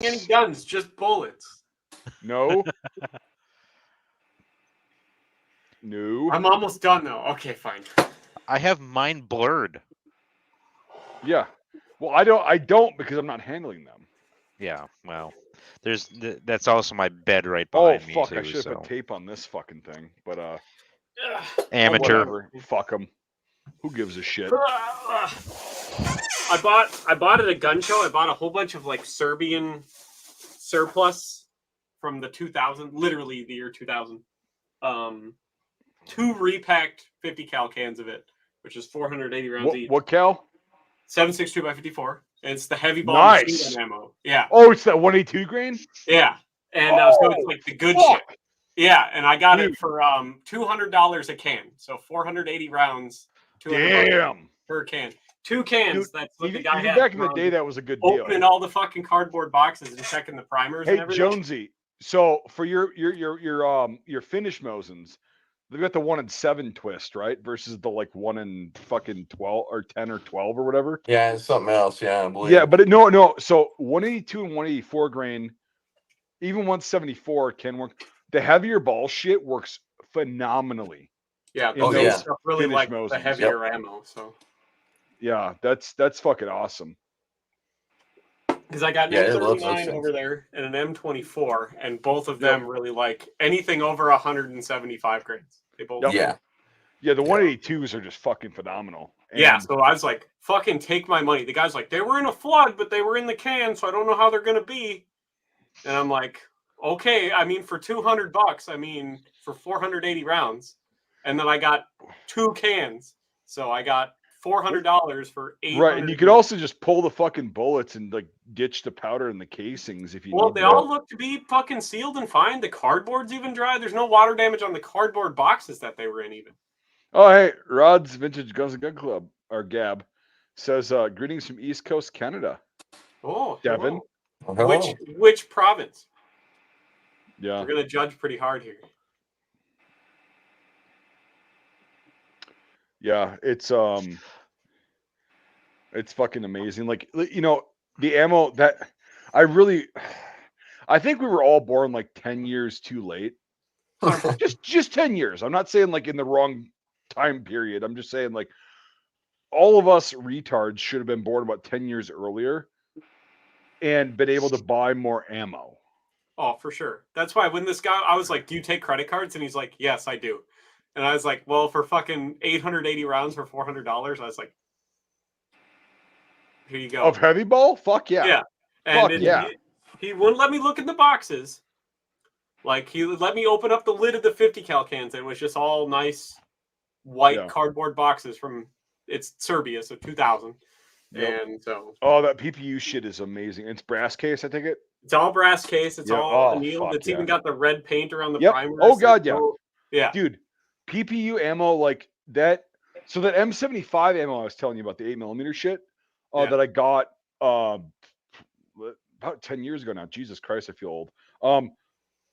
Any guns, just bullets. No. No. I'm almost done though. Okay, fine. I have mine blurred. Yeah. Well, I don't because I'm not handling them. Yeah, well, that's also my bed right Oh behind me fuck! I too. should have So put tape on this fucking thing, but amateur. whatever. Fuck them. Who gives a shit? I bought at a gun show. I bought a whole bunch of like Serbian surplus from the 2000, literally the year 2000. 2 repacked 50 cal cans of it, which is 480 rounds each. What cal? 7.62 by 54. And it's the heavy ball Nice. machine gun ammo. Yeah. Oh, it's that 182 grain. Yeah. And so it's like the good shit. Yeah, and I got it for $200 a can. So 480 rounds, $200 per can. 2 cans. Dude, that's what the even guy had. back in the day, that was a good deal. Opening all the fucking cardboard boxes and checking the primers and everything. Jonesy. So for your finish Mosins, they've got the 1 in 7 twist, right? Versus the like 1 in fucking 12 or 10 or 12 or whatever. Yeah, it's something else. Yeah, I believe. Yeah, but no. So 182 and 184 grain, even 174 can work. The heavier ball shit works phenomenally. Yeah, stuff really like Mosins. The heavier ammo. So yeah, that's fucking awesome. Because I got an M39 over there and an M24, and both of them really like anything over 175 grains. They both yeah, the 182s are just fucking phenomenal. And yeah, so I was like, fucking take my money. The guy's like, they were in a flood, but they were in the can, so I don't know how they're gonna be. And I'm like, okay, I mean for $200, I mean for 480 rounds, and then I got 2 cans, so I got $400 for 800. Right, and you could also just pull the fucking bullets and like ditch the powder in the casings if you. Well, they all look to be fucking sealed and fine. The cardboard's even dry. There's no water damage on the cardboard boxes that they were in, even. Oh, hey, Rod's Vintage Guns and Gun Club, or Gab, says greetings from East Coast Canada. Oh, Devin. Hello. Which province? Yeah, we're gonna judge pretty hard here. Yeah, it's fucking amazing. Like, you know, the ammo that I think we were all born like 10 years too late. just 10 years. I'm not saying like in the wrong time period. I'm just saying like all of us retards should have been born about 10 years earlier and been able to buy more ammo. Oh, for sure. That's why when this guy, I was like, do you take credit cards? And he's like, yes, I do. And I was like, well, for fucking 880 rounds for $400, I was like, here you go. Of heavy ball? Fuck yeah. Yeah. And he wouldn't let me look in the boxes. Like, he would let me open up the lid of the 50 cal cans, and it was just all nice white cardboard boxes from, it's Serbia, so 2000. Yep. And so. Oh, that PPU shit is amazing. It's brass case, I take it? It's all brass case. It's all annealed. It's even got the red paint around the primers. Oh, God, yeah. Yeah. Dude, PPU ammo like that. So that M75 ammo I was telling you about, the 8mm shit, that I got about 10 years ago now. Jesus Christ, I feel old.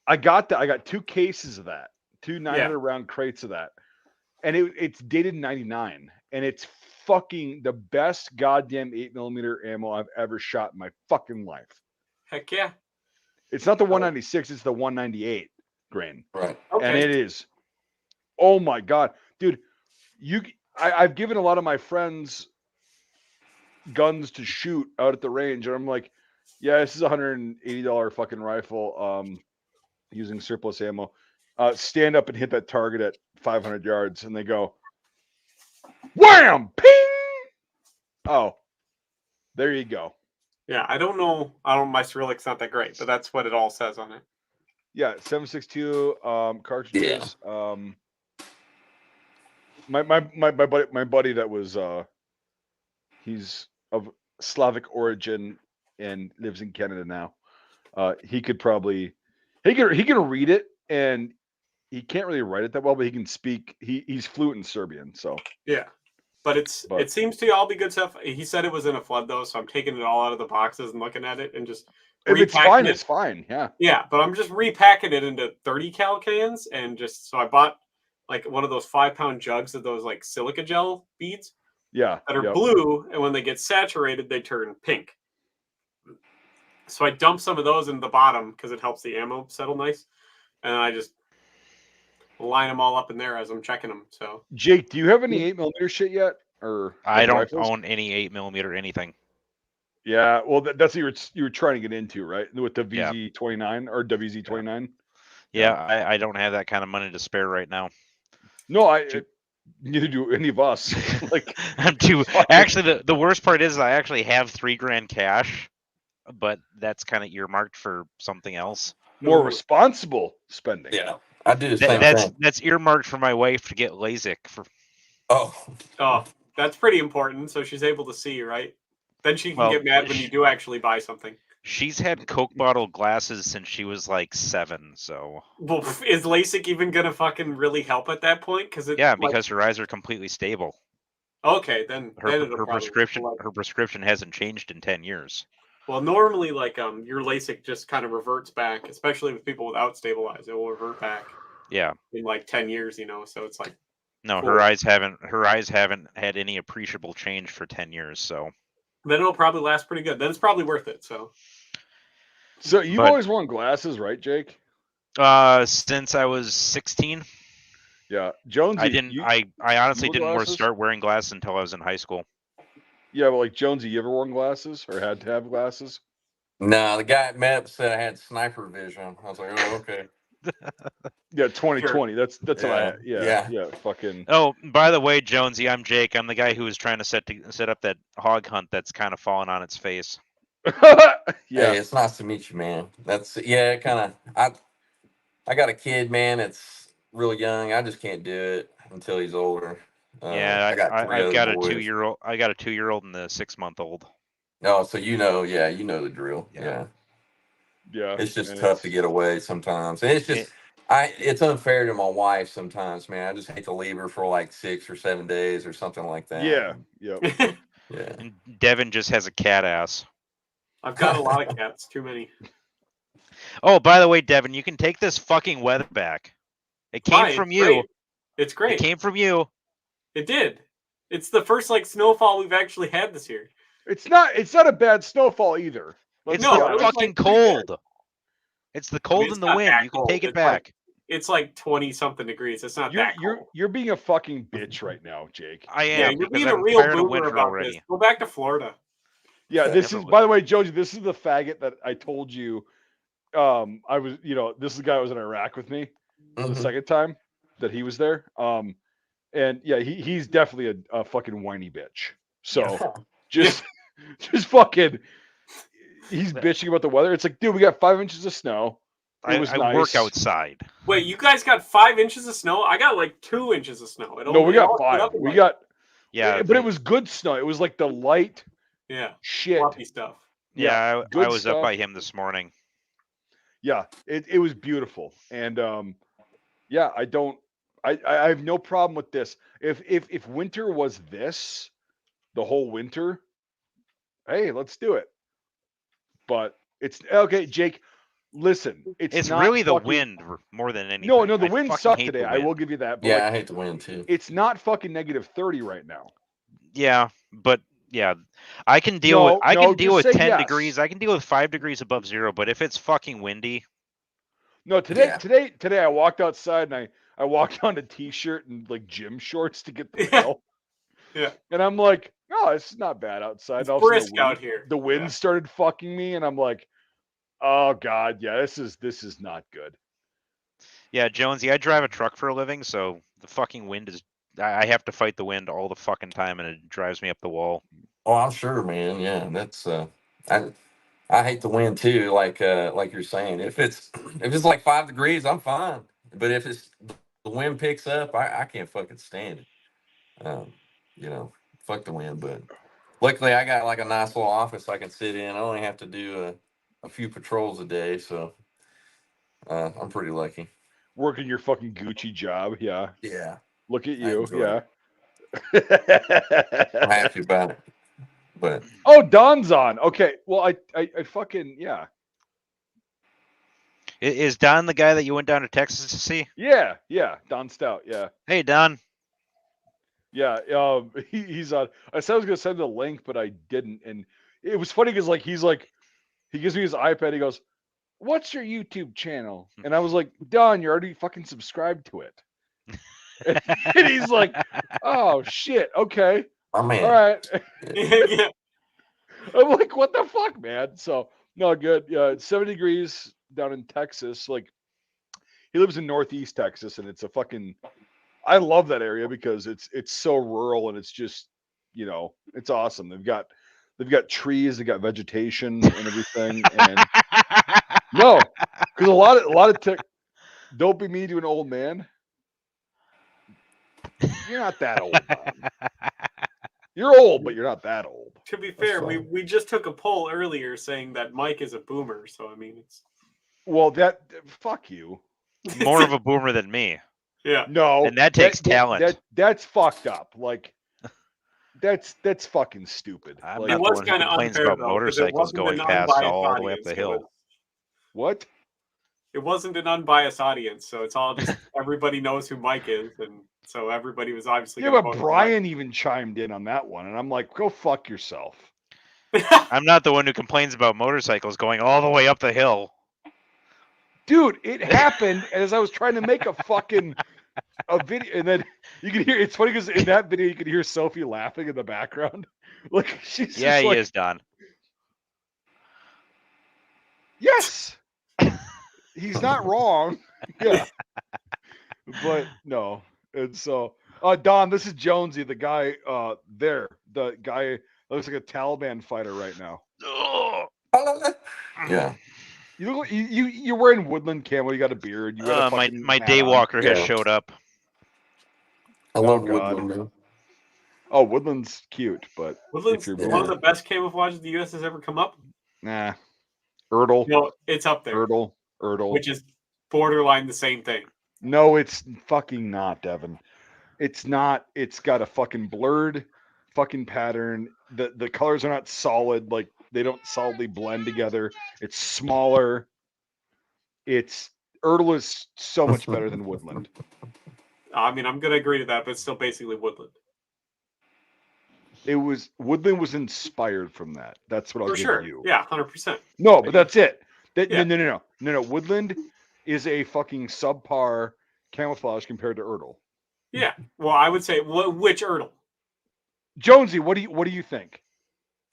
I got 2 cases of that, 2 900 round crates of that. And it's dated in 99. And it's fucking the best goddamn 8mm ammo I've ever shot in my fucking life. Heck yeah. It's not the 196, it's the 198 grain. Right. Okay. And it is. Oh my God. Dude, I've given a lot of my friends guns to shoot out at the range, and I'm like, yeah, this is a $180 fucking rifle using surplus ammo. Stand up and hit that target at 500 yards, and they go, wham, ping. Oh, there you go. Yeah, I don't know. My Cyrillic's not that great, but that's what it all says on it. Yeah, 7.62 cartridges. Yeah. My buddy that was he's of Slavic origin and lives in Canada now. He could probably he can read it, and he can't really write it that well, but he can speak. He's fluent in Serbian, so yeah. But it seems to all be good stuff. He said it was in a flood though, so I'm taking it all out of the boxes and looking at it and just. If it's fine, it's fine. Yeah. Yeah, but I'm just repacking it into 30 cal cans, and just so I bought like one of those 5-pound jugs of those like silica gel beads. Yeah. That are blue, and when they get saturated, they turn pink. So I dump some of those in the bottom because it helps the ammo settle nice, and I just line them all up in there as I'm checking them. So Jake, do you have any 8mm shit yet, or I like, don't rifles? own any 8mm anything. Yeah, well, that's what you were trying to get into, right? With the Yeah. VZ29 or WZ29. Yeah, I don't have that kind of money to spare right now. No, neither do any of us. Like, I'm too. fucking- Actually, the worst part is I actually have $3,000 cash, but that's kind of earmarked for something else. more responsible spending. Yeah, I do the same thing. That's earmarked for my wife to get LASIK for. Oh, that's pretty important. So she's able to see, right? Then she can Well, get mad when you do actually buy something. She's had Coke bottle glasses since she was like 7, so. Well, is LASIK even gonna fucking really help at that point? Because her eyes are completely stable. Okay, then Her prescription hasn't changed in 10 years. Well, normally, like your LASIK just kind of reverts back, especially with people without stabilized. It will revert back. Yeah. In like 10 years, So it's like. No, cool. her eyes haven't had any appreciable change for 10 years. So. Then it'll probably last pretty good. Then it's probably worth it. So you've always worn glasses, right, Jake? Since I was 16. Yeah, Jonesy. I honestly didn't start wearing glasses until I was in high school. Yeah, but like Jonesy, you ever worn glasses or had to have glasses? No, the guy at MEP said I had sniper vision. I was like, oh, okay. Yeah, 2020. Sure. That's what I had. Yeah. Fucking. Oh, by the way, Jonesy, I'm Jake. I'm the guy who was trying to set up that hog hunt that's kind of fallen on its face. Yeah, hey, it's nice to meet you, man. Kind of. I got a kid, man. It's real young. I just can't do it until he's older. I've got a 2-year-old. I got a 2-year-old and a 6-month-old. Oh, so you know the drill. Yeah. It's just tough to get away sometimes. And it's just it's unfair to my wife sometimes, man. I just hate to leave her for like 6 or 7 days or something like that. Yeah. Yep. Yeah. And Devin just has a cat ass. I've got a lot of cats. Too many. Oh, by the way, Devin, you can take this fucking weather back. It came from you. Great. It's great. It came from you. It did. It's the first snowfall we've actually had this year. It's not a bad snowfall either. It's fucking cold. It's the cold and the wind. You can take it back. It's like 20 something degrees. It's not that cold. You're being a fucking bitch right now, Jake. I am. Yeah, you're being a real boomer about this. Go back to Florida. Yeah, this is, by the way, Joji, this is the faggot that I told you. I was, this is the guy who was in Iraq with me the second time that he was there. And yeah, he's definitely a fucking whiny bitch. So just fucking, he's bitching about the weather. It's like, dude, we got 5 inches of snow. It was nice. I work outside. Wait, you guys got 5 inches of snow? I got like 2 inches of snow. No, we got 5. We got, but it was good snow. It was like the light, shit, fluffy stuff. Yeah, I was up by him this morning. Yeah, it was beautiful, and yeah, I have no problem with this. If winter was this, the whole winter, hey, let's do it. But it's okay, Jake. Listen, it's not really the wind more than anything. No, the wind sucked today. I will give you that. But I hate the wind too. It's not fucking -30 right now. Yeah, but yeah, I can deal with 10 degrees. I can deal with 5 degrees above zero. But if it's fucking windy, no. Today, I walked outside and I walked on a t-shirt and like gym shorts to get the mail. Yeah, and I'm like, oh, it's not bad outside. It's brisk out here. The wind started fucking me, and I'm like, oh god, yeah, this is not good. Yeah, Jonesy, I drive a truck for a living, so the fucking wind is. I have to fight the wind all the fucking time, and it drives me up the wall. Oh, I'm sure, man. Yeah, that's I hate the wind too. Like you're saying, if it's like 5 degrees, I'm fine. But if the wind picks up, I can't fucking stand it. Fuck the wind. But luckily, I got like a nice little office I can sit in. I only have to do a few patrols a day, so I'm pretty lucky. Working your fucking Gucci job, yeah. Yeah. Look at you, yeah. I'm happy about it. But Don's on. Okay, well, I fucking Is Don the guy that you went down to Texas to see? Yeah, Don Stout, yeah. Hey, Don. Yeah, he's on. I said I was gonna send the link, but I didn't, and it was funny because like he's like He gives me his iPad. He goes, "What's your YouTube channel?" And I was like, "Don, you're already fucking subscribed to it." And he's like, "Oh shit, okay, My man. all right." Yeah. I'm like, "What the fuck, man?" So no, good. Yeah, it's 70 degrees down in Texas. Like, he lives in Northeast Texas, and it's a fucking. I love that area because it's so rural and it's just, it's awesome. They've got trees, they've got vegetation and everything. And no, because a lot of tech. Don't be mean to an old man. You're not that old, Don. You're old, but you're not that old. To be That's fair, fine. we just took a poll earlier saying that Mike is a boomer. So I mean, it's Well, fuck you. More of a boomer than me. yeah. No, And that takes talent. That's fucked up. Like, that's fucking stupid. I'm Like, It not the was one who kind of complains unfair about though, because it motorcycles wasn't going an past unbiased all the way up audience. the hill. what? It wasn't an unbiased audience, so it's all just everybody knows who Mike is, and so everybody was obviously Yeah, going to but vote for Mike. Brian even chimed in on that one, and I'm like, go fuck yourself. I'm not the one who complains about motorcycles going all the way up the hill. Dude, it happened as I was trying to make a video, and then you can hear. It's funny because in that video you can hear Sophie laughing in the background. Like, she's Yeah, just he like, is, Don. yes, he's not wrong. Yeah, but no. And so, Don, this is Jonesy, the guy the guy looks like a Taliban fighter right now. Yeah. You look, you're wearing woodland camo. You got a beard. You got a fucking my hat daywalker has Yeah. showed up. I Oh, love God. Woodland, man. on. Oh, woodland's cute, but Woodland's if you're one of moving, the best camouflages the U.S. has ever come up. nah, Erdl, No, it's up there, Erdl. which is borderline the same thing. No, it's fucking not, Devin. It's not. It's got a fucking blurred fucking pattern. The colors are not solid. Like, they don't solidly blend together. It's smaller. Erdl is so much better than woodland. I mean, I'm going to agree to that, but it's still basically Woodland. Woodland was inspired from that. That's what I'll For give sure. you. Yeah, 100%. No, but that's it. Yeah. No. Woodland is a fucking subpar camouflage compared to Erdl. Yeah. Well, I would say which Erdl? Jonesy, what do you think?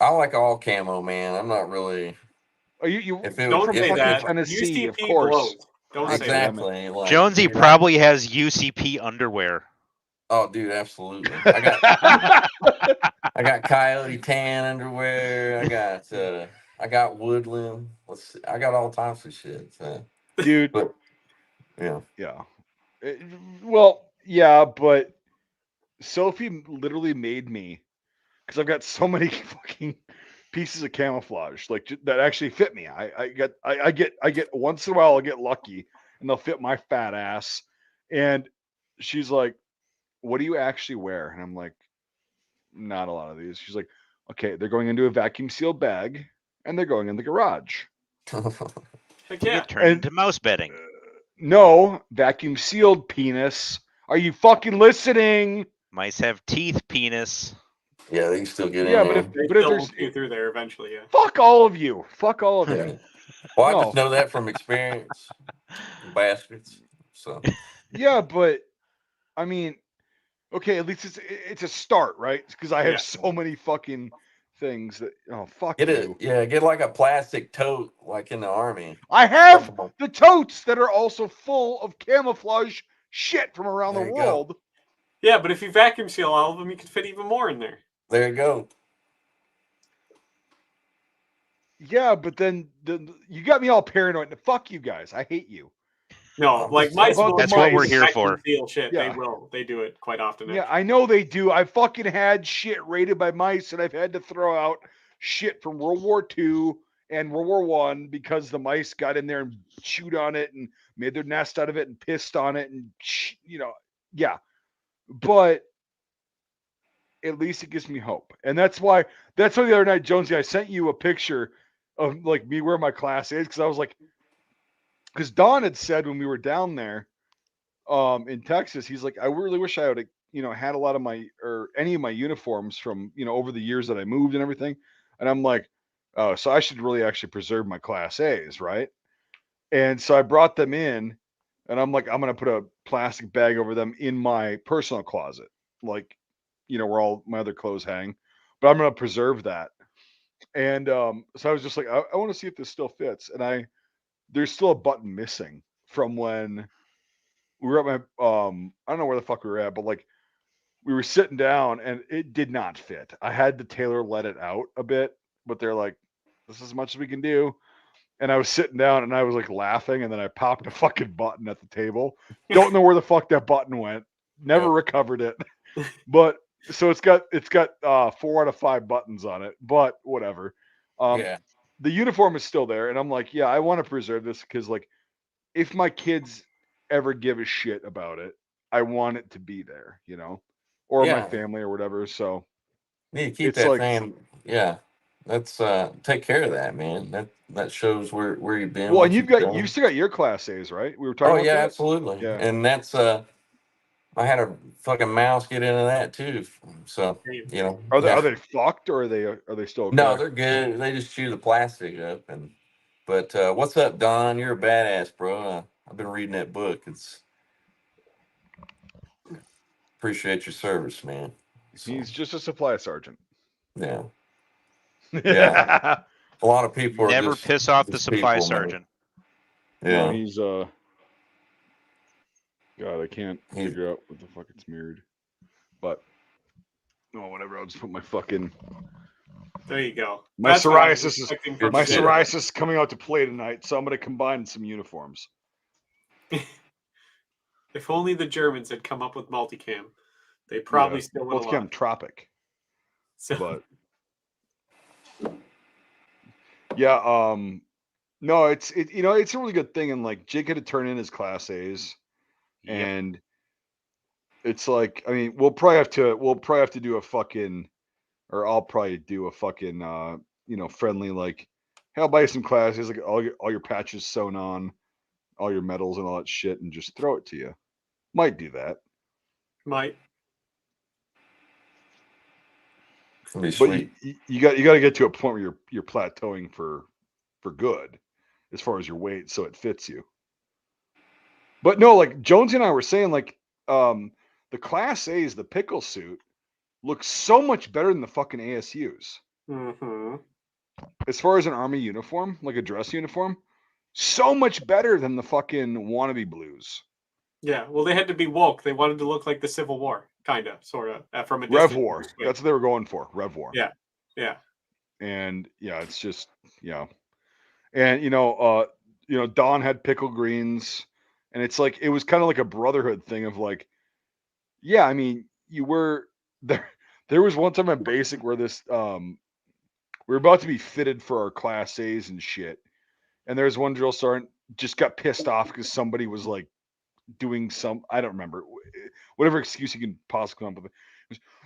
I like all camo, man. I'm not really. Are you If it Don't was- say if that. it- Tennessee, UCP of course. blows. Don't say that. Exactly. Like, Jonesy you're not- probably has UCP underwear. Oh, dude, absolutely. I got coyote tan underwear. I got woodland. Let's see. I got all types of shit. So. Dude. But yeah. Well, yeah, but Sophie literally made me, because I've got so many fucking pieces of camouflage like that actually fit me. I get once in a while I'll get lucky and they'll fit my fat ass. And she's like, "What do you actually wear?" And I'm like, "Not a lot of these." She's like, "Okay, they're going into a vacuum sealed bag and they're going in the garage." Heck To yeah. get turned into mouse bedding. No, vacuum sealed, penis. Are you fucking listening? Mice have teeth, penis. Yeah, they can still get Yeah, in but there. if They but if still there's get you through there eventually, yeah. fuck all of you. Fuck all of you. Yeah. Well, I No. just know that from experience. Bastards. So Yeah, but I mean, okay, at least it's a start, right? Because I have Yeah. so many fucking things that fuck get you. get like a plastic tote like in the army. I have the totes that are also full of camouflage shit from around There the you go. world. Yeah, but if you vacuum seal all of them, you could fit even more in there. There you go. Yeah, but then you got me all paranoid. Fuck you guys. I hate you. No, I'm like just mice about will the That's what we're mice. here vacuum for. seal shit. Yeah. They will. They do it quite often. Yeah, actually. I know they do. I fucking had shit raided by mice, and I've had to throw out shit from World War II and World War One because the mice got in there and chewed on it and made their nest out of it and pissed on it and yeah. But at least it gives me hope, and that's why the other night, Jonesy, I sent you a picture of like me where my class is because I was like, because Don had said when we were down there in Texas, he's like, I really wish I would have had a lot of my or any of my uniforms from over the years that I moved and everything. And I'm like, oh, so I should really actually preserve my Class A's, right? And so I brought them in, and I'm like, I'm gonna put a plastic bag over them in my personal closet, like, where all my other clothes hang. But I'm gonna preserve that. And so I was just like, I want to see if this still fits. And there's still a button missing from when we were at my I don't know where the fuck we were at, but like we were sitting down and it did not fit. I had the tailor let it out a bit, but they're like, this is as much as we can do. And I was sitting down and I was like laughing, and then I popped a fucking button at the table. Don't know where the fuck that button went. Never recovered it. But so it's got 4 out of 5 buttons on it, but whatever. Yeah. The uniform is still there, and I'm like, yeah, I want to preserve this because like if my kids ever give a shit about it, I want it to be there, or my Yeah. family or whatever. So Need to keep it's that like, thing. Yeah. That's take care of that, man. That shows where you've been, well, and what you've you've done. still got your Class A's, right? We were talking Oh about yeah, that. absolutely. Yeah. And that's I had a fucking mouse get into that too. So Are yeah. they fucked, or are they still okay? No, they're good. They just chew the plastic up. But what's up, Don? You're a badass, bro. I've been reading that book. Appreciate your service, man. So, He's just a supply sergeant. yeah, yeah. A lot of people are Never piss off the supply people, man. sergeant. No, Yeah, he's God, I can't figure out what the fuck it's mirrored. But whatever. I'll just put my fucking. There you go. My That's what I was psoriasis is expecting from my shit. psoriasis is coming out to play tonight, so I'm gonna combine some uniforms. If only the Germans had come up with multicam, they probably still would have Multicam left. Tropic. So But yeah, no, it's a really good thing, and like Jake had to turn in his Class A's, and it's like, I mean, we'll probably have to do a fucking, or I'll probably do a fucking friendly, like, hey, I'll buy you some Class A's, like all your patches sewn on, all your medals and all that shit, and just throw it to you. Might do that. might. it'd be But sweet. you got to get to a point where you're plateauing for good as far as your weight, so it fits you. But no, like Jonesy and I were saying, like the Class A's, the pickle suit looks so much better than the fucking ASUs. Mm-hmm. As far as an Army uniform, like a dress uniform, so much better than the fucking wannabe blues. Yeah, well, they had to be woke. They wanted to look like the Civil War, kind of, sort of, from a Rev distance. War. That's what they were going for. Rev War. Yeah, yeah. And yeah, it's just and Don had pickle greens, and it's like it was kind of like a brotherhood thing of like, yeah, I mean, you were there. There was one time in basic where this we were about to be fitted for our Class A's and shit, and there's one drill sergeant just got pissed off because somebody was like doing some, I don't remember, whatever excuse you can possibly come up with.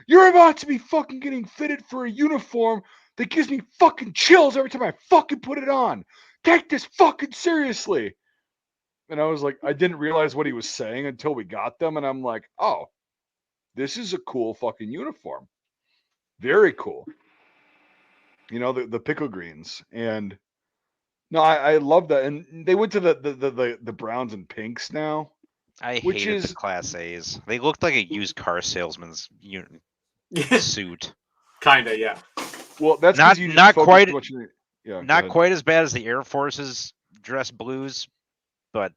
You're about to be fucking getting fitted for a uniform that gives me fucking chills every time I fucking put it on. Take this fucking seriously. And I was like, I didn't realize what he was saying until we got them, and I'm like, oh, this is a cool fucking uniform. Very cool. The pickle greens. And no, I love that. And they went to the browns and pinks now. I Which hated is- the Class A's. They looked like a used car salesman's suit. Kinda, yeah. Well, that's Not- because you just not focus quite- too much on your, Not quite as bad as the Air Force's dress blues, but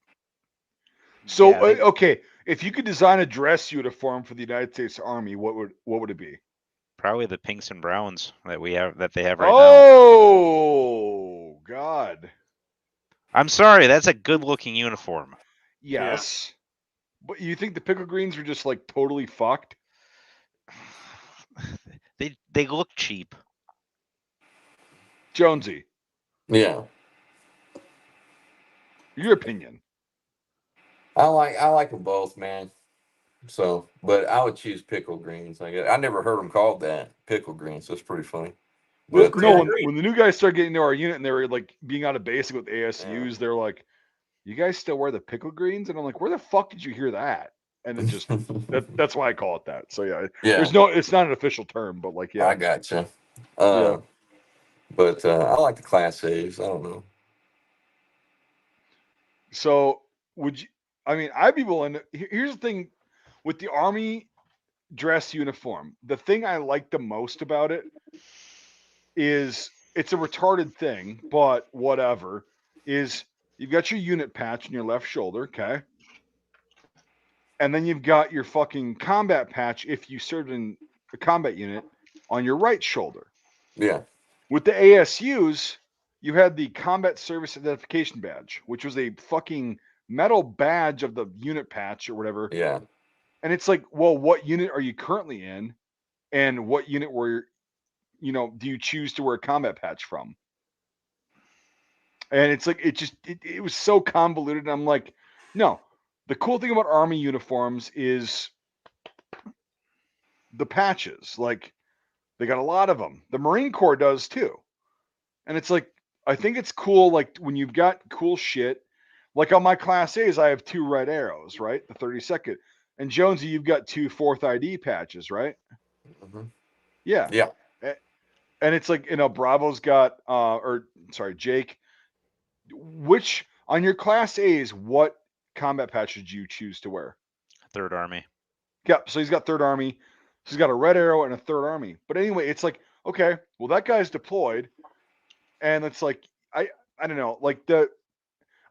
So yeah, they- okay, if you could design a dress uniform for the United States Army, what would it be? probably the pinks and browns that they have right now. Oh God. I'm sorry, that's a good-looking uniform. Yes. But you think the pickle greens are just like totally fucked? They look cheap. Jonesy, Yeah, your opinion. I like them both, man. So, but I would choose pickle greens. I never heard them called that, pickle greens. That's pretty funny. Well, But, no, when the new guys started getting into our unit and they were like being out of basic with ASUs, they're like, "You guys still wear the pickle greens?" And I'm like, "Where the fuck did you hear that?" And it just that's why I call it that. So yeah, yeah, it's not an official term, but like, yeah, I gotcha. Yeah. But I like the Class A's. I don't know. So would you? I mean, I'd be willing. Here's the thing with the Army dress uniform. The thing I like the most about it is it's a retarded thing, but whatever. Is you've got your unit patch on your left shoulder, okay? And then you've got your fucking combat patch if you served in a combat unit on your right shoulder. Yeah. With the ASUs, you had the Combat Service Identification Badge, which was a fucking metal badge of the unit patch or whatever. Yeah. And it's like, well, what unit are you currently in? And what unit were do you choose to wear a combat patch from? And it's like it was so convoluted. And I'm like, no. The cool thing about Army uniforms is the patches. Like, they got a lot of them. The Marine Corps does too. And it's like, I think it's cool, like when you've got cool shit. Like on my Class A's, I have 2 red arrows, right? The 32nd. And Jonesy, you've got 2 4th ID patches, right? Mm-hmm. Yeah. Yeah. And it's like, Bravo's got Jake, which on your Class A's, what combat patch did you choose to wear? 3rd Army. Yeah, so he's got 3rd Army. So he's got a red arrow and a 3rd Army. But anyway, it's like, okay, well, that guy's deployed. And it's like, I don't know, like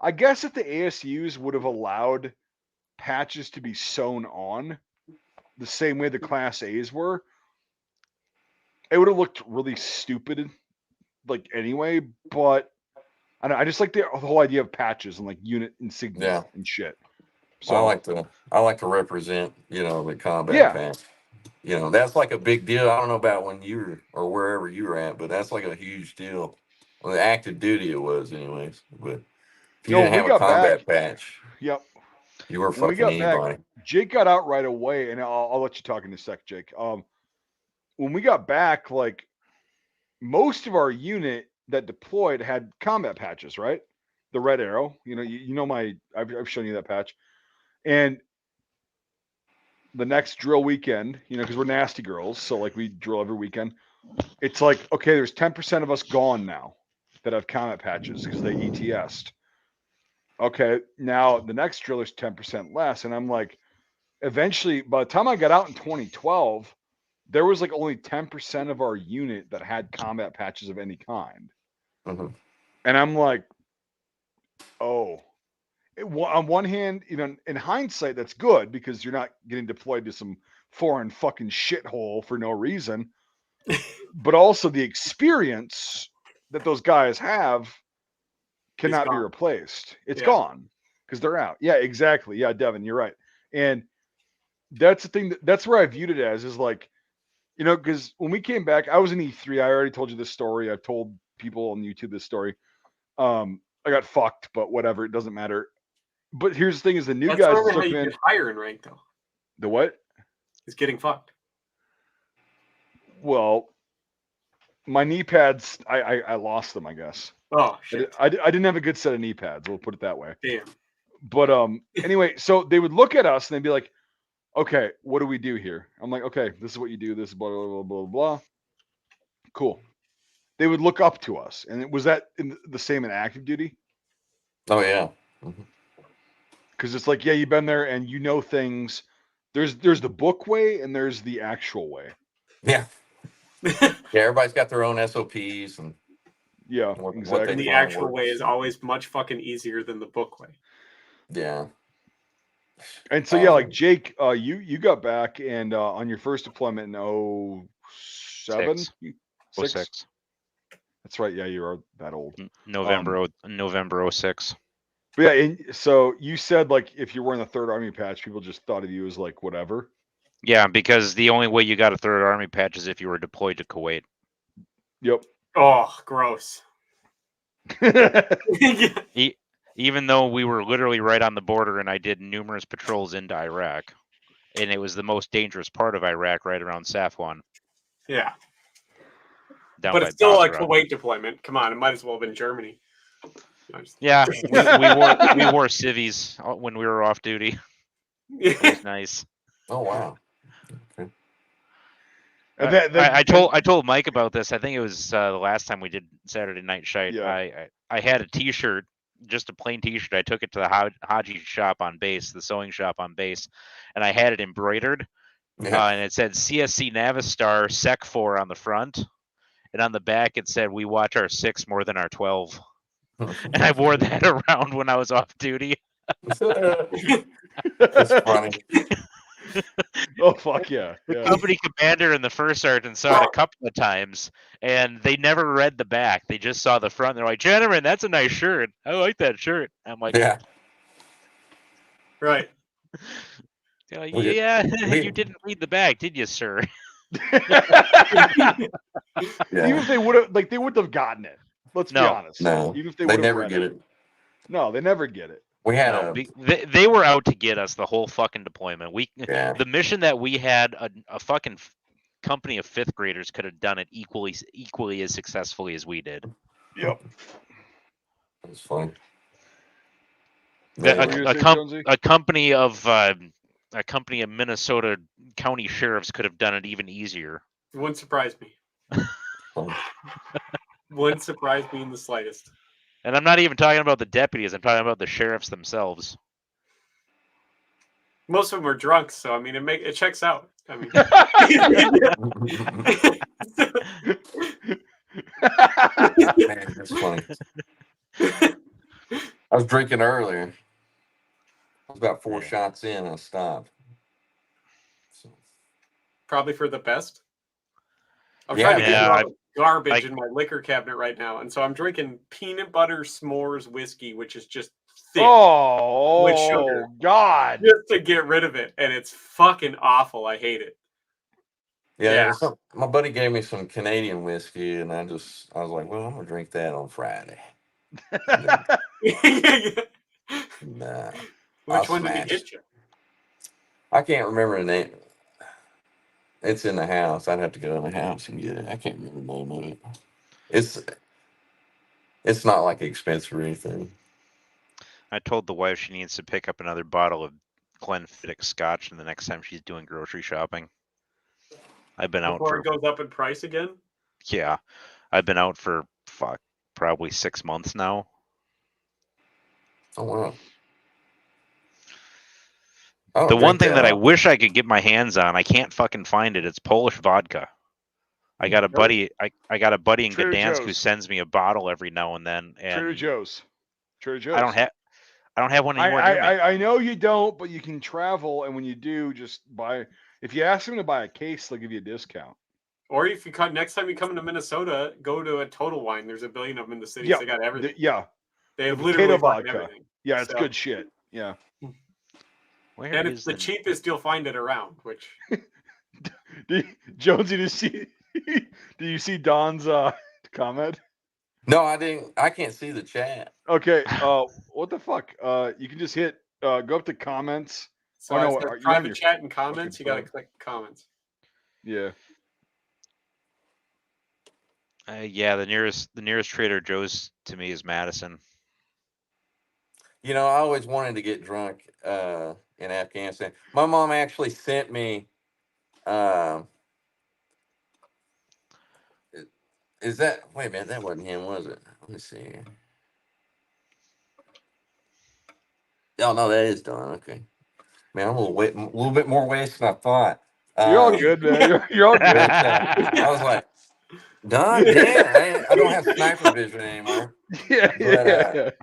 I guess if the ASUs would have allowed patches to be sewn on the same way the Class A's were, it would have looked really stupid, like anyway. But I don't know, I just like the whole idea of patches and like unit insignia and shit. So I like to represent, the combat Yeah. patch. That's like a big deal. I don't know about when you were or wherever you were at, but that's like a huge deal. Well, the active duty it was, anyways. But if you didn't have a combat patch, Yep. you were When we fucking got anybody. back, Jake got out right away, and I'll let you talk in a sec, Jake. When we got back, like most of our unit that deployed had combat patches, right? The red arrow, I've shown you that patch, and the next drill weekend, because we're nasty girls, so like we drill every weekend. It's like, okay, there's 10% of us gone now that have combat patches because they ETS'd. Okay, now the next drill is 10% less, and I'm like, eventually, by the time I got out in 2012, there was like only 10% of our unit that had combat patches of any kind. Mm-hmm. And I'm like, oh. On one hand, in hindsight, that's good because you're not getting deployed to some foreign fucking shithole for no reason. But also the experience that those guys have cannot be replaced. It's gone because they're out. Yeah, exactly. Yeah, Devin, you're right. And that's the thing that's where I viewed it as is like, because when we came back, I was in E3. I already told you this story. I've told people on YouTube this story. I got fucked, but whatever. It doesn't matter. But here's the thing: is the new guys That's took how you in. get higher in rank, though. The what? Is getting fucked. Well, my knee pads, I lost them, I guess. Oh shit! I didn't have a good set of knee pads. We'll put it that way. Damn. But anyway, so they would look at us and they'd be like, "Okay, what do we do here?" I'm like, "Okay, this is what you do. This is blah blah blah blah blah." Cool. They would look up to us, and was that the same in active duty? Oh yeah. Mm-hmm. Because it's like, yeah, you've been there and you know things. There's the book way and there's the actual way. Yeah. Yeah, everybody's got their own SOPs and yeah, exactly. And the actual way is always much fucking easier than the book way. Yeah. And so yeah, like Jake, you got back and on your first deployment in 07? 06. That's right. Yeah, you are that old. November 06. But yeah, and so you said like if you're wearing the 3rd Army patch, people just thought of you as like whatever. Yeah, because the only way you got a 3rd Army patch is if you were deployed to Kuwait. Yep. Oh, gross. Even though we were literally right on the border and I did numerous patrols into Iraq, and it was the most dangerous part of Iraq right around Safwan. Yeah. But it's still like Kuwait deployment. Come on, it might as well have been Germany. Yeah, we wore civvies when we were off duty. It was nice. Oh wow. Okay. And I told Mike about this. I think it was the last time we did Saturday Night Shite. Yeah. I had a T-shirt, just a plain T-shirt. I took it to the Haji shop on base, the sewing shop on base, and I had it embroidered. Yeah. And it said CSC Navistar Sec 4 on the front, and on the back it said we watch our 6 more than our 12. And I wore that around when I was off duty. That's funny. Oh fuck yeah! The Yeah. company commander and the first sergeant saw it a couple of times, and they never read the back. They just saw the front. They're like, "Gentlemen, that's a nice shirt. I like that shirt." I'm like, Yeah. Right. They're like, We- "Yeah, we- you didn't read the back, did you, sir?" Even Yeah. if they would have, they wouldn't have gotten it. Let's be No. honest. No. Even if They would have never read get it. No, they never get it. We had No, a they were out to get us the whole fucking deployment. yeah. The mission that we had, a fucking company of 5th graders could have done it equally as successfully as we did. Yep. That's funny. The- What were you a, gonna say, com- Jonesy? a company of Minnesota county sheriffs could have done it even easier. It wouldn't surprise me. Funny. Wouldn't surprise me in the slightest. And I'm not even talking about the deputies. I'm talking about the sheriffs themselves. Most of them are drunk, so I mean, it checks out. I mean, Man, that's funny. I was drinking earlier. I was about 4 shots in. I stopped. So, probably for the best. I'm Yeah, trying to get yeah, rid of garbage in my liquor cabinet right now, and so I'm drinking peanut butter s'mores whiskey, which is just thick, with sugar. God! just to get rid of it, and it's fucking awful. I hate it. yeah. My buddy gave me some Canadian whiskey, and I was like, well, I'm gonna drink that on Friday. Nah, Which one did he get you? I can't remember the name. It's in the house. I'd have to go in the house and get it. I can't remember the name of it. It's not like expensive or anything. I told the wife she needs to pick up another bottle of Glenfiddich Scotch the next time she's doing grocery shopping. I've been out Before for it goes up in price again. yeah, I've been out for probably 6 months now. Oh wow. The one thing that I wish I could get my hands on, I can't fucking find it. It's Polish vodka. I got a buddy. I got a buddy in Trader Gdansk who Joe's. sends me a bottle every now and then, Trader and Joe's. Trader Joe's. I don't have one anymore. near me. I know you don't, but you can travel, and when you do, just buy. If you ask them to buy a case, they'll give you a discount. Or if you come next time you come to Minnesota, go to a Total Wine. There's a billion of them in the city. Yeah, They got everything. Yeah, They have the literally potato fucking vodka. everything. Yeah, it's So- good shit. Yeah. Where And is it's the cheapest you'll find it around. Which Jonesy, do you see Don's comment? No, I didn't. I can't see the chat. Okay. What the fuck? You can just hit go up to comments. so Oh, it no, says you're on private your chat and comments. You fucking got to click comments. Yeah. Yeah, the nearest Trader Joe's to me is Madison. You know, I always wanted to get drunk in Afghanistan. My mom actually sent me. Is that? Wait a minute, that wasn't him, was it? Let me see. Oh no, that is Don. Okay, man, I'm a little bit more wasted than I thought. You're all good, man. You're all good. But, I was like, Don, damn, I don't have sniper vision anymore. Yeah, But,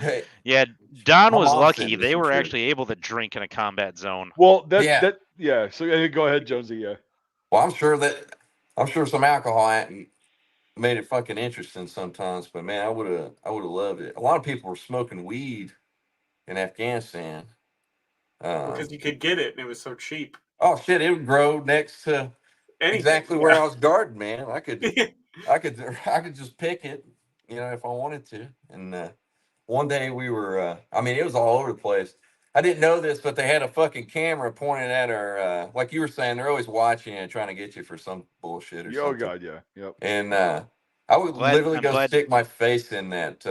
hey, Yeah, Don My was mom lucky. sent me They some were shit. actually able to drink in a combat zone. Well, Yeah. So go ahead, Jonesy. Yeah. well, I'm sure some alcohol made it fucking interesting sometimes. But man, I would have loved it. A lot of people were smoking weed in Afghanistan. Because you could get it and it was so cheap. Oh shit, it would grow next to Anything. exactly where I was guarding, man. I could just pick it, if I wanted to. And one day we were, it was all over the place. I didn't know this, but they had a fucking camera pointed at our, like you were saying, they're always watching and trying to get you for some bullshit or Oh something. God, yeah. Yep. And I would literally go stick my face in that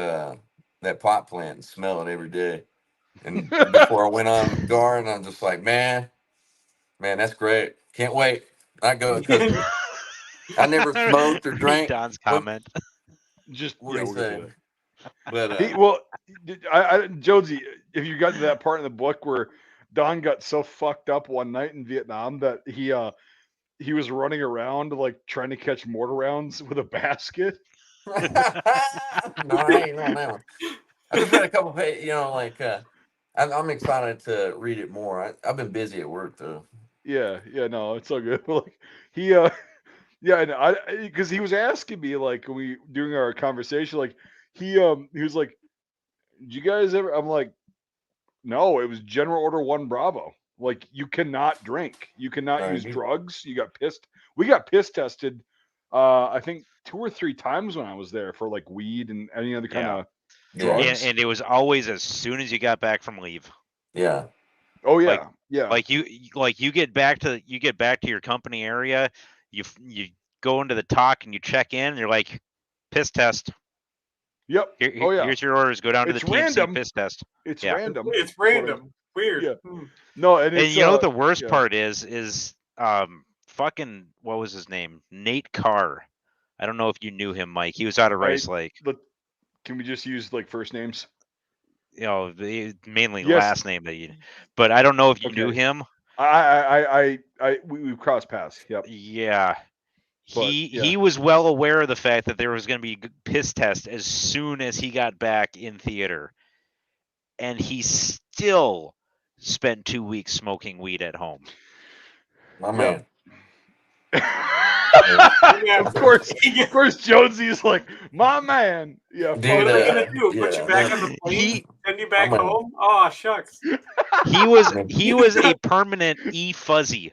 pot plant and smell it every day. And before I went on guard, I'm just like, man, that's great. Can't wait. I go because I never smoked or Read drank. Don's comment. Just What do you we'll get to say? that. But Well, Jonesy, if you got to that part in the book where Don got so fucked up one night in Vietnam that he was running around like trying to catch mortar rounds with a basket. no, I ain't on that one. I just read a couple pages. You know, like I'm excited to read it more. I've been busy at work though. Yeah, no, it's so good. Like he yeah, and I because he was asking me like when we during our conversation, like he was like, "Did you guys ever?" I'm like, "No, it was General Order 1 Bravo. Like you cannot drink, you cannot Right. use drugs. You got pissed. We got piss tested. I think 2 or 3 times when I was there for like weed and any other kind of drugs. And it was always as soon as you got back from leave. Yeah. Oh yeah, Like- yeah. Like you get back to your company area, you go into the talk and you check in, and you're like, piss test. Yep. Oh yeah. Here's your orders. Go down It's to the TMC random. piss test. It's Yeah. random. It's random. Weird. Yeah. Hmm. No, and And it's you know what the worst yeah. part is fucking what was his name? Nate Carr. I don't know if you knew him, Mike. He was out of Rice Lake. But can we just use like first names? You know, mainly Yes. last name that you. But I don't know if you knew Okay. him. We've crossed paths. Yep. Yeah. But, He was well aware of the fact that there was going to be a piss test as soon as he got back in theater, and he still spent 2 weeks smoking weed at home. My Yep. man. Yeah, of course, Jonesy is like, my man. Yeah, Dude, What are they gonna do? Put yeah, you back on that- the plane? He Send you back I'm a- home? Oh shucks. he was a permanent E fuzzy.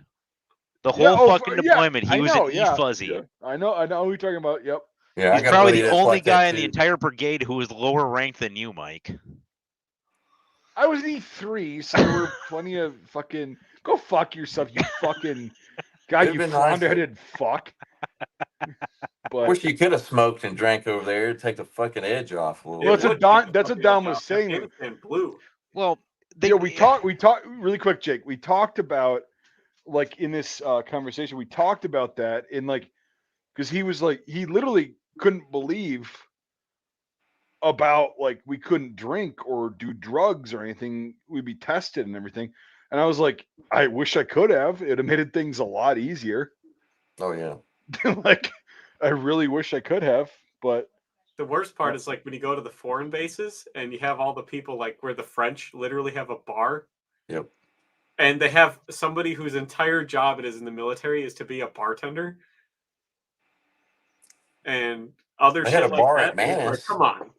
The whole fucking deployment, he was an E fuzzy. Yeah. I know who you're talking about. Yep. Yeah, I He's got a probably buddy the that's only like that, guy in the too. entire brigade who was lower ranked than you, Mike. I was an E3, so there were plenty of fucking. Go fuck yourself, you fucking guy, It'd you been nice. flounder-headed fuck. But Wish you could have smoked and drank over there. It'd take the fucking edge off a little Well, bit. that's what Don was saying. Afghanistan blue. Well, we talked really quick, Jake. We talked about like in this conversation, we talked about that in like because he was like he literally couldn't believe about like we couldn't drink or do drugs or anything. We'd be tested and everything. And I was like, I wish I could have. It would have made things a lot easier. Oh yeah. Like, I really wish I could have, but The worst part is like when you go to the foreign bases and you have all the people like where the French literally have a bar. Yep. And they have somebody whose entire job it is in the military is to be a bartender. And other They shit had a like bar that. at and it's like, Manus. come on.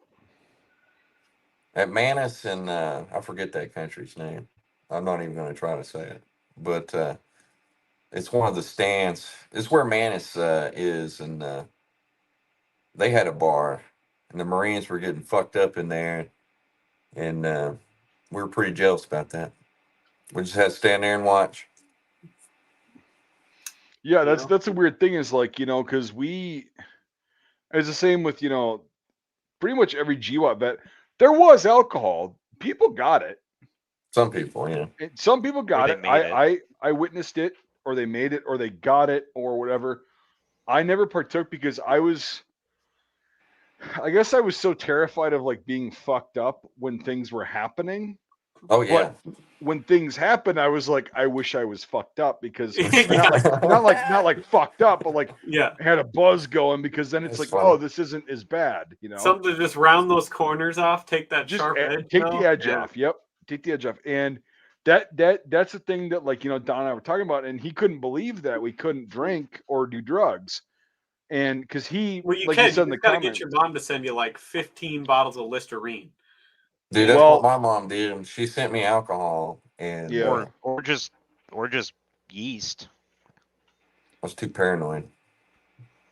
At Manus and I forget that country's name. I'm not even going to try to say it, but it's one of the stands. It's where Manus is, and they had a bar, and the Marines were getting fucked up in there, and we were pretty jealous about that. We just had to stand there and watch. yeah, that's a weird thing is like, because it's the same with, pretty much every GWAT vet. There was alcohol. People got it. Some people, yeah. Some people got they it. made I witnessed it, or they made it, or they got it, or whatever. I never partook because I guess I was so terrified of like being fucked up when things were happening. Oh yeah. But when things happen, I was like, I wish I was fucked up because Yeah. not like fucked up, but like Yeah. had a buzz going because then it's That's like, funny. oh, this isn't as bad, Something to just round those corners off, take that Just sharp edge. take the edge off. Yep, take the edge off, and that's the thing that like Don and I were talking about, and he couldn't believe that we couldn't drink or do drugs, and because he Well, you like can. you said in the You gotta comments, get your mom to send you like 15 bottles of Listerine. Dude, that's Well- what my mom did. And she sent me alcohol, and Yeah. or just yeast. I was too paranoid.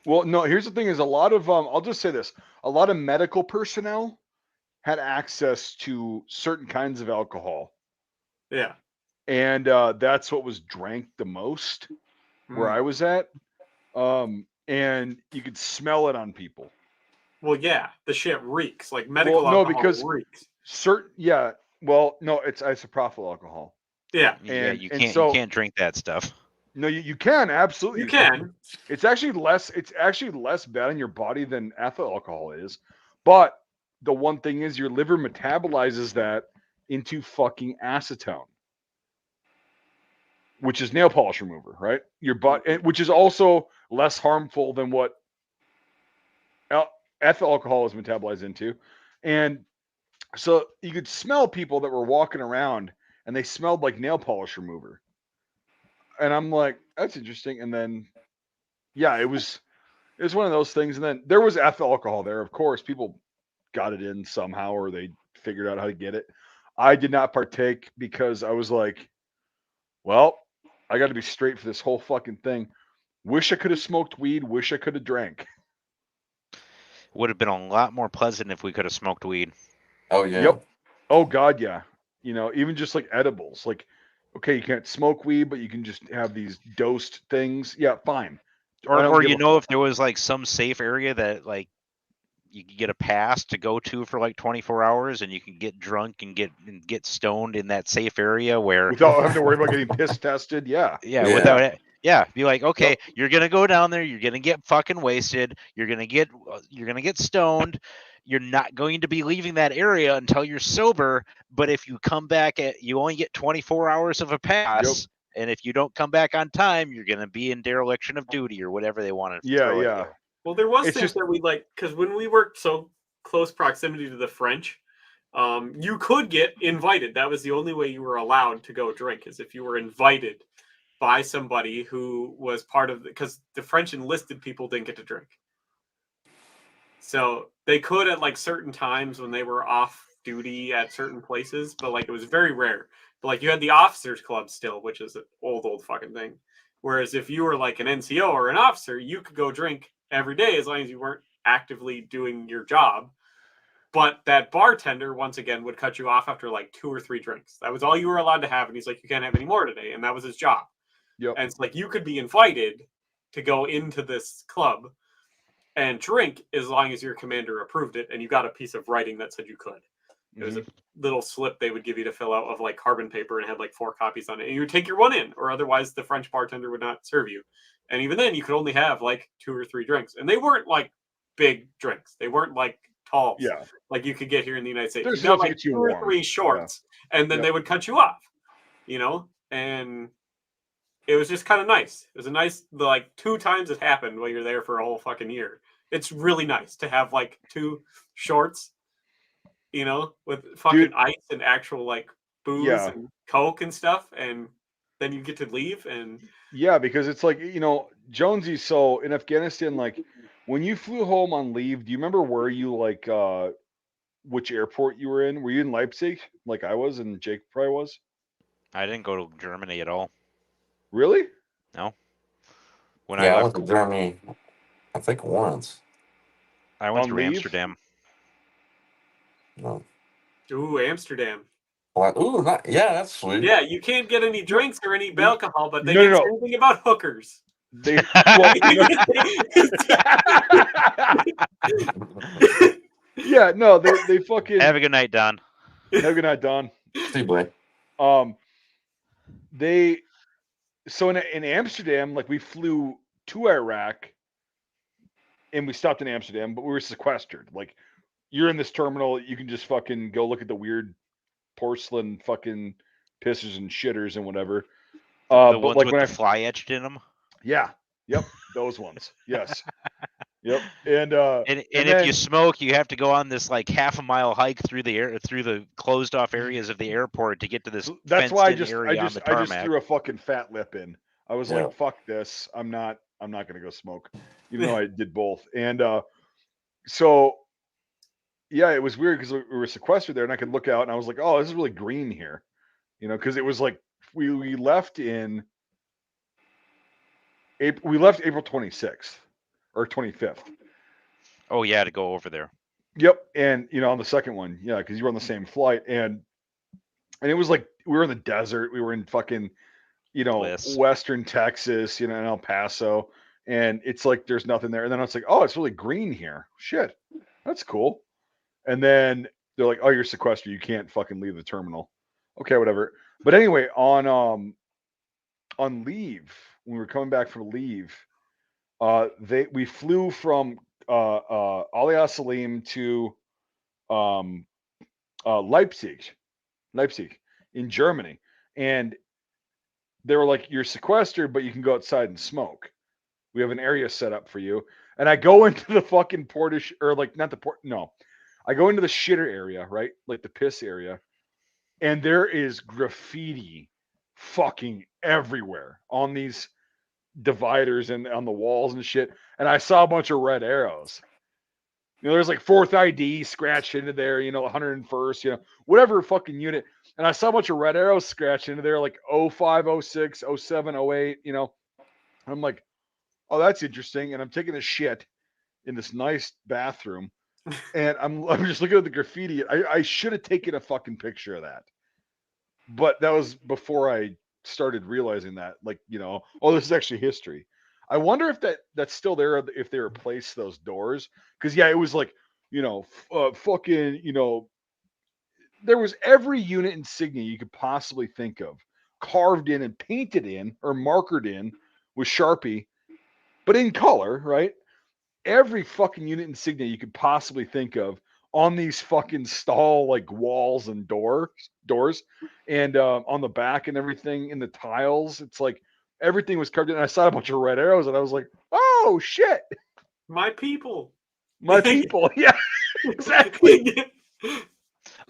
well, no, here's the thing: is a lot of I'll just say this: a lot of medical personnel had access to certain kinds of alcohol, Yeah. and that's what was drank the most where Mm. I was at, and you could smell it on people. Well, yeah, the shit reeks. Like medical Well, no, alcohol because- reeks. Well, no, it's isopropyl alcohol. Yeah. Yeah, And- you and can't so- you can't drink that stuff. No, you can absolutely. You can. It's actually less. It's actually less bad on your body than ethyl alcohol is. But the one thing is, your liver metabolizes that into fucking acetone, which is nail polish remover, right? Your butt, which is also less harmful than what ethyl alcohol is metabolized into. And so you could smell people that were walking around and they smelled like nail polish remover. And I'm like, that's interesting. And then, yeah, it was one of those things. And then there was ethyl alcohol there. Of course, people got it in somehow or they figured out how to get it. I did not partake because I was like, well, I got to be straight for this whole fucking thing. Wish I could have smoked weed. Wish I could have drank. Would have been a lot more pleasant if we could have smoked weed. Oh yeah. Yep. Oh God, yeah. You know, even just like edibles. Like, okay, you can't smoke weed, but you can just have these dosed things. Yeah, fine. Or you know, if there was like some safe area that like you could get a pass to go to for like 24 hours and you can get drunk and get stoned in that safe area where without having to worry about getting piss tested. Yeah. Without it. Yeah, be like, okay, Yep. you're gonna go down there, you're gonna get fucking wasted, you're gonna get stoned, you're not going to be leaving that area until you're sober. But if you come back you only get 24 hours of a pass, and if you don't come back on time, you're gonna be in dereliction of duty or whatever they want to throw at you. Well, there was It's things just- that we like because when we worked so close proximity to the French, you could get invited. That was the only way you were allowed to go drink, is if you were invited by somebody who was part of because the French enlisted people didn't get to drink. So they could at like certain times when they were off duty at certain places, but like it was very rare. But like you had the officers club still, which is an old fucking thing. Whereas if you were like an NCO or an officer, you could go drink every day as long as you weren't actively doing your job. But that bartender, once again, would cut you off after like 2 or 3 drinks. That was all you were allowed to have. And he's like, you can't have any more today. And that was his job. Yep. And it's like you could be invited to go into this club and drink as long as your commander approved it. And you got a piece of writing that said you could. It was a little slip they would give you to fill out of like carbon paper and had like 4 copies on it. And you would take your one in, or otherwise the French bartender would not serve you. And even then, you could only have like 2 or 3 drinks. And they weren't like big drinks. They weren't like talls. Yeah. Like you could get here in the United States. There's you got enough to like get you 2 or warm. 3 shorts, and then they would cut you off, you know? And it was just kind of nice. It was a nice, like 2 times it happened while you're there for a whole fucking year. It's really nice to have like 2 shorts, you know, with fucking ice and actual like booze and Coke and stuff, and then you get to leave. And yeah, because it's like, you know, Jonesy, so in Afghanistan, like when you flew home on leave, do you remember where you like which airport you were in? Were you in Leipzig like I was and Jake probably was? I didn't go to Germany at all. Really? No. I went to Germany, I think once. I went On through leave? Amsterdam. No. Ooh, Amsterdam. Like, ooh, that's sweet. Yeah, you can't get any drinks or any alcohol, but they No, didn't no, say no. anything about hookers. They well, yeah, no, they fucking Have a good night, Don. have a good night, Don. See, boy. They so in Amsterdam, like we flew to Iraq and we stopped in Amsterdam, but we were sequestered. Like you're in this terminal, you can just fucking go look at the weird porcelain fucking pissers and shitters and whatever. The but ones like with when the fly etched in them. yeah, yep, those ones. Yes. Yep. And And if you smoke, you have to go on this like half a mile hike through the closed off areas of the airport to get to this. That's why I fenced-in just area on the I just tarmac. threw a fucking fat lip in. I was Yeah. like, fuck this. I'm not gonna go smoke. Even though I did both. And so yeah, it was weird because we were sequestered there and I could look out and I was like, oh, this is really green here. You know, because it was like we left in April, we left April 26th or 25th. Oh yeah, to go over there. Yep. And you know, on the second one, yeah, because you were on the same flight and it was like we were in the desert. We were in fucking, you know, Bliss. Western Texas, you know, in El Paso. And it's like there's nothing there. And then I was like, oh, it's really green here. Shit. That's cool. And then they're like, oh, you're sequestered. You can't fucking leave the terminal. Okay, whatever. But anyway, on leave, when we were coming back from leave. We flew from Ali Salim to Leipzig in Germany, and they were like, "You're sequestered, but you can go outside and smoke. We have an area set up for you." And I go into the fucking portish, or like not the port. No, I go into the shitter area, right, like the piss area, and there is graffiti fucking everywhere on these dividers and on the walls and shit. And I saw a bunch of red arrows. There's like 4th ID scratched into there, 101st, whatever fucking unit. And I saw a bunch of red arrows scratched into there, like 05, 06, 07, 08, I'm like, oh, that's interesting. And I'm taking a shit in this nice bathroom. And I'm just looking at the graffiti. I should have taken a fucking picture of that. But that was before I started realizing that, like, oh, this is actually history. I wonder if that's still there, if they replaced those doors. Because, yeah, it was like, fucking, there was every unit insignia you could possibly think of carved in and painted in or markered in with Sharpie, but in color, right? Every fucking unit insignia you could possibly think of on these fucking stall like walls and doors, and on the back and everything in the tiles. It's like everything was carved in. And I saw a bunch of red arrows, and I was like, "Oh shit, My people." my people!" Yeah, exactly.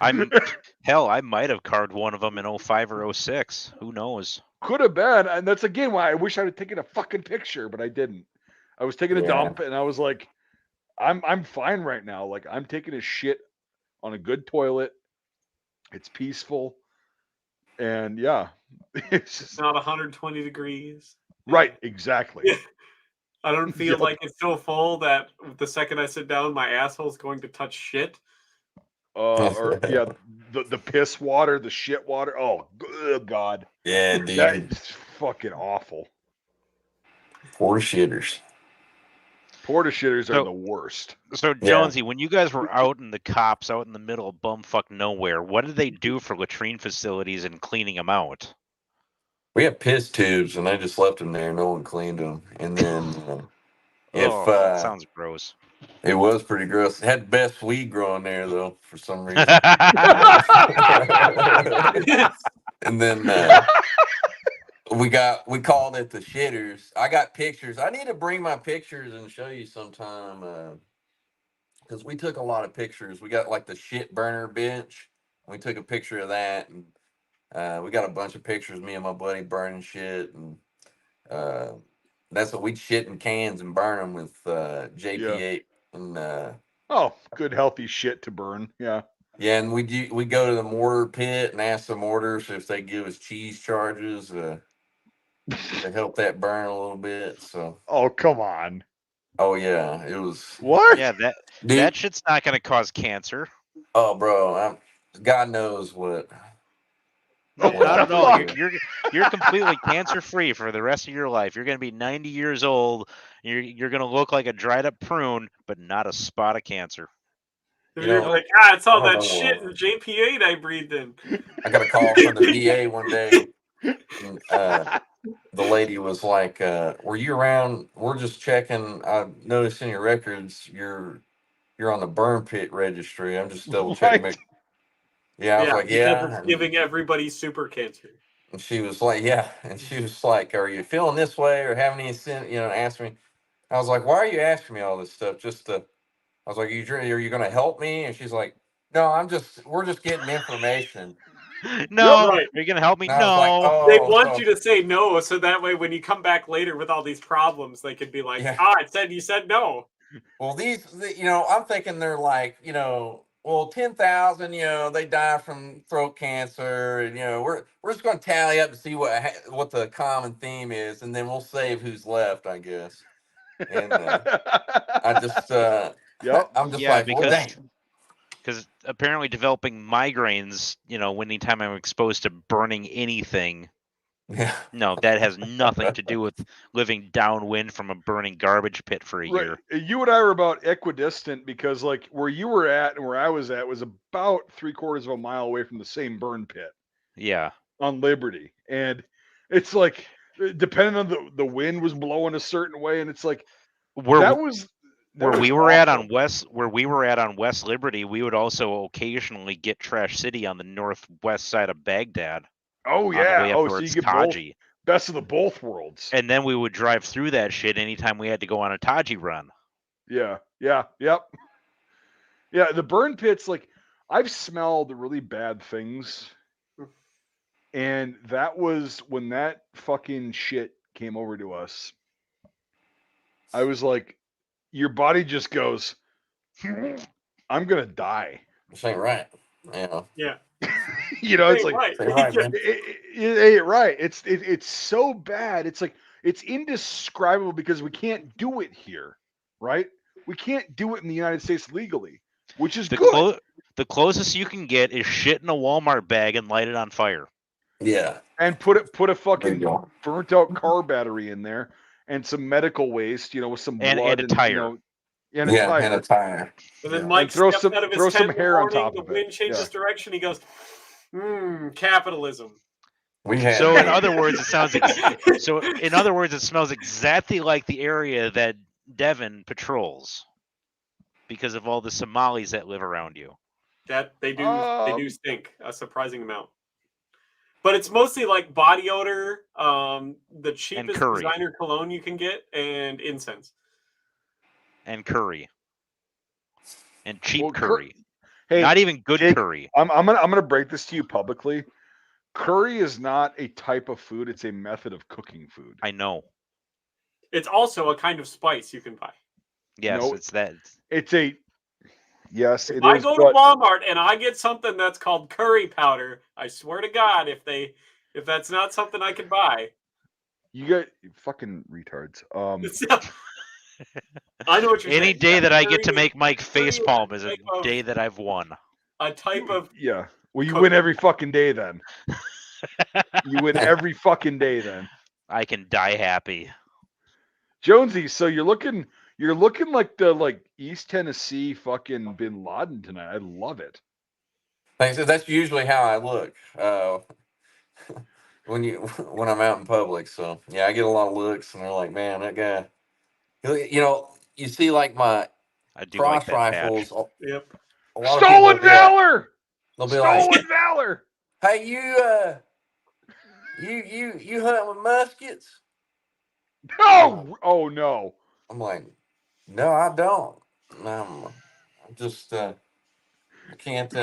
I might have carved one of them in 05 or 06. Who knows? Could have been, and that's again why I wish I had taken a fucking picture, but I didn't. I was taking a dump, and I was like, I'm fine right now. Like, I'm taking a shit on a good toilet. It's peaceful, and yeah, it's just Not 120 degrees. right. Exactly. Yeah. I don't feel Yep. like it's so full that the second I sit down, my asshole's going to touch shit. Or yeah, the piss water, the shit water. Oh, good God. Yeah, dude. That is fucking awful. Poor shitters. Porta shitters are the worst. So Jonesy, when you guys were out in the cops out in the middle of bumfuck nowhere, what did they do for latrine facilities and cleaning them out? We had piss tubes, and I just left them there. No one cleaned them. And then that sounds gross. It was pretty gross. It had the best weed growing there, though, for some reason. And then we called it the shitters. I got pictures. I need to bring my pictures and show you sometime, because we took a lot of pictures. We got like the shit burner bench. We took a picture of that, and we got a bunch of pictures. Me and my buddy burning shit, and that's what we'd shit in cans and burn them with JP8 and. Oh, good healthy shit to burn. Yeah. Yeah, and we go to the mortar pit and ask the mortars if they give us cheese charges to help that burn a little bit. So. Oh, come on. Oh yeah, it was. What? Yeah, that shit's not going to cause cancer. Oh, bro, God knows what. No, not at all. You're completely cancer free for the rest of your life. You're going to be 90 years old. You're going to look like a dried up prune, but not a spot of cancer. You're like, it's all that shit in JP8 I breathed in. I got a call from the VA one day. And, the lady was like, "Were you around? We're just checking. I noticed in your records you're on the burn pit registry. I'm just double checking." Right. Yeah, I was like, "Yeah." Giving everybody super cancer. And she was like, "Yeah," and she was like, "Are you feeling this way or having any sin?" Ask me. I was like, "Why are you asking me all this stuff? I was like, are you going to help me?" And she's like, "No, we're just getting information." No, right. Are you going to help me? And No. like, oh, they want you to say no, so that way when you come back later with all these problems, they could be like, you said no. Well, I'm thinking they're like, well, 10,000, they die from throat cancer. And, we're just going to tally up to see what the common theme is. And then we'll save who's left, I guess. And I just, I'm just like, well, dang. Because apparently developing migraines, anytime I'm exposed to burning anything, no, that has nothing to do with living downwind from a burning garbage pit for a year. You and I were about equidistant because, like, where you were at and where I was at was about 3/4 of a mile away from the same burn pit. Yeah. On Liberty. And it's like, depending on the wind was blowing a certain way, and it's like Where that was where we was were at on awful. West Liberty, we would also occasionally get Trash City on the northwest side of Baghdad Oh on the yeah. way up Oh, so you towards get both Taji. best of the both worlds. And then we would drive through that shit anytime we had to go on a Taji run. Yeah. Yeah. Yep. Yeah. The burn pits, like I've smelled really bad things, and that was when that fucking shit came over to us. I was like, your body just goes, I'm gonna die. This ain't right. Yeah. Yeah. You know, it's Hey, like right. This ain't right, man. it ain't right. It's so bad. It's like it's indescribable because we can't do it here, right? We can't do it in the United States legally, which is good. The closest you can get is shit in a Walmart bag and light it on fire. Yeah. And put a There you fucking go. burnt out car battery in there and some medical waste, you know, with some blood And a you tire. know, and a Yeah, tire. and a tire. And then Yeah. Mike And throw steps some- out of his throw some tent in the hair on morning, top the of it. wind changes direction. He goes, capitalism. We had So in other words, it sounds in other words, it smells exactly like the area that Devin patrols because of all the Somalis that live around you. That they do stink a surprising amount. But it's mostly like body odor, the cheapest curry. designer cologne you can get, and incense. And curry. And cheap Well, curry. Hey, not even good Jake, curry. I'm gonna break this to you publicly. Curry is not a type of food; it's a method of cooking food. I know. It's also a kind of spice you can buy. Yes, No, it's that. It's a yes. If It I is. go But to Walmart and I get something that's called curry powder, I swear to God, if that's not something I can buy, you got fucking retards. I know what you're saying. Any day Yeah, that I get to curry- make Mike curry is facepalm is a type of- day that I've won. a type of Yeah. Well, you Cook. win every fucking day then. You win every fucking day then. I can die happy. Jonesy, so you're looking like the East Tennessee fucking Bin Laden tonight. I love it. Thanks. That's usually how I look when I'm out in public. So yeah, I get a lot of looks, and they're like, "Man, that guy." You know, you see like my I do cross like that rifles. patch. Yep. A lot of people will Stolen be like, valor. they'll be like, Stolen valor. "Hey, you hunt with muskets?" No. Oh no. I'm like, "No, I don't. I'm just I can't do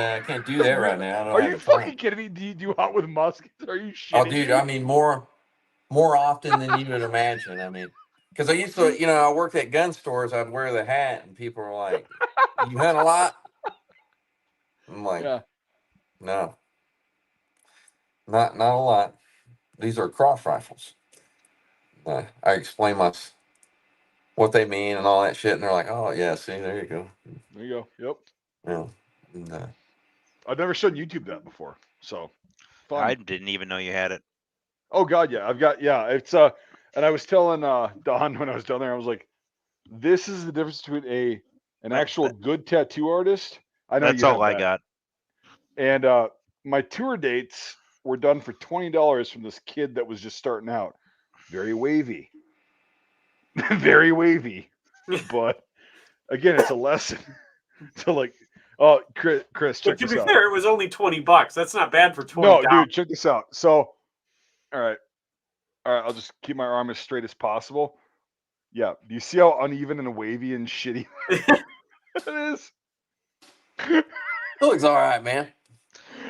that right now. I don't Are have you the time." fucking kidding me? Do you do hunt with muskets? Are you shitting Oh, dude, me? I mean more often than you would imagine. I mean, because I used to, I worked at gun stores. I'd wear the hat, and people were like, "You hunt a lot?" I'm like, Yeah. "No, not a lot. These are cross rifles." I explain what they mean and all that shit, and they're like, "Oh yeah, see, there you go." There you go. Yep. Yeah. And, I've never shown YouTube that before. So fun. I didn't even know you had it. Oh god, yeah. It's and I was telling Don when I was down there, I was like, this is the difference between an actual good tattoo artist. I know That's you all have I that. got. And my tour dates were done for $20 from this kid that was just starting out. Very wavy. Very wavy. But again, it's a lesson. So like, oh, Chris, But check to this be out. fair, it was only $20. That's not bad for 20. No, dude, check this out. So, all right, I'll just keep my arm as straight as possible. Yeah, do you see how uneven and wavy and shitty it is? it looks all right, man.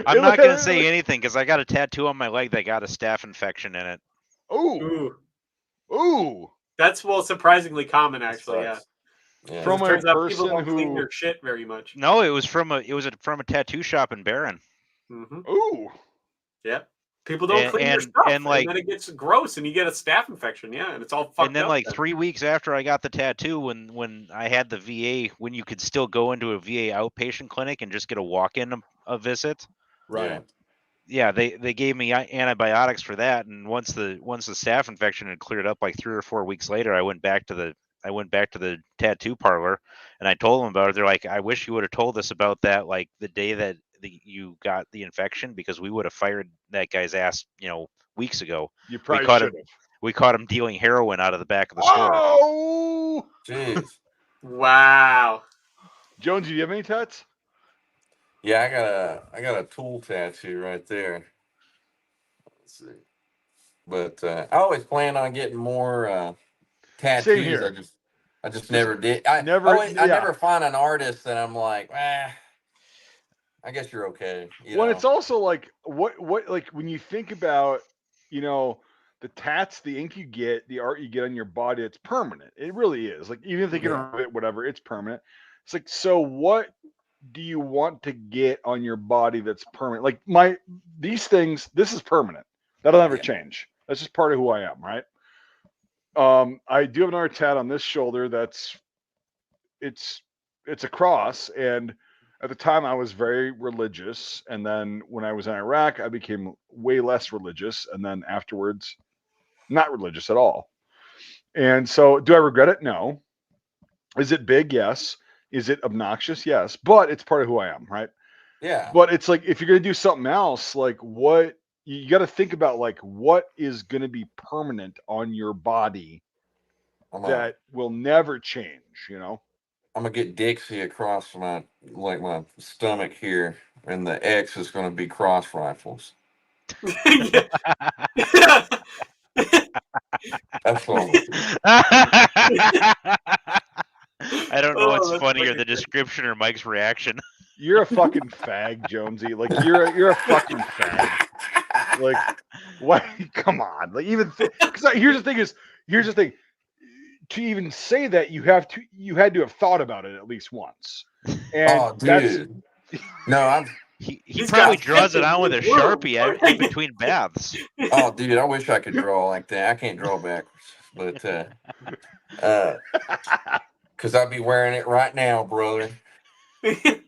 I'm not gonna say anything because I got a tattoo on my leg that got a staph infection in it. Ooh, ooh. That's surprisingly common, actually. Yeah. Yeah. From It a turns out people person don't clean who. their shit very much. No, it was from a tattoo shop in Barron. Mm-hmm. Ooh. Yeah. People don't clean their stuff, and then it gets gross, and you get a staph infection. Yeah, and it's all fucked up. And then, like 3 weeks after I got the tattoo, when I had the VA, when you could still go into a VA outpatient clinic and just get a walk-in a visit. Right. Yeah, they gave me antibiotics for that, and once the staph infection had cleared up, like 3 or 4 weeks later, I went back to the tattoo parlor, and I told them about it. They're like, "I wish you would have told us about that, like the day that you got the infection, because we would have fired that guy's ass, weeks ago." You probably should have. We caught him dealing heroin out of the back of the store. Oh, Jeez. Wow. Jones, do you have any tats? Yeah, I got a tool tattoo right there. Let's see. But I always plan on getting more tattoos. here. I just never did. I Yeah. never find an artist that I'm like, I guess you're okay. Well, it's also like what like when you think about, the tats, the ink you get, the art you get on your body, it's permanent. It really is. Like even if they can remove it, whatever, it's permanent. It's like, so what do you want to get on your body that's permanent? Like these things, this is permanent. That'll never change. That's just part of who I am, right? I do have another tat on this shoulder it's a cross, and at the time I was very religious, and then when I was in Iraq I became way less religious, and then afterwards not religious at all. And so do I regret it? No. Is it big? Yes. Is it obnoxious? Yes. But it's part of who I am, right? Yeah. But it's like, if you're going to do something else, like what you got to think about, like what is going to be permanent on your body that will never change, I'm gonna get Dixie across my stomach here, and the X is gonna be cross rifles. Yeah. That's what I'm gonna do. I don't know what's that's funnier, fucking the description or Mike's reaction. You're a fucking fag, Jonesy. Like you're a fucking fag. Like, what? Come on. Like, even because here's the thing. To even say that, you had to have thought about it at least once. And Oh, dude. No, He He's probably got draws it sketches on with a in blue. Sharpie in between baths. oh, dude, I wish I could draw like that. I can't draw backwards, but because I'd be wearing it right now, brother. Okay,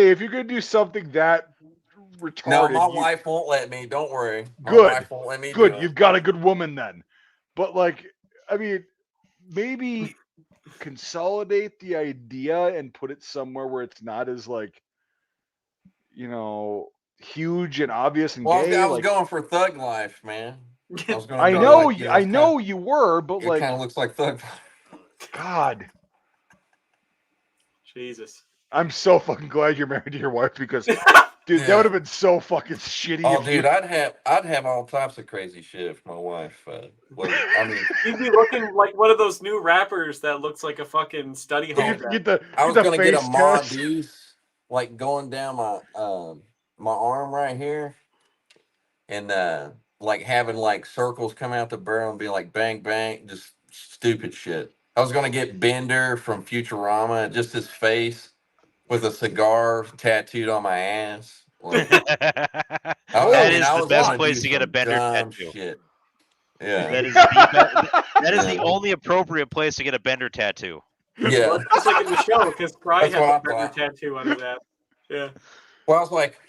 if you're gonna do something that retarded, No, my wife won't let me. Don't worry. My Good. wife won't let me Good, do it. you've got a good woman then. But like, I mean, maybe consolidate the idea and put it somewhere where it's not as like, huge and obvious and Well, gay. I was going for thug life, man. I was going. I know, I know you were, but It like, kind of looks like thug life. God, Jesus. I'm so fucking glad you're married to your wife, because, dude, that would have been so fucking shitty. Oh, if dude, you... I'd have all types of crazy shit if my wife. I mean, You'd be looking like one of those new rappers that looks like a fucking study hall. I was gonna get a face Ma test. Deuce, like going down my arm right here, and like having like circles come out the barrel and be like bang bang, just stupid shit. I was gonna get Bender from Futurama, just his face with a cigar tattooed on my ass. Like, That is the best place to get a Bender tattoo. Shit. Yeah. That is the only appropriate place to get a Bender tattoo. Yeah. Well, it's like in the show, because Fry That's has what a I Bender thought. tattoo on his ass. Yeah. Well, I was like,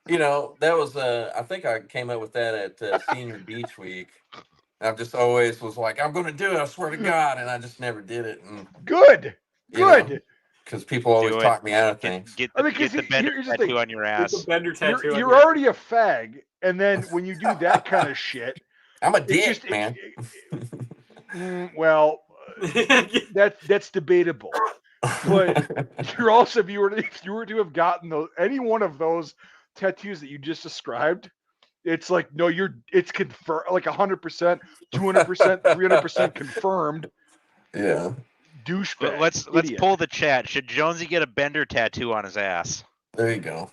that was I think I came up with that at Senior Beach Week. I just always was like, I'm going to do it. I swear to God, and I just never did it. And Good. Because people always talk me out of things. Get the Bender tattoo on your ass. Get the Bender tattoo. You're already a fag, and then when you do that kind of shit, I'm a dick, man. Well, that's debatable. But you're also, if you were to have gotten any one of those tattoos that you just described, it's like, no, it's confirmed, like 100%, 200%, 300% confirmed. Yeah. Douchebag. Let's pull the chat. Should Jonesy get a Bender tattoo on his ass? There you go.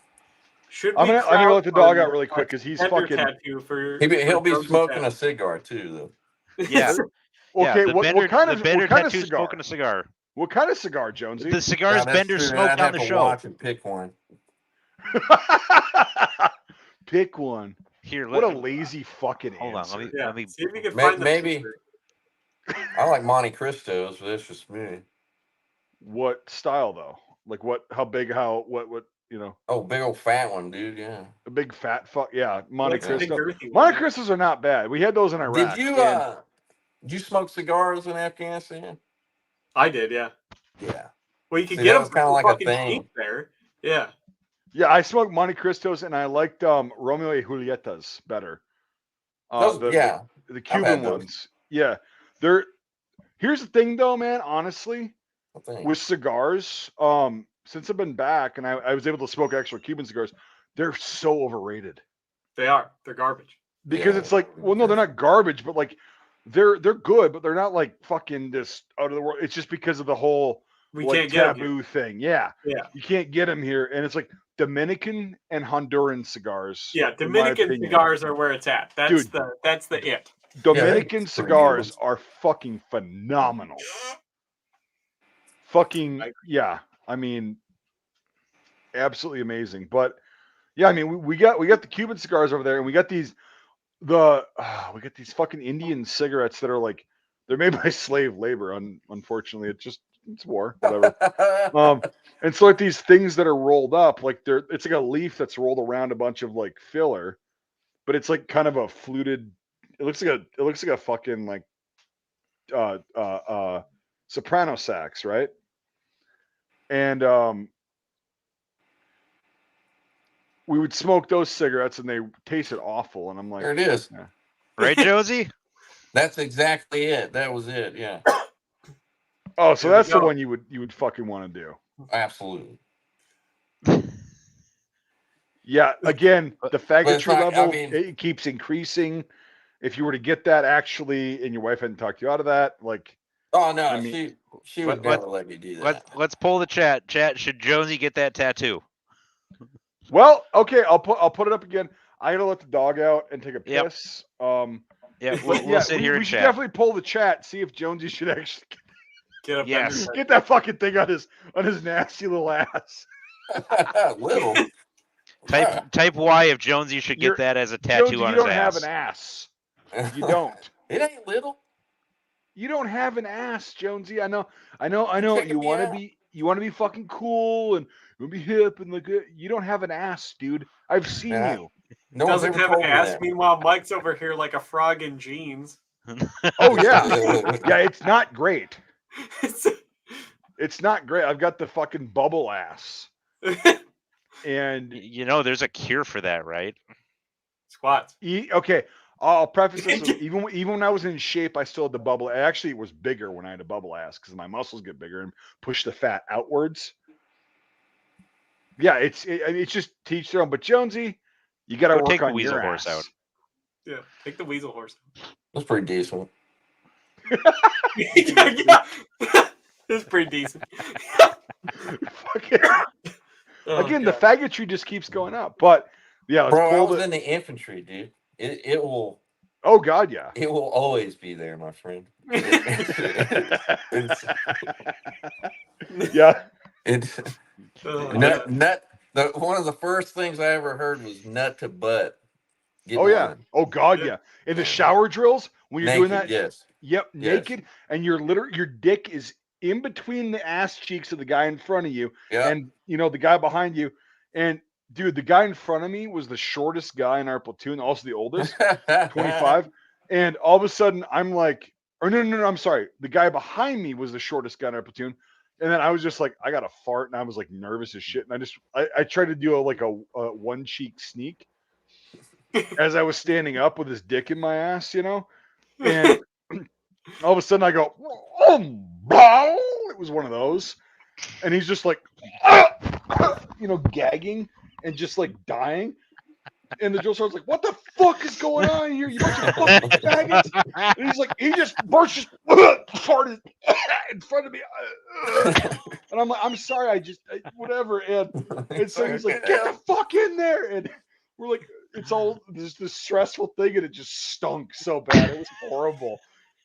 I'm gonna let the dog out really quick, because he's fucking. He'll be smoking a cigar too, though. Yeah. Okay. The What kind of tattoo's cigar? smoking a cigar. What kind of cigar, Jonesy? The cigars Bender smoked on the show. Watch and pick one. Pick one. Here, what a lazy fucking hold answer. on. Let me see if you can find maybe. I like Monte Cristos, but that's just me. What style though? Like what? How big? How? What? Oh, big old fat one, dude. Yeah. A big fat fuck. Yeah, Monte Cristo. Girthy Monte Cristos are not bad. We had those in Iraq. Did you smoke cigars in Afghanistan? I did, yeah. Yeah. Well, you could get them kind of like a thing cheap there. Yeah. Yeah, I smoked Monte Cristos, and I liked Romeo y Julietas better. The Cuban ones. Yeah. Here's the thing though, man, honestly, with cigars, since I've been back and I was able to smoke actual Cuban cigars, they're so overrated. They are. They're garbage. Because it's like, well, no, they're not garbage, but like they're good, but they're not like fucking just out of the world. It's just because of the whole taboo thing. Yeah. You can't get them here. And it's like Dominican and Honduran cigars. Yeah, Dominican cigars are where it's at. That's the it. Dominican cigars are fucking phenomenal. Fucking yeah. I mean, absolutely amazing. But yeah, I mean, we got the Cuban cigars over there, and we got these fucking Indian cigarettes that are like they're made by slave labor. Unfortunately, it's war, whatever. And so like these things that are rolled up, like it's like a leaf that's rolled around a bunch of like filler, but it's like kind of a fluted. It looks like a fucking like soprano sax, right? And we would smoke those cigarettes and they tasted awful. And I'm like, there it is. Yeah. Right, Josie? That's exactly it. That was it. Yeah. Oh, so that's the one you would fucking want to do. Absolutely. Yeah. Again, the faggotry level, it keeps increasing. If you were to get that actually, and your wife hadn't talked you out of that, like, oh no, I mean, she would never let me do that. Let's pull the chat. Chat, should Josie get that tattoo? Well, okay, I'll put it up again. I gotta let the dog out and take a piss. Yep. We'll sit here and we should chat. definitely pull the chat, see if Jonesy should actually get that fucking thing on his nasty little ass. Little. Type Y if Jonesy should get that as a tattoo Jonesy, on you his don't ass. have an ass. You don't. It ain't little. You don't have an ass, Jonesy. I know. You want to be fucking cool and be hip and look good. You don't have an ass, dude. I've seen you. No one doesn't have an ass. Meanwhile, Mike's over here like a frog in jeans. Oh yeah, yeah. It's not great. It's not great. I've got the fucking bubble ass. And there's a cure for that, right? Squats. Okay. I'll preface this with, even when I was in shape, I still had the bubble. Actually, it was bigger when I had a bubble ass because my muscles get bigger and push the fat outwards. Yeah, it's just teach their own. But Jonesy, you got to work take on the weasel your horse ass. out. Yeah, take the weasel horse. That's pretty decent. Yeah. It's pretty decent. Again, the faggotry just keeps going up. But yeah, bro, I was in the infantry, dude. It will. Oh God, yeah. It will always be there, my friend. Yeah. It's nut. One of the first things I ever heard was nut to butt. Yeah. Oh God, yeah. In the shower drills, when you're doing that, yes. Yep, naked, and your dick is in between the ass cheeks of the guy in front of you, and the guy behind you, and. Dude, the guy in front of me was the shortest guy in our platoon, also the oldest, 25. And all of a sudden, I'm like, no, I'm sorry. The guy behind me was the shortest guy in our platoon. And then I was just like, I got a fart, and I was like nervous as shit. And I tried to do a one cheek sneak as I was standing up with his dick in my ass, And all of a sudden I go, it was one of those. And he's just like, gagging. And just like dying, and the drill sergeant's like, "What the fuck is going on here? You bunch of fucking faggots!" And he's like, he just farted in front of me, and I'm like, "I'm sorry, whatever." And so he's like, "Get the fuck in there!" And we're like, "It's all this stressful thing," and it just stunk so bad. It was horrible.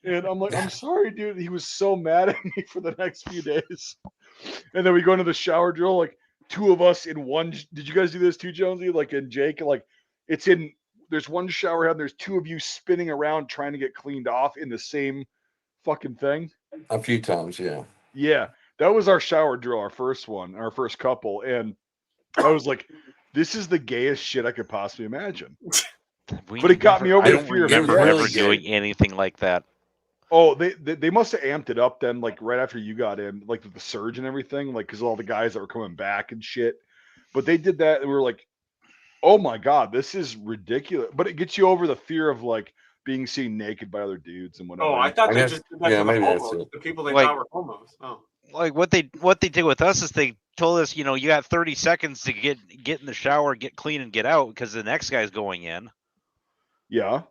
And I'm like, "I'm sorry, dude." He was so mad at me for the next few days. And then we go into the shower drill, like. Two of us in one. Did you guys do this too, Jonesy? Like in Jake, like there's one shower head and there's two of you spinning around trying to get cleaned off in the same fucking thing. A few times, yeah. Yeah, that was our shower drill, our first one, our first couple, and I was like, "This is the gayest shit I could possibly imagine." But it got me over the fear of never doing anything like that. Oh, they must have amped it up then, like right after you got in, like with the surge and everything, like because all the guys that were coming back and shit. But they did that, and we were like, oh my God, this is ridiculous. But it gets you over the fear of like being seen naked by other dudes and whatever. Oh, I thought I they guess- just did that yeah, to the maybe that's homos, it. the people they Like- thought were homos. Oh. Like what they did with us is they told us, you know, you got 30 seconds to get in the shower, get clean, and get out because the next guy's going in. Yeah.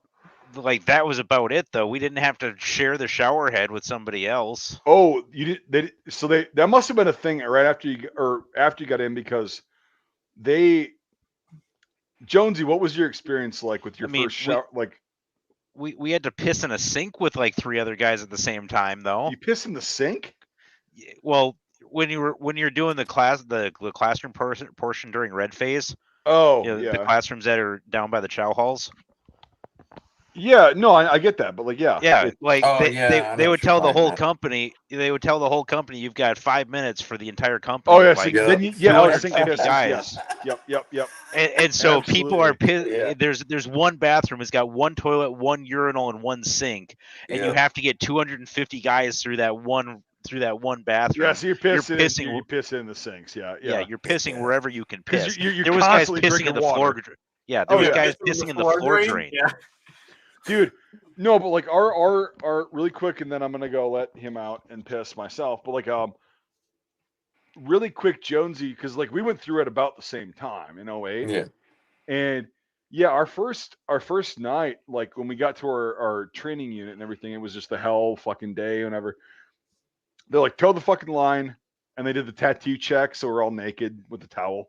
Like that was about it, though. We didn't have to share the shower head with somebody else. Oh, you did. That must have been a thing right after you got in because Jonesy, what was your experience like with your first shower? We had to piss in a sink with like 3 other guys at the same time, though. You piss in the sink? Well, when you're doing the classroom portion during red phase, Oh, you know, yeah. the classrooms that are down by the chow halls. Yeah, no, I get that, but like, yeah. Yeah, like Oh, yeah, I they know would what you're tell the talking whole about. company. They would tell the whole company, you've got 5 minutes for the entire company. Oh, yeah. So like, then I was thinking this. 250 guys. Yes. Yep. And so people are Absolutely. there's one bathroom. It's got one toilet, one urinal, and one sink, and you Yeah. have to get 250 guys through that one bathroom. Yeah, so you're pissing. You're You piss in the sinks. Yeah. you're pissing Yeah. wherever you can 'Cause piss. you're there was guys constantly pissing in the drinking floor. water. Yeah, there Oh, was yeah. guys Pissing pissing in the floor drain. Yeah. Dude, no, but like our really quick, and then I'm gonna go let him out and piss myself. But like really quick, Jonesy, because like we went through it about the same time in 08. Yeah. And yeah, our first night, like when we got to our training unit and everything, it was just the hell fucking day. Whenever they're like, toe the fucking line, and they did the tattoo check, so we're all naked with the towel,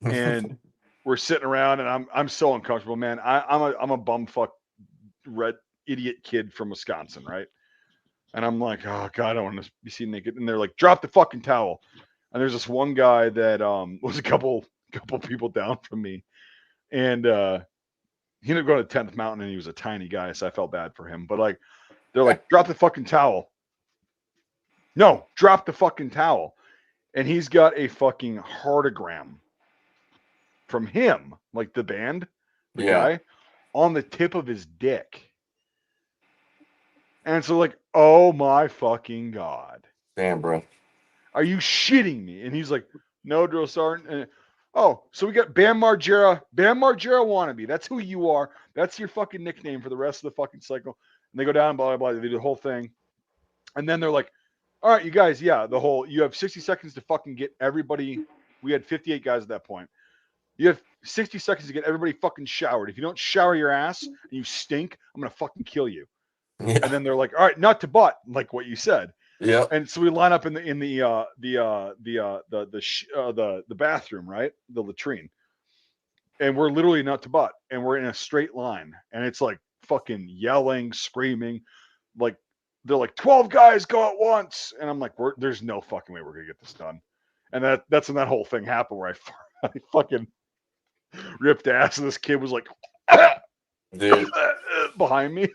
and we're sitting around, and I'm so uncomfortable, man. I'm a bumfuck red idiot kid from Wisconsin, right? And I'm like, oh God, I don't want to be seen naked. And they're like, drop the fucking towel. And there's this one guy that was a couple people down from me. And he ended up going to 10th Mountain, and he was a tiny guy, so I felt bad for him. But like, they're like, drop the fucking towel. No, drop the fucking towel. And he's got a fucking heartogram from him, like the band, the guy, on the tip of his dick. And so like, oh my fucking God. Damn, bro. Are you shitting me? And he's like, no, drill sergeant. And, oh, so we got Bam Margera wannabe. That's who you are. That's your fucking nickname for the rest of the fucking cycle. And they go down, blah, blah, blah. They do the whole thing. And then they're like, all right, you guys, you have 60 seconds to fucking get everybody. We had 58 guys at that point. You have 60 seconds to get everybody fucking showered. If you don't shower your ass and you stink, I'm going to fucking kill you. Yeah. And then they're like, all right, not to butt, like what you said. Yep. And so we line up in the bathroom, right? The latrine. And we're literally nut to butt, and we're in a straight line, and it's like fucking yelling, screaming, like they're like 12 guys go at once, and I'm like, there's no fucking way we're gonna get this done. And that's when that whole thing happened where I fucking ripped ass, and this kid was like, Dude. behind me.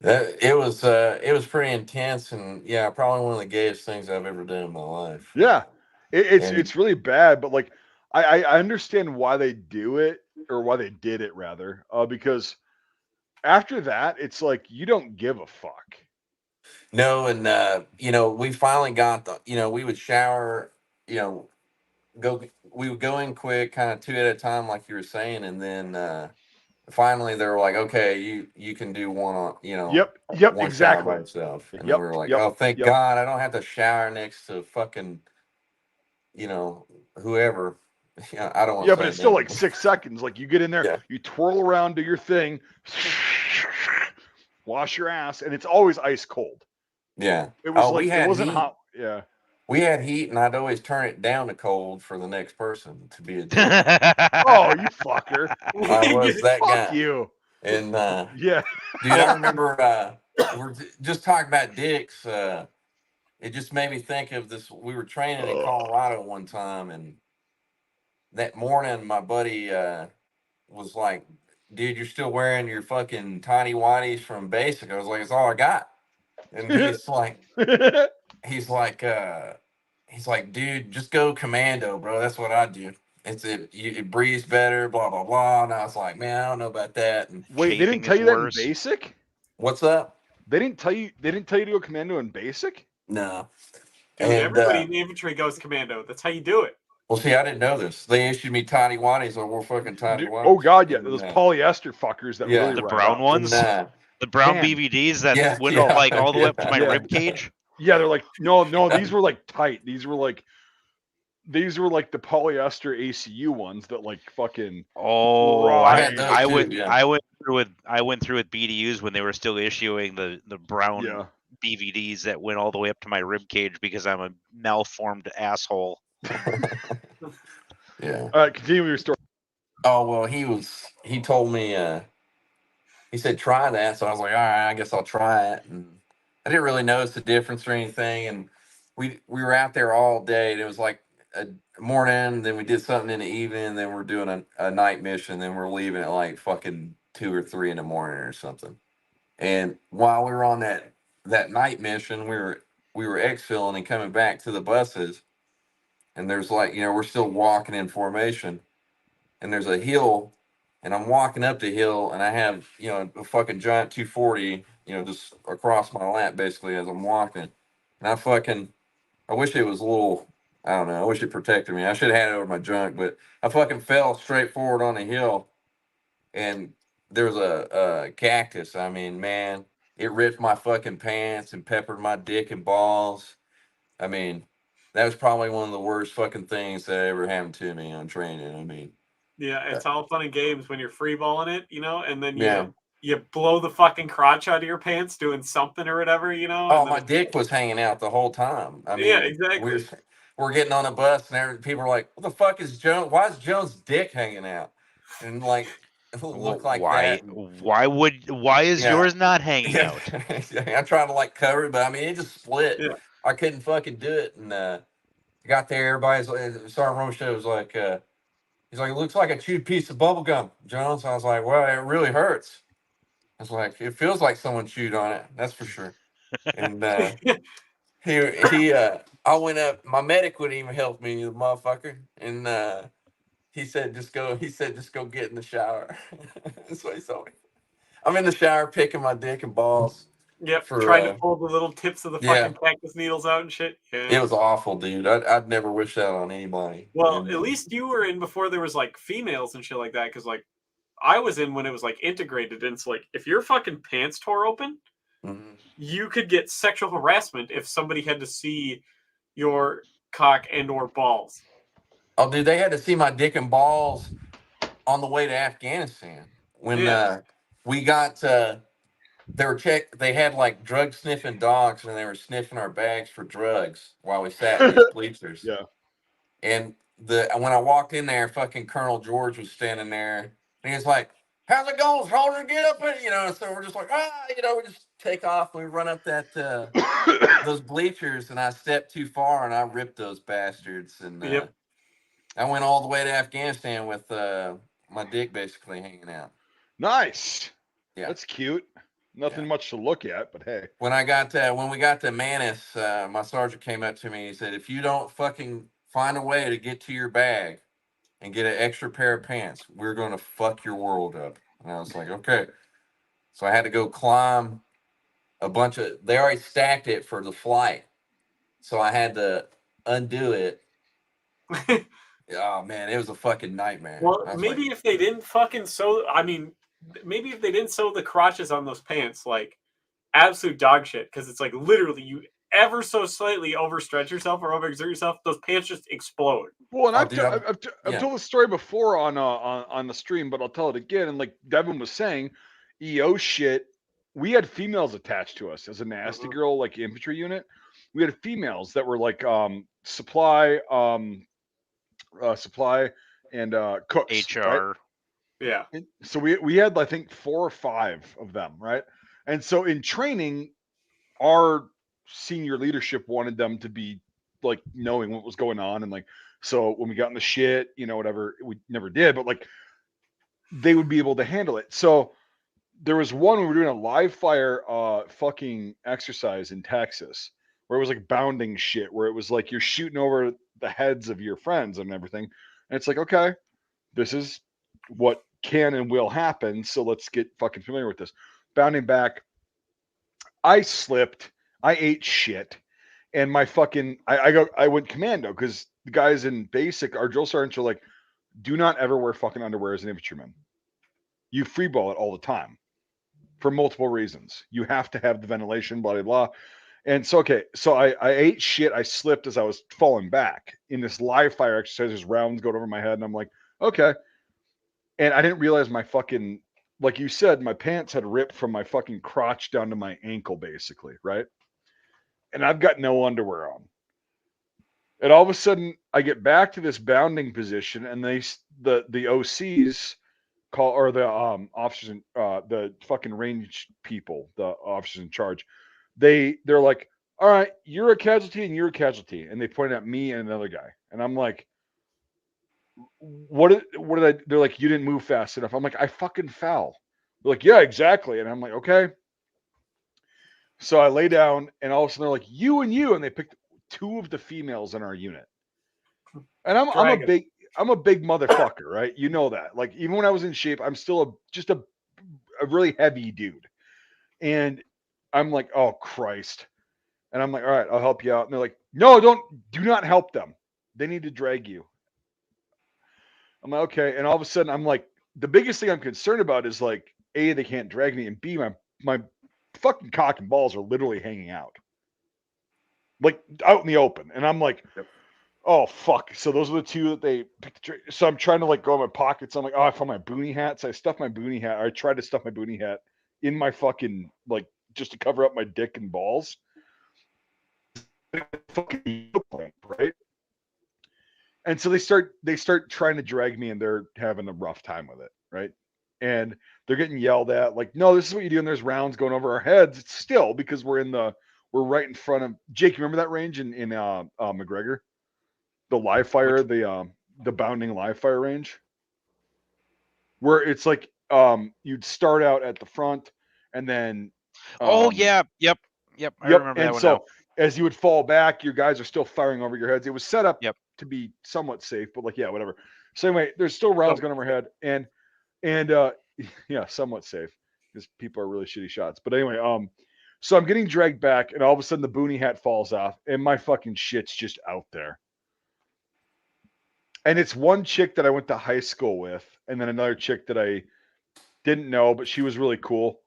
It was pretty intense, and yeah, probably one of the gayest things I've ever done in my life. Yeah, it's really bad, but like I understand why they do it, or why they did it rather, because after that it's like you don't give a fuck. No, and we finally got we would shower, we would go in quick, kind of 2 at a time, like you were saying, and then finally they were like, okay, you can do one on, Yep, one exactly. shower by itself. And Yep, we were like, yep, oh, thank yep. God I don't have to shower next to fucking, whoever. Yeah, I don't want to. Yeah, but it's still like 6 seconds. Like you get in there, Yeah. you twirl around, do your thing, wash your ass, and it's always ice cold. Yeah. It was it wasn't heat. hot. Yeah. We had heat, and I'd always turn it down to cold for the next person to be a dick. Oh, you fucker. I was that Fuck guy. you. And Yeah. dude, I remember we're just talking about dicks. It just made me think of this. We were training in Colorado one time, and that morning my buddy was like, dude, you're still wearing your fucking tiny whities from Basic. I was like, it's all I got. And he's like, dude, just go commando, bro. That's what I do. It breathes better, blah blah blah. And I was like, man, I don't know about that. And Wait, they didn't Chafing tell is you that worse. in Basic? what's up? They didn't tell you to go commando in Basic? No. Dude, And everybody in the infantry goes commando. That's how you do it. Well, see, I didn't know this. They issued me tidy whities, or we're fucking tidy whities. Oh God, yeah, And, those polyester fuckers that yeah. really The ride brown up. ones, And, the brown tan. BVDs that yeah, went yeah, like all the way up to my yeah. rib cage. Yeah, they're like no, these were like tight. These were like the polyester ACU ones that like fucking Oh, I I, had those I too, went yeah. I went through with BDUs when they were still issuing the brown yeah. BVDs that went all the way up to my rib cage because I'm a malformed asshole. Yeah. All right, continue with your story. Oh well, he told me he said try that, so I was like, all right, I guess I'll try it. And I didn't really notice the difference or anything. And we were out there all day, and it was like a morning, then we did something in the evening, then we're doing a night mission, then we're leaving at like fucking 2 or 3 in the morning or something. And while we were on that night mission, we were exfilling and coming back to the buses, and there's like, we're still walking in formation, and there's a hill, and I'm walking up the hill, and I have, a fucking giant 240, just across my lap basically as I'm walking. And I wish it was a little, I don't know, I wish it protected me. I should have had it over my junk, but I fucking fell straight forward on the hill, and there was a cactus. I mean, man, it ripped my fucking pants and peppered my dick and balls. I mean, that was probably one of the worst fucking things that ever happened to me on training. I mean, Yeah, it's all fun and games when you're freeballing it, and then yeah. you blow the fucking crotch out of your pants doing something or whatever, Oh, and my then dick was hanging out the whole time. I yeah, mean, exactly. we're getting on a bus, and people are like, "What the fuck is Jones? Why is Jones' dick hanging out?" And like, it look like that. And, Why is yeah, yours not hanging yeah. out? I'm trying to like cover it, but I mean, it just split. Yeah. I couldn't fucking do it, and got there. Everybody's like, Sergeant Roche was like, he's like, "It looks like a chewed piece of bubble gum, Jones." I was like, "Well, it really hurts." I was like, "It feels like someone chewed on it. That's for sure." And I went up. My medic wouldn't even help me, the motherfucker. And he said, just go get in the shower. That's what he told me. I'm in the shower picking my dick and balls. Yep, For trying to pull the little tips of the yeah, fucking cactus needles out and shit. Yeah. it was awful, dude. I'd never wish that on anybody. Well, And, at least you were in before there was like females and shit like that, because like I was in when it was like integrated, and it's like if your fucking pants tore open, mhm. you could get sexual harassment if somebody had to see your cock and or balls. Oh, dude, they had to see my dick and balls on the way to Afghanistan when we got. They had like drug sniffing dogs, and they were sniffing our bags for drugs while we sat in these bleachers. Yeah. And when I walked in there, fucking Colonel George was standing there, and he was like, "How's it going, soldier? Get up in," So we're just like, we just take off. We run up those bleachers, and I stepped too far, and I ripped those bastards. And Yep. I went all the way to Afghanistan with my dick basically hanging out. Nice. Yeah. That's cute. Nothing much to look at, but hey. When we got to Manus, my sergeant came up to me and he said, "If you don't fucking find a way to get to your bag and get an extra pair of pants, we're going to fuck your world up." And I was like, okay. So I had to go climb they already stacked it for the flight. So I had to undo it. Oh man, it was a fucking nightmare. Well, maybe if they didn't fucking maybe if they didn't sew the crotches on those pants, like absolute dog shit, because it's like literally you ever so slightly overstretch yourself or overexert yourself, those pants just explode. Well, and I've yeah. told the story before on the stream, but I'll tell it again. And like Devin was saying, EO shit, we had females attached to us as a nasty girl, like infantry unit. We had females that were like supply and cooks. HR. Right? Yeah. And so we had I think 4 or 5 of them, right? And so in training, our senior leadership wanted them to be like knowing what was going on, and like so when we got in the shit, whatever, we never did, but like they would be able to handle it. So there was one we were doing a live fire fucking exercise in Texas where it was like bounding shit, where it was like you're shooting over the heads of your friends and everything. And it's like, okay, this is what can and will happen. So let's get fucking familiar with this. Bounding back, I slipped. I ate shit. And my fucking I went commando because the guys in basic, our drill sergeants are like, do not ever wear fucking underwear as an infantryman. You free ball it all the time for multiple reasons. You have to have the ventilation, blah blah blah. And so okay, so I ate shit. I slipped as I was falling back in this live fire exercise. There's rounds going over my head, and I'm like, okay. And I didn't realize my fucking, like you said, my pants had ripped from my fucking crotch down to my ankle, basically, right? And I've got no underwear on. And all of a sudden, I get back to this bounding position, and the OCs call, or the officers in the fucking range people, the officers in charge. They're like, all right, you're a casualty and you're a casualty, and they point at me and another guy, and I'm like, what did I? They're like, you didn't move fast enough. I'm like, I fucking fell. They're like, yeah, exactly, and I'm like, okay. So I lay down, and all of a sudden they're like, you and you, and they picked two of the females in our unit. And I'm a big motherfucker, right? You know that. Like, even when I was in shape, I'm still just a really heavy dude. And I'm like, oh Christ. And I'm like, all right, I'll help you out. And they're like, no, do not help them. They need to drag you. I'm like, okay. And all of a sudden I'm like, the biggest thing I'm concerned about is like, A, they can't drag me, and B, my fucking cock and balls are literally hanging out. Like out in the open. And I'm like, oh fuck. So those are the two that they picked. So I'm trying to like go in my pockets. I'm like, oh, I found my boonie hat. So I stuffed my boonie hat. Or I tried to stuff my boonie hat in my fucking, like, just to cover up my dick and balls. Right. And so they start trying to drag me, and they're having a rough time with it. Right. And they're getting yelled at, like, no, this is what you do. And there's rounds going over our heads. It's still because we're right in front of Jake. You remember that range in McGregor? The live fire, the bounding live fire range, where it's like you'd start out at the front, and then yep, I remember that and one so now. as you would fall back, your guys are still firing over your heads. It was set up to be somewhat safe, but like, yeah, whatever. So anyway, there's still rounds going over head, and yeah, somewhat safe because people are really shitty shots. But anyway, so I'm getting dragged back, and all of a sudden the boonie hat falls off, and my fucking shit's just out there. And it's one chick that I went to high school with, and then another chick that I didn't know, but she was really cool.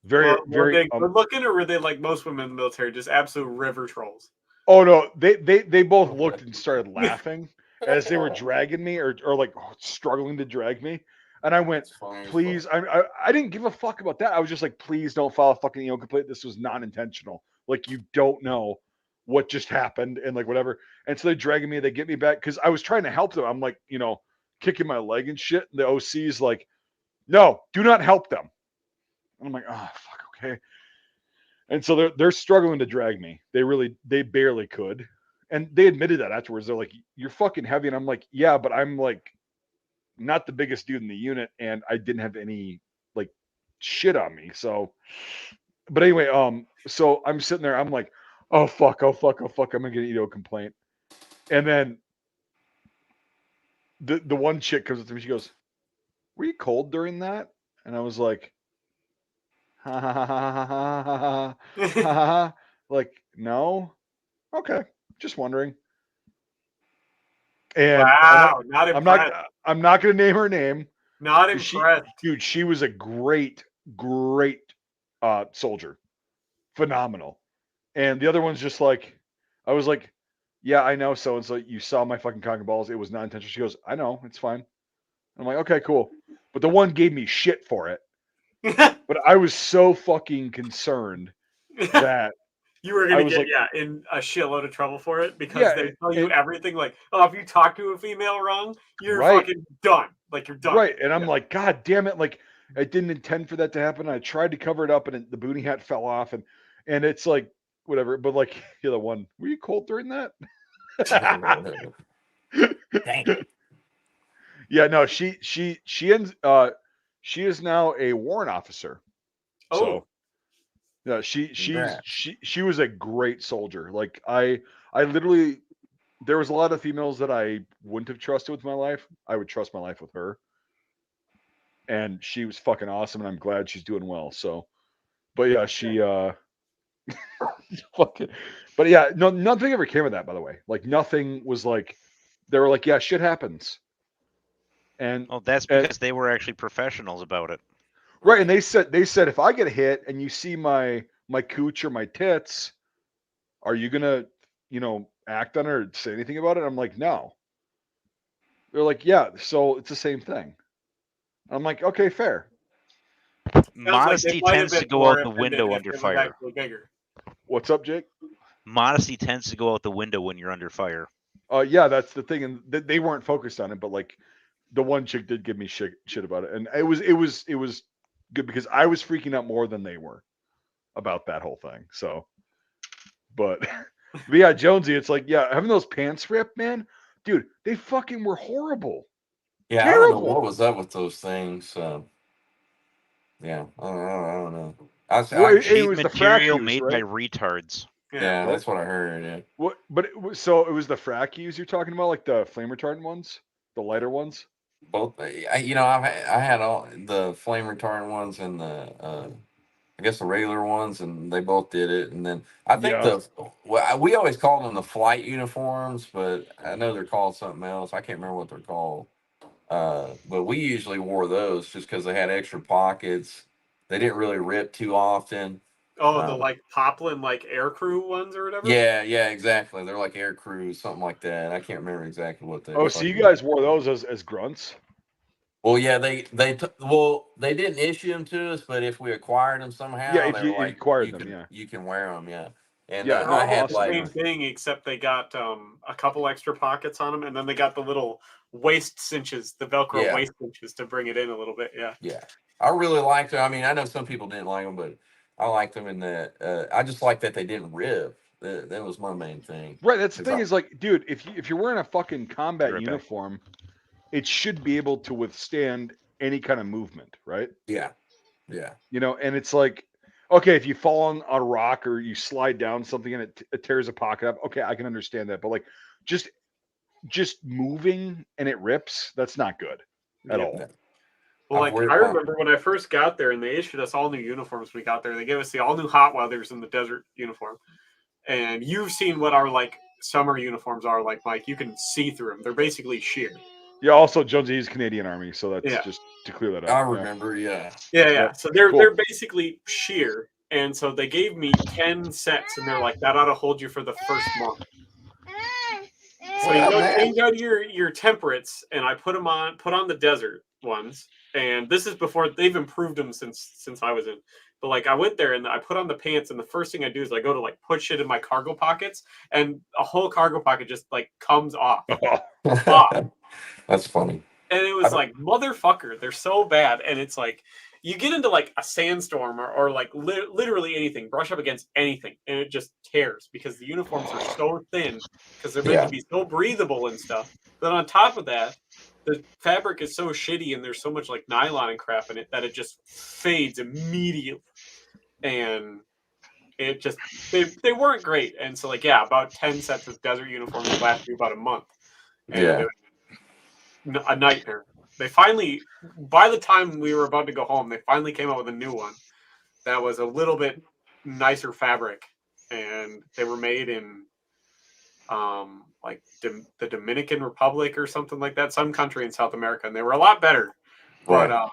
Very were they good looking, or were they like most women in the military, just absolute river trolls? Oh no, they both looked and started laughing as they were dragging me, or like struggling to drag me. And I went, please, I didn't give a fuck about that. I was just like, please don't file a fucking complaint. This was not intentional. Like, you don't know what just happened, and like whatever. And so they're dragging me, they get me back because I was trying to help them. I'm like, kicking my leg and shit. And the OC's like, no, do not help them. And I'm like, oh fuck, okay. And so they're struggling to drag me. They barely could. And they admitted that afterwards. They're like, you're fucking heavy. And I'm like, yeah, but I'm like not the biggest dude in the unit, and I didn't have any like shit on me. So, but anyway, so I'm sitting there, I'm like, oh fuck, I'm gonna get a complaint. And then the one chick comes up to me, she goes, were you cold during that? And I was like, ha ha ha ha ha ha ha, like, no, okay, just wondering. And wow, not impressed. I'm not gonna name her name. Not impressed. She was a great soldier, phenomenal. And the other one's just like, I was like, yeah, I know. So and so, you saw my fucking cock and balls. It was not intentional. She goes, I know, it's fine. I'm like, okay, cool. But the one gave me shit for it. But I was so fucking concerned that you were gonna get in a shitload of trouble for it, because they tell you everything. Like, oh, if you talk to a female wrong, you're fucking done. Like, you're done. Right. And I'm like, God damn it! Like, I didn't intend for that to happen. I tried to cover it up, and the boonie hat fell off, and it's like, whatever. But like, the other one, were you cold during that? Thank you. Yeah, no, she ends. She is now a warrant officer. Oh, so, yeah, she was a great soldier. Like, I literally, there was a lot of females that I wouldn't have trusted with my life. I would trust my life with her, and she was fucking awesome, and I'm glad she's doing well. So, but yeah, she Fucking, but yeah, no, nothing ever came of that. By the way, like nothing was like they were like, yeah, shit happens, and Oh, that's and because they were actually professionals about it. right, and they said if I get hit and you see my cooch or my tits, are you gonna act on it or say anything about it? I'm like, no. They're like, yeah, so it's the same thing. I'm like, okay, fair. Sounds like they Modesty might have tends to been go more out the offended window if under it was fire. actually bigger. What's up, Jake? Modesty tends to go out the window when you're under fire. Yeah, that's the thing, and they weren't focused on it, but like the one chick did give me shit about it, and it was good because I was freaking out more than they were about that whole thing. So, but yeah, Jonesy, it's like, yeah, having those pants ripped, man, dude, they fucking were horrible. Yeah, I don't know Terrible. what was up with those things. Yeah, I don't know. Well, it Cheap was the material frack use, made right? by retards. yeah, Right. that's what I heard. Yeah. What? But it was the frack use you're talking about, like the flame retardant ones, the lighter ones. Both, I had all the flame retardant ones and the I guess the regular ones, and they both did it. And then I think Yeah. we always called them the flight uniforms, but I know they're called something else. I can't remember what they're called. But we usually wore those just because they had extra pockets. They didn't really rip too often. Oh, the like Poplin like air crew ones or whatever. Yeah, exactly. They're like air crews, something like that. I can't remember exactly what they. Oh, so you guys wore those as grunts? Well, yeah, they didn't issue them to us, but if we acquired them somehow, Yeah, if they you were like acquired them, yeah. you can wear them, yeah. And Yeah, They're no, I had almost the awesome, like same thing, except they got a couple extra pockets on them, and then they got the little waist cinches, the Velcro Yeah. waist cinches to bring it in a little bit. Yeah. yeah, I really liked them. I mean, I know some people didn't like them, but I liked them in the. I just liked that they didn't rip. That was my main thing. right. That's the 'Cause thing I- is like, dude, if you're wearing a fucking Be combat right back. uniform, it should be able to withstand any kind of movement, right? yeah. And it's like, okay, if you fall on a rock or you slide down something and it tears a pocket up, okay, I can understand that. But like, just moving and it rips, that's not good at Yeah. all. No. Well, I've like worn I my- remember when I first got there, and they issued us all new uniforms. When we got there, they gave us the all new hot weathers in the desert uniform. And you've seen what our like summer uniforms are like, Mike. You can see through them. They're basically sheer. Yeah. Also, Jonesy is Canadian Army, so that's Yeah. just to clear that up. I Yeah. remember, yeah. Yeah. Yep. So they're Cool. they're basically sheer, and so they gave me 10 sets, and they're like, that ought to hold you for the first month. So you go change out your temperates, and I put on the desert ones, and this is before they've improved them since I was in. But like I went there and I put on the pants, and the first thing I do is I go to like put shit in my cargo pockets, and a whole cargo pocket just like comes off. That's funny. And it was like, motherfucker, they're so bad. And it's like, you get into like a sandstorm or like literally anything, brush up against anything, and it just tears because the uniforms are so thin because they're meant to be so breathable and stuff. But on top of that, the fabric is so shitty and there's so much like nylon and crap in it that it just fades immediately. And it just, they weren't great. And so like, yeah, about 10 sets of desert uniforms would last me about a month. And Yeah. it was a nightmare. They finally, by the time we were about to go home, they finally came out with a new one that was a little bit nicer fabric, and they were made in like the Dominican Republic or something like that, some country in South America, and they were a lot better. But Right.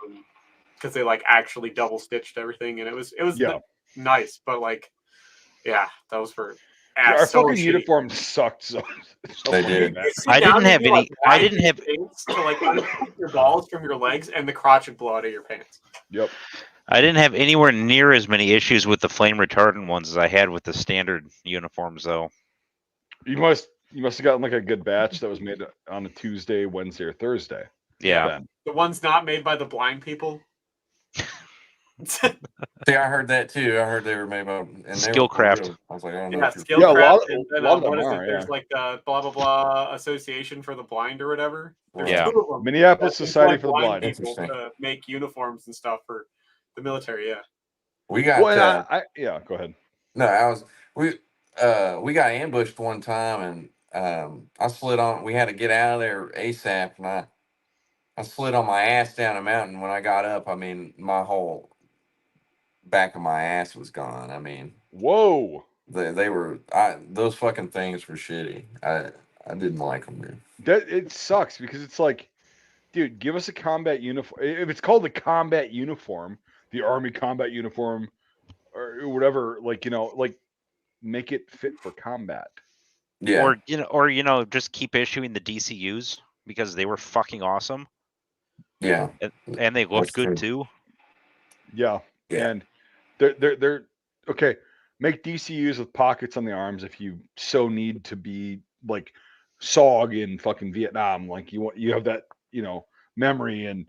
because they like actually double stitched everything, and it was Yeah. nice, but like, yeah, those were Our so fucking shitty. uniforms sucked. So They fucking did. bad. You sit I down didn't and have you, any- like, I widen didn't have- your pants to like unstick your balls from your legs, and the crotch would blow out of your pants. Yep. I didn't have anywhere near as many issues with the flame retardant ones as I had with the standard uniforms, though. You must have gotten like a good batch that was made on a Tuesday, Wednesday, or Thursday. Yeah. Then. The ones not made by the blind people. See, I heard that too. I heard they were made by and they were Skillcraft. real. I was like, I don't know. Yeah, if you're- skill Yeah, a craft, lot- and a then lot of what them is are, it? There's yeah. like the blah blah blah Association for the Blind or whatever. There's Yeah. 2 of them. Minneapolis that Society employ for the Blind. people Interesting. to make uniforms and stuff for the military. Yeah. We got Well, go ahead. no. We got ambushed one time, and I slid on. We had to get out of there ASAP, and I slid on my ass down a mountain. When I got up, I mean, my whole back of my ass was gone. I mean, Whoa. They were those fucking things were shitty. I didn't like them, man. That it sucks because it's like, dude, give us a combat uniform. If it's called the combat uniform, the Army combat uniform, or whatever, like, like make it fit for combat. Yeah, or just keep issuing the DCUs because they were fucking awesome yeah, and they looked that's good true. too. Yeah, Yeah. and they're okay. Make DCUs with pockets on the arms if you so need to be like SOG in fucking Vietnam. Like you have that memory, and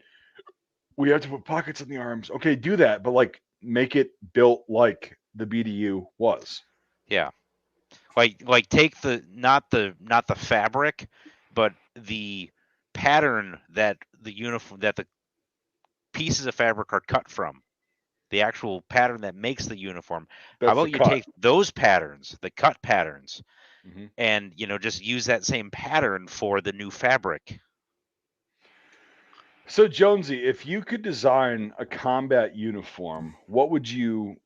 we have to put pockets on the arms. Okay, do that, but like make it built like the BDU was. Yeah. Like take not the fabric, but the pattern that the uniform that the pieces of fabric are cut from. The actual pattern that makes the uniform. How That's the about you cut. take those patterns, the cut patterns, Mhm. and just use that same pattern for the new fabric? So Jonesy, if you could design a combat uniform, what would your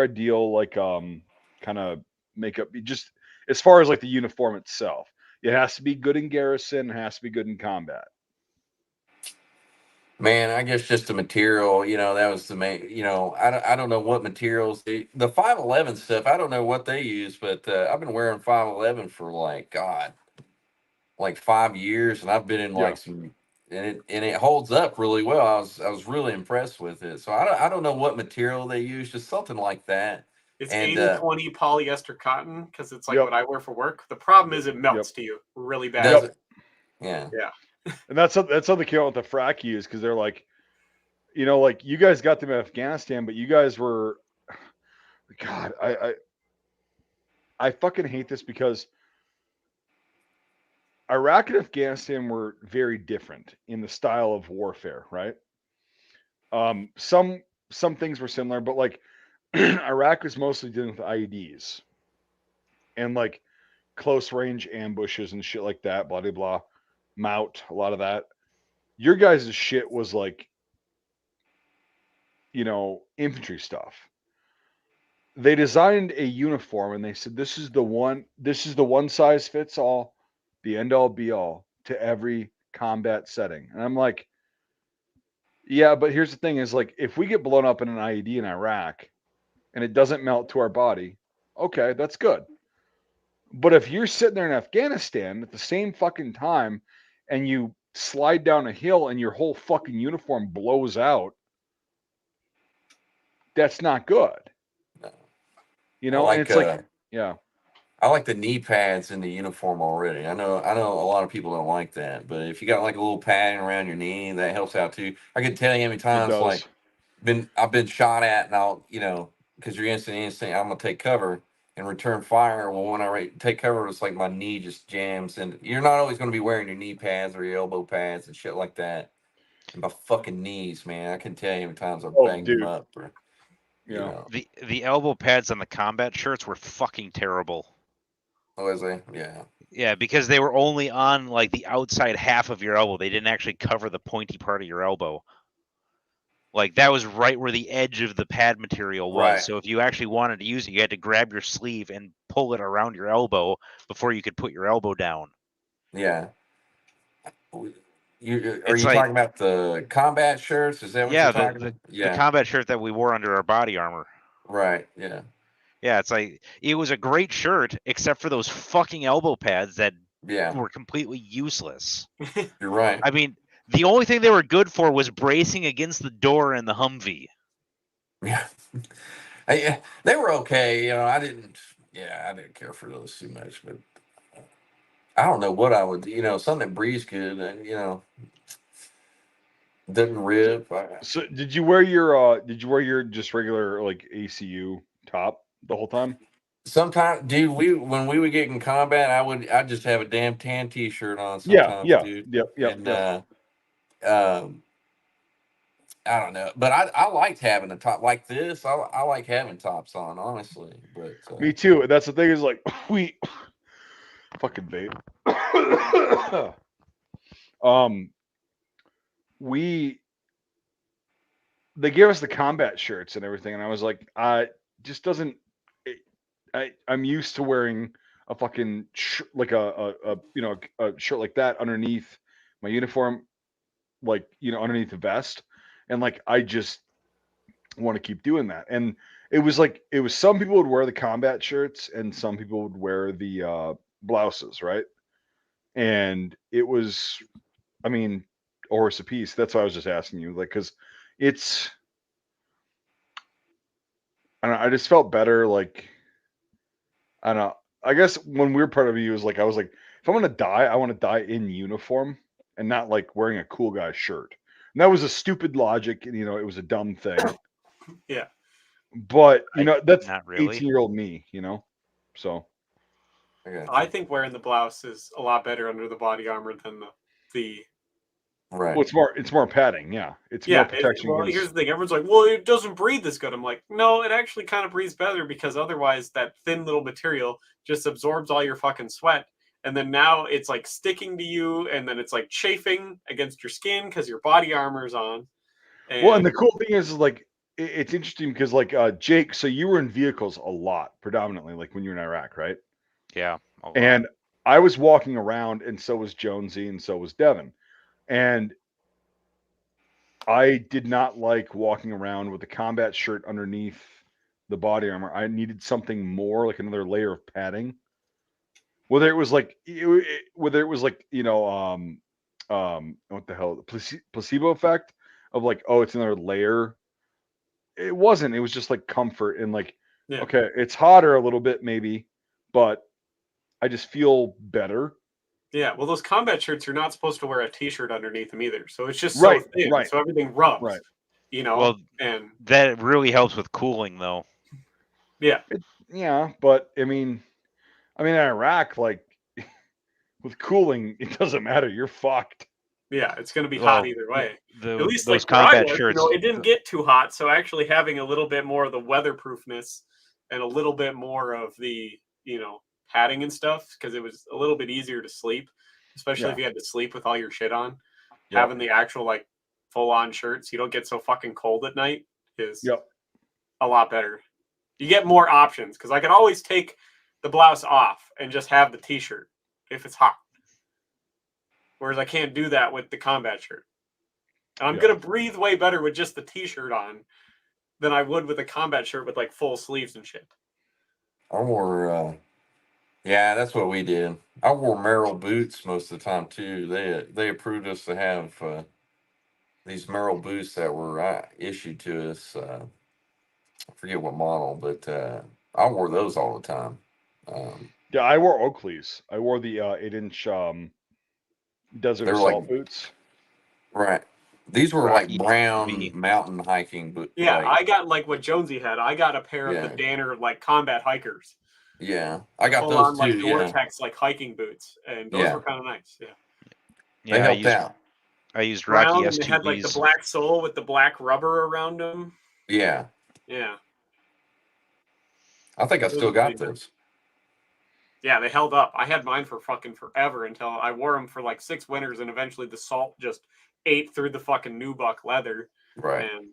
ideal like kind of make up just as far as like the uniform itself? It has to be good in garrison, it has to be good in combat. Man, I guess just the material, that was the main, I don't know what materials the 511 stuff. I don't know what they use, but I've been wearing 511 for like God, like 5 years, and I've been in Yeah. like some, and it holds up really well. I was really impressed with it. So I don't know what material they use, just something like that. It's And 80-20 polyester cotton because it's like Yep. what I wear for work. The problem is it melts Yep. to you really bad. does it? Yeah. Yeah. And that's how they came out with the frac use, because they're like, like you guys got them in Afghanistan, but you guys were, God, I fucking hate this because Iraq and Afghanistan were very different in the style of warfare, right? Some things were similar, but like Iraq was mostly dealing with IEDs and like close range ambushes and shit like that, blah blah blah. Mout, a lot of that. Your guys' shit was like, infantry stuff. They designed a uniform and they said this is the one size fits all, the end all be all to every combat setting. And I'm like, yeah, but here's the thing is like if we get blown up in an IED in Iraq and it doesn't melt to our body, okay, that's good. But if you're sitting there in Afghanistan at the same fucking time and you slide down a hill and your whole fucking uniform blows out, that's not good. I And like it's like, yeah. I like the knee pads in the uniform already. I know a lot of people don't like that, but if you got like a little padding around your knee, that helps out too. I can tell you how many It times does. like I've been shot at, and I'll because you're instant, I'm gonna take cover and return fire. Well, when take cover, it's like my knee just jams, and you're not always gonna be wearing your knee pads or your elbow pads and shit like that. And my fucking knees, man, I can tell you how many times I've Oh, banged them dude. up. Or, Yeah. The elbow pads on the combat shirts were fucking terrible. what was I? Yeah. Yeah, because they were only on like the outside half of your elbow. They didn't actually cover the pointy part of your elbow. Like that was right where the edge of the pad material was. Right. So if you actually wanted to use it, you had to grab your sleeve and pull it around your elbow before you could put your elbow down. Yeah. Are It's you like, talking about the combat shirts? Is that what you're yeah, talking the about? the Yeah. combat shirt that we wore under our body armor. Right. Yeah. Yeah, it's like it was a great shirt except for those fucking elbow pads that Yeah. were completely useless. You're right. I mean, the only thing they were good for was bracing against the door in the Humvee. Yeah. They were okay. I didn't. Yeah, I didn't care for those too much, but I don't know what I would. Something that breathes good, and doesn't rip. So did you wear your just regular like ACU top the whole time? Sometimes, dude, when we would get in combat, I'd just have a damn tan T-shirt on Yeah, sometimes, yeah, dude, yep, yep, and yep. um, I don't know, but I liked having a top like this. I like having tops on, honestly. But Me too. And that's the thing is like we fucking vape. um, we they gave us the combat shirts and everything, and I was like, just doesn't. I'm used to wearing a fucking like a shirt like that underneath my uniform, like underneath the vest, and like I just want to keep doing that. And it was some people would wear the combat shirts and some people would wear the blouses, right? And it was, I mean, a horse apiece. That's why I was just asking you, like, because it's, I don't know, I just felt better, like, I don't know. I guess when we were part of you was like, I was like, if I'm gonna die, I want to die in uniform and not like wearing a cool guy shirt. And that was a stupid logic, and it was a dumb thing. Yeah. But that's Not really. 18-year-old me, So I think wearing the blouse is a lot better under the body armor than the Right. well, it's more padding, yeah. It's more protection well, against. here's the thing. Everyone's like, well, it doesn't breathe as good. I'm like, no, it actually kind of breathes better because otherwise that thin little material just absorbs all your fucking sweat. And then now it's like sticking to you and then it's like chafing against your skin because your body armor is on. Well, and the cool thing is like, it's interesting because like Jake, so you were in vehicles a lot, predominantly, like when you were in Iraq, right? Yeah. A lot. And I was walking around, and so was Jonesy, and so was Devin. And I did not like walking around with a combat shirt underneath the body armor. I needed something more, like another layer of padding. Whether it was like, what the hell, the placebo effect of like, oh, it's another layer. It wasn't. It was just like comfort and like, Yeah. okay, it's hotter a little bit maybe, but I just feel better. Yeah, well, those combat shirts, you're not supposed to wear a T-shirt underneath them either. So it's just Right, so thin, right, so everything rubs. right. Well, and that really helps with cooling, though. yeah, Yeah, but I mean, in Iraq, like with cooling, it doesn't matter. You're fucked. yeah, it's going to be Well, hot either way. At least those like where I combat live, shirts. it didn't get too hot, so actually having a little bit more of the weatherproofness and a little bit more of the padding and stuff because it was a little bit easier to sleep, especially if you had to sleep with all your shit on. Yep. Having the actual like full on shirts, you don't get so fucking cold at night is a lot better. You get more options because I could always take the blouse off and just have the T-shirt if it's hot. Whereas I can't do that with the combat shirt. And I'm going to breathe way better with just the T-shirt on than I would with a combat shirt with like full sleeves and shit. I wore, yeah, that's what we did. I wore Merrill boots most of the time too. They approved us to have these Merrill boots that were issued to us. I forget what model, but I wore those all the time. Yeah, I wore Oakley's. I wore the 8-inch desert assault boots. Right. These were Rocky like brown V. mountain hiking boots. Yeah, I got like what Jonesy had. I got a pair of the Danner like combat hikers. Yeah, I got full those on, too. like Gore-Tex like hiking boots, and those were kind of nice. Yeah, they helped out. I used Rocky brown, and S2Vs. they had like the black sole with the black rubber around them. Yeah. I think I still got those. Yeah, they held up. I had mine for fucking forever until I wore them for like 6 winters, and eventually the salt just ate through the fucking nubuck leather. Right. And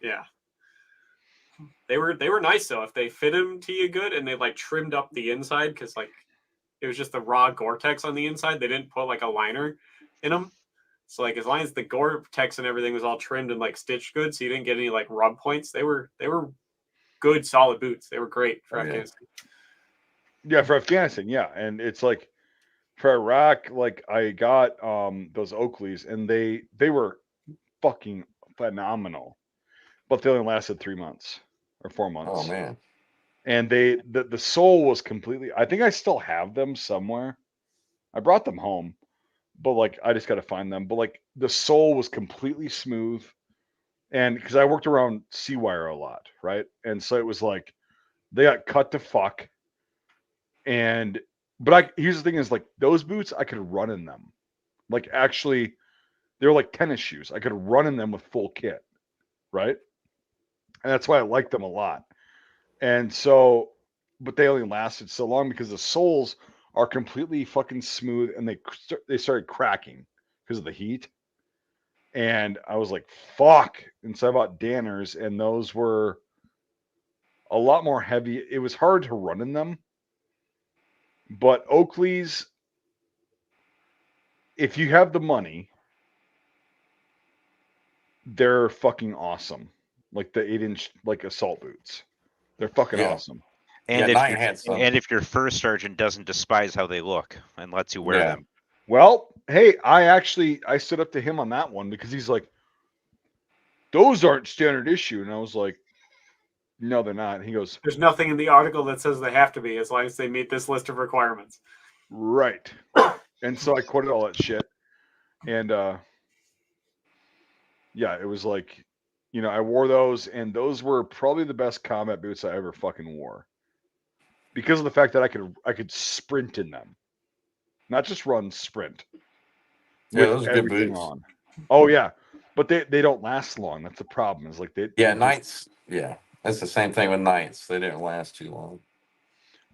yeah, they were nice though. If they fit them to you good, and they like trimmed up the inside because like it was just the raw Gore-Tex on the inside. They didn't put like a liner in them. So like as long as the Gore-Tex and everything was all trimmed and like stitched good, so you didn't get any like rub points, they were good, solid boots. They were great for Afghanistan. Yeah, for Afghanistan, yeah. And it's like for Iraq, like I got those Oakleys, and they were fucking phenomenal. But they only lasted 3 months or 4 months. Oh man. And the sole was completely, I think I still have them somewhere. I brought them home, but like I just got to find them. But like the sole was completely smooth. And because I worked around sea wire a lot, right? And so it was like they got cut to fuck. And here's the thing is like those boots, I could run in them. Like actually, they were like tennis shoes. I could run in them with full kit, right? And that's why I liked them a lot. And so, but they only lasted so long because the soles are completely fucking smooth, and they started cracking because of the heat. And I was like, fuck. And so I bought Danners, and those were a lot more heavy. It was hard to run in them. But Oakley's, if you have the money, they're fucking awesome. Like the 8-inch like assault boots. They're fucking Yeah. awesome. And Yeah, if Knight your had some. and if your first sergeant doesn't despise how they look and lets you wear Yeah. them. Well, hey, I stood up to him on that one because he's like, those aren't standard issue. And I was like, no, they're not. And he goes, There's nothing in the article that says they have to be as long as they meet this list of requirements. right. And so I quoted all that shit. And yeah, it was like, I wore those, and those were probably the best combat boots I ever fucking wore. Because of the fact that I could sprint in them. Not just run, sprint. Yeah, With those are good everything boots. on. Oh yeah. But they don't last long. That's the problem. Is like Yeah, Knights. Yeah, that's the same thing with Knights. They didn't last too long.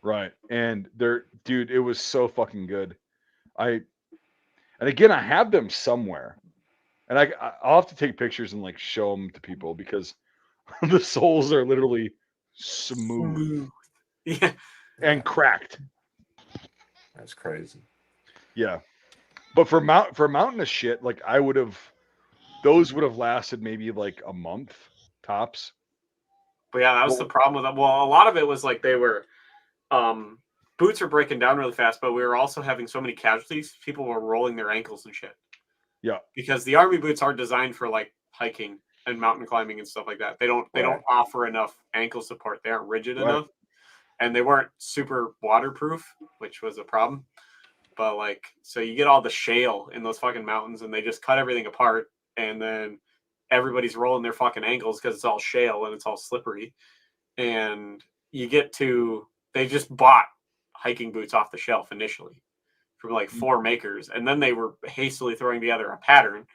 Right. And dude, it was so fucking good. And again, I have them somewhere. And I'll have to take pictures and like show them to people because the soles are literally smooth Yeah. and cracked. That's crazy. Yeah. But for mountainous shit, like those would have lasted maybe like a month tops. But yeah, that was the problem with them. Well, a lot of it was like they were boots were breaking down really fast, but we were also having so many casualties. People were rolling their ankles and shit. Yeah. Because the army boots aren't designed for like hiking and mountain climbing and stuff like that. They don't offer enough ankle support. They aren't rigid enough. And they weren't super waterproof, which was a problem. But like, so you get all the shale in those fucking mountains and they just cut everything apart, and then everybody's rolling their fucking ankles because it's all shale and it's all slippery. And they just bought hiking boots off the shelf initially from like 4 makers, and then they were hastily throwing together a pattern,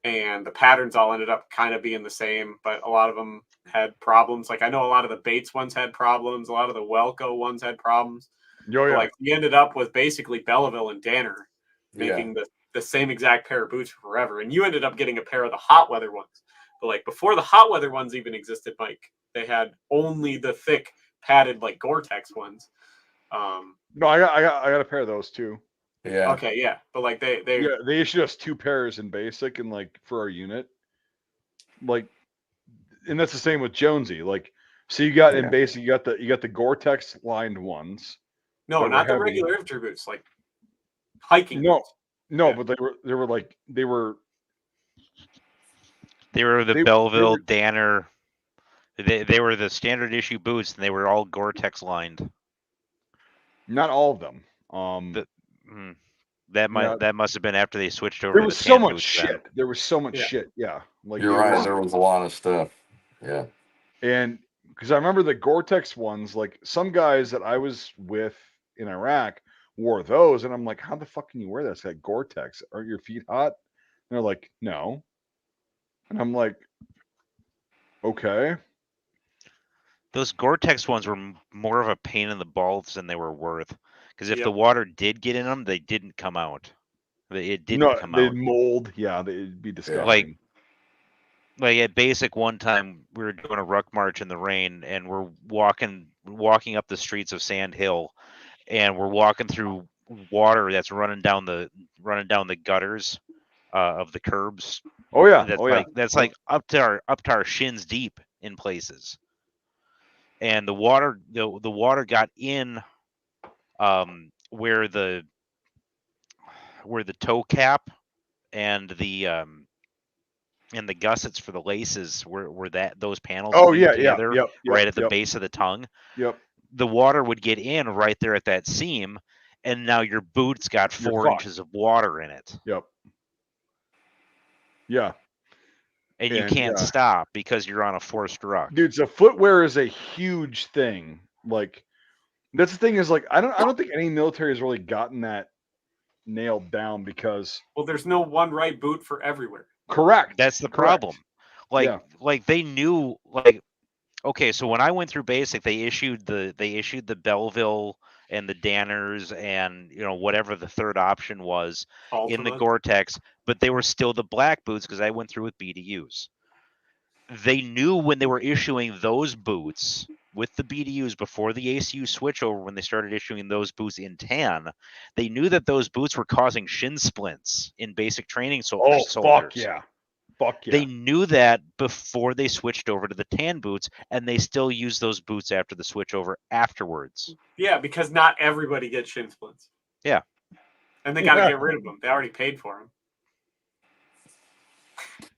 and the patterns all ended up kind of being the same, but a lot of them had problems. Like I know a lot of the Bates ones had problems, a lot of the Welco ones had problems. Oh, yeah. Like we ended up with basically Belleville and Danner making the same exact pair of boots forever, and you ended up getting a pair of the hot weather ones. But like before the hot weather ones even existed, Mike, they had only the thick padded like Gore-Tex ones. No, I got a pair of those too. Yeah. Okay, yeah, but like they issued us 2 pairs in basic and like for our unit, like, and that's the same with Jonesy. Like, so you got in basic, you got the Gore-Tex lined ones. No, not the regular infantry boots, like hiking boots. No, but they were the Belleville Danner. They were the standard issue boots, and they were all Gore-Tex lined. Not all of them. That must have been after they switched over. There was so much shit. Then. There was so much shit. Yeah, like you're right. There was a lot of stuff. Yeah, and because I remember the Gore-Tex ones, like some guys that I was with in Iraq wore those, and I'm like, how the fuck can you wear that? It's got Gore-Tex. Aren't your feet hot? And they're like, no. And I'm like, okay. Those Gore-Tex ones were more of a pain in the balls than they were worth. Because if the water did get in them, they didn't come out. It didn't come out. They'd mold. Yeah, it'd be disgusting. Like at basic one time, we were doing a ruck march in the rain, and we're walking up the streets of Sand Hill, and we're walking through water that's running down the gutters of the curbs. Oh yeah, that's like up to our shins deep in places. And the water got in where the toe cap and the gussets for the laces were those panels together right at the base of the tongue. Yep. The water would get in right there at that seam, and now your boot's got 4 inches of water in it. Yep. Yeah. And you can't stop because you're on a forced ruck. Dude, so footwear is a huge thing. Like, that's the thing is, like, I don't think any military has really gotten that nailed down because there's no one right boot for everywhere. Correct. That's the problem. Like they knew, like, okay, so when I went through basic, they issued the Belleville and the Danners and whatever the third option was in the Gore-Tex, but they were still the black boots because I went through with BDUs. They knew when they were issuing those boots the BDUs before the ACU switchover, when they started issuing those boots in tan, they knew that those boots were causing shin splints in basic training soldiers. Fuck yeah. Fuck yeah. They knew that before they switched over to the tan boots, and they still use those boots after the switchover afterwards. Yeah, because not everybody gets shin splints. Yeah. And they got to get rid of them. They already paid for them.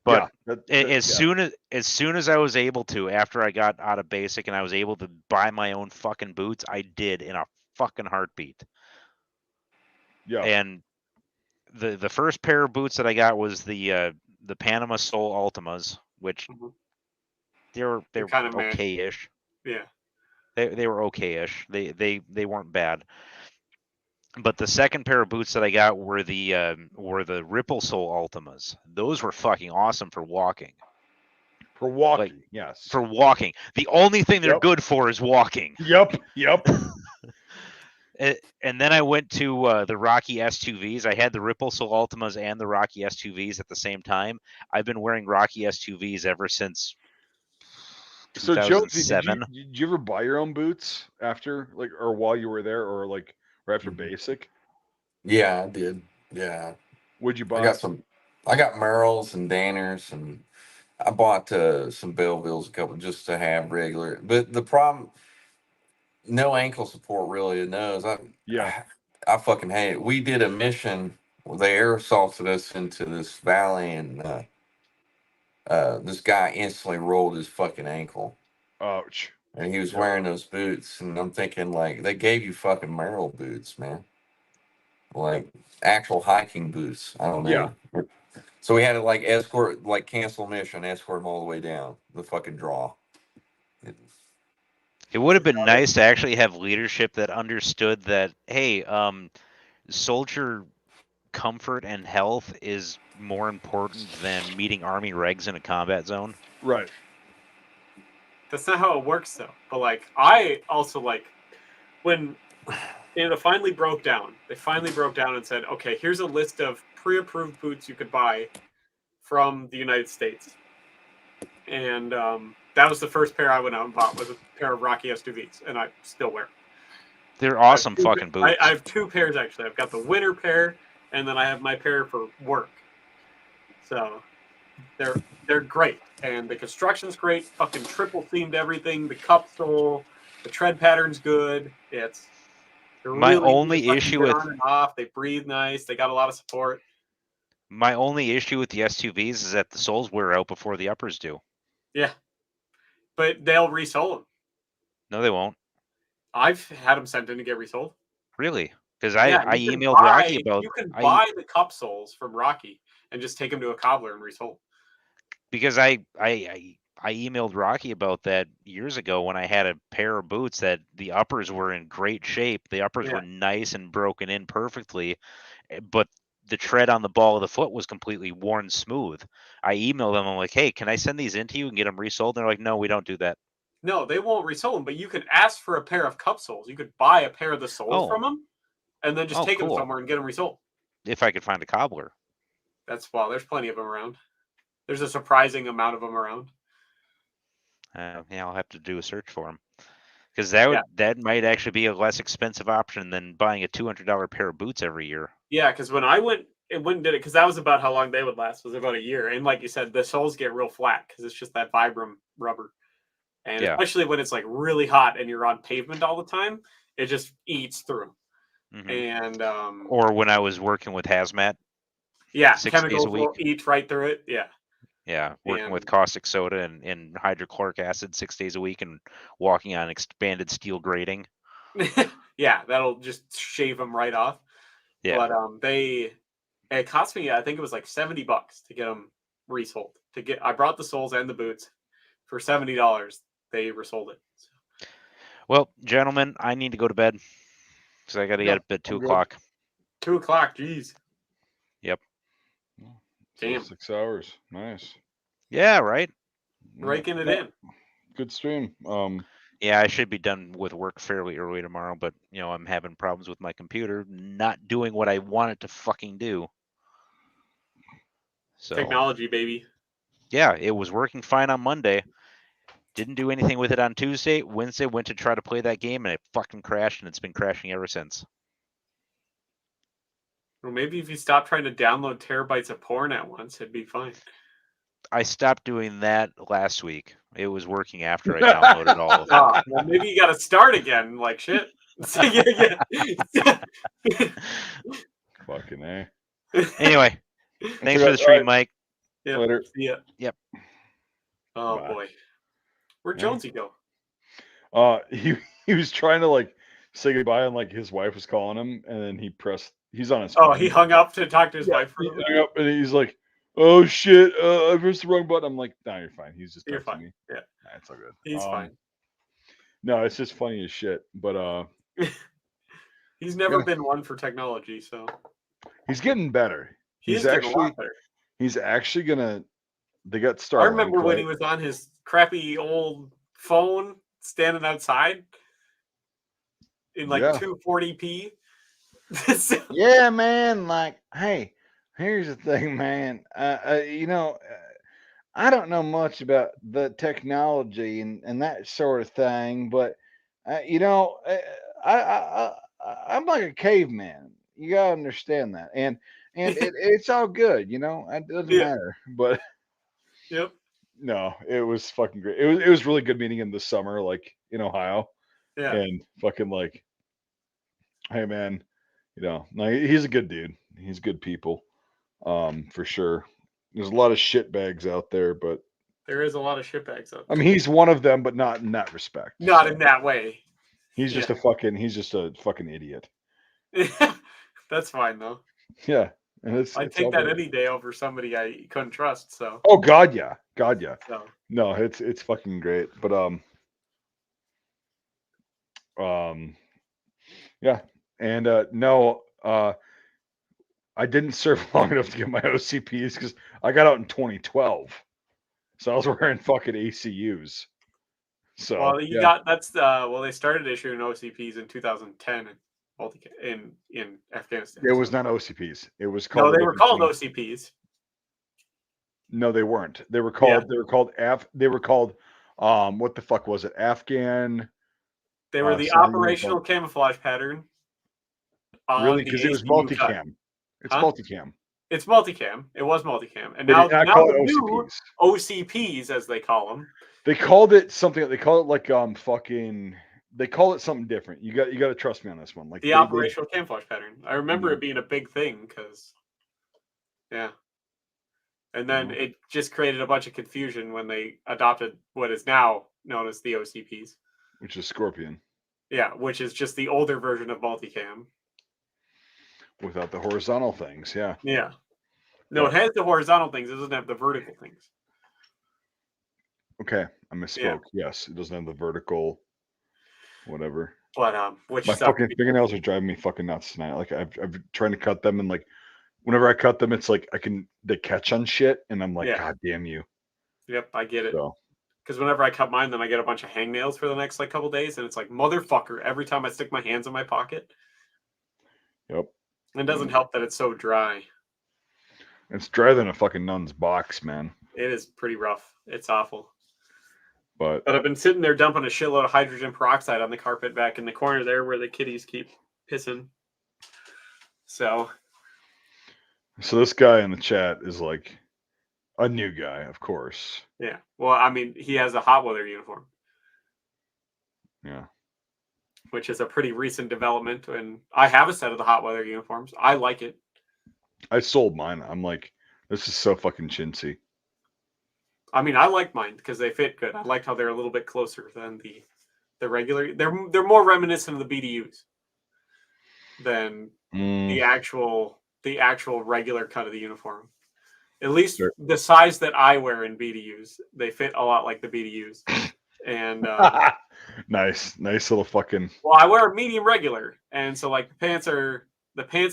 But yeah, as soon as I was able to, after I got out of basic and I was able to buy my own fucking boots, I did in a fucking heartbeat. Yeah. And the first pair of boots that I got was the Panama Sol Ultimas, which they're kind of okay-ish. Yeah. They were okay-ish. They weren't bad. But the second pair of boots that I got were the Ripple Sole Ultimas. Those were fucking awesome for walking. For walking, yes. For walking. The only thing they're good for is walking. Yep. And then I went to the Rocky S2Vs. I had the Ripple Sole Ultimas and the Rocky S2Vs at the same time. I've been wearing Rocky S2Vs ever since 2007. So, did you ever buy your own boots after, or while you were there, or after basic? Yeah, I did. Yeah. What'd you buy? I got Merrells and Danners, and I bought some Bellevilles, a couple just to have regular. But the problem, no ankle support really in those. I fucking hate it. We did a mission where they air assaulted us into this valley, and this guy instantly rolled his fucking ankle. Ouch. And he was wearing those boots, and I'm thinking, they gave you fucking Merrell boots, man. Like actual hiking boots. I don't know. Yeah. So we had to cancel mission, escort them all the way down the fucking draw. It would have been nice to actually have leadership that understood that, hey, soldier comfort and health is more important than meeting Army regs in a combat zone. Right. That's not how it works, though. But I also when it finally broke down. They finally broke down and said, "Okay, here's a list of pre-approved boots you could buy from the United States." And that was the first pair I went out and bought, was a pair of Rocky S2Vs, and I still wear them. They're awesome fucking boots. I have two pairs, actually. I've got the winter pair, and then I have my pair for work. So they're great. And the construction's great. Fucking triple seamed everything. The cup sole. The tread pattern's good. My only issue with on and off. They breathe nice. They got a lot of support. My only issue with the S2Vs is that the soles wear out before the uppers do. Yeah. But they'll resole them. No, they won't. I've had them sent in to get resold. Really? Because I emailed Rocky about... You can buy the cup soles from Rocky and just take them to a cobbler and resole. Because I emailed Rocky about that years ago when I had a pair of boots that the uppers were in great shape. The uppers were nice and broken in perfectly, but the tread on the ball of the foot was completely worn smooth. I emailed them. I'm like, hey, can I send these in to you and get them resold? And they're like, no, we don't do that. No, they won't resole them, but you could ask for a pair of cup soles. You could buy a pair of the soles from them and then just take them somewhere and get them resold. If I could find a cobbler. There's plenty of them around. There's a surprising amount of them around. I'll have to do a search for them. Because that might actually be a less expensive option than buying a $200 pair of boots every year. Yeah, because when I went and did it, because that was about how long they would last, was about a year. And like you said, the soles get real flat because it's just that Vibram rubber. And especially when it's really hot and you're on pavement all the time, it just eats through. Mm-hmm. And or when I was working with hazmat. Yeah, chemicals will eat right through it. Yeah. Yeah, working with caustic soda and hydrochloric acid 6 days a week and walking on expanded steel grating. Yeah, that'll just shave them right off. Yeah. But it cost me, I think it was $70 to get them resold. I brought the soles and the boots for $70. They resold it. So. Well, gentlemen, I need to go to bed because I got to get up at 2 o'clock. 2 o'clock, geez. Yep. Damn. 6 hours. Nice. Yeah, right. Raking it in. Good stream. Yeah, I should be done with work fairly early tomorrow, but I'm having problems with my computer not doing what I want it to fucking do. So technology, baby. Yeah, it was working fine on Monday. Didn't do anything with it on Tuesday. Wednesday went to try to play that game, and it fucking crashed, and it's been crashing ever since. Well, maybe if you stop trying to download terabytes of porn at once, it'd be fine. I stopped doing that last week. It was working after I downloaded all of it. Well, maybe you got to start again, like shit. Yeah. Fucking A. Anyway, thanks for the stream, Mike. Yeah. Later. See ya. Yep. Oh Bye. boy, where'd Yeah. Jonesy go? He was trying to like say goodbye, and like his wife was calling him, and then he's on his Oh, phone. he hung up to talk to his Yeah, wife. he hung up, and he's like, "Oh shit, I pressed the wrong button." I'm like, "No, you're fine." He's just You're texting fine. me. Yeah, Nah, it's all good. he's fine. No, it's just funny as shit. But He's never Yeah. been one for technology, so he's getting better. he's He's getting a lot actually better. he's actually gonna. They got I Starlink. remember when right? he was on his crappy old phone, standing outside in like Yeah. 240p. Yeah, man. Like, hey, here's the thing, man. I don't know much about the technology and that sort of thing, but I'm like a caveman. You gotta understand that, and it's all good. It doesn't Yeah. matter. But Yep. no, it was fucking great. It was really good meeting him this summer, like in Ohio, Yeah. and fucking like, hey man, he's a good dude. He's good people, for sure. There's a lot of shitbags out there, but There is a lot of shitbags out I there. mean, he's one of them, but not in that respect. Not so. in that way. He's just a fucking idiot. That's fine though. Yeah, and I'd it's take all that good. any day over somebody I couldn't trust. So. Oh God, yeah, God, yeah. So. No, it's fucking great. But yeah, and no, I didn't serve long enough to get my OCPs because I got out in 2012, so I was wearing fucking ACUs. So Well, you yeah. got that's well, they started issuing OCPs in 2010 in Afghanistan. It was so. not OCPs. It was called. No, a they were different called thing. OCPs. No, they weren't. They were called. Yeah. They were called. What the fuck was it? Afghan. They were the Center operational uniform. camouflage pattern. Really, because it was ACU cut. multicam. It's Huh? multicam. It's multicam. It was multicam, and They now did not call the it new OCPs. OCPs, as they call them. They called it something. They call it like fucking. They call it something different. You got to trust me on this one. Like The operational camouflage pattern. I remember it being a big thing because, yeah. And then it just created a bunch of confusion when they adopted what is now known as the OCPs. Which is Scorpion. Yeah, which is just the older version of multicam. Without the horizontal things, yeah. Yeah. No, it has the horizontal things. It doesn't have the vertical things. Okay, I misspoke. Yeah. Yes, it doesn't have the vertical, whatever. But which my fucking fingernails are driving me fucking nuts tonight. Like I've trying to cut them, and like whenever I cut them, it's like they catch on shit, and I'm like, God damn you. Yep, I get it. So. Because whenever I cut mine, then I get a bunch of hangnails for the next like couple days, and it's like motherfucker every time I stick my hands in my pocket. Yep. It doesn't help that it's so dry. It's drier than a fucking nun's box, man. It is pretty rough. It's awful. But I've been sitting there dumping a shitload of hydrogen peroxide on the carpet back in the corner there where the kitties keep pissing. So this guy in the chat is like a new guy, of course. Yeah. Well, I mean, he has a hot weather uniform. Yeah. Which is a pretty recent development, and I have a set of the hot weather uniforms. I like it. I sold mine. I'm like, this is so fucking chintzy. I mean, I like mine because they fit good. I liked how they're a little bit closer than the regular. They're more reminiscent of the BDUs than the actual regular cut of the uniform. At least the size that I wear in BDUs, they fit a lot like the BDUs. And nice little fucking. Well, I wear a medium regular, and so like the pants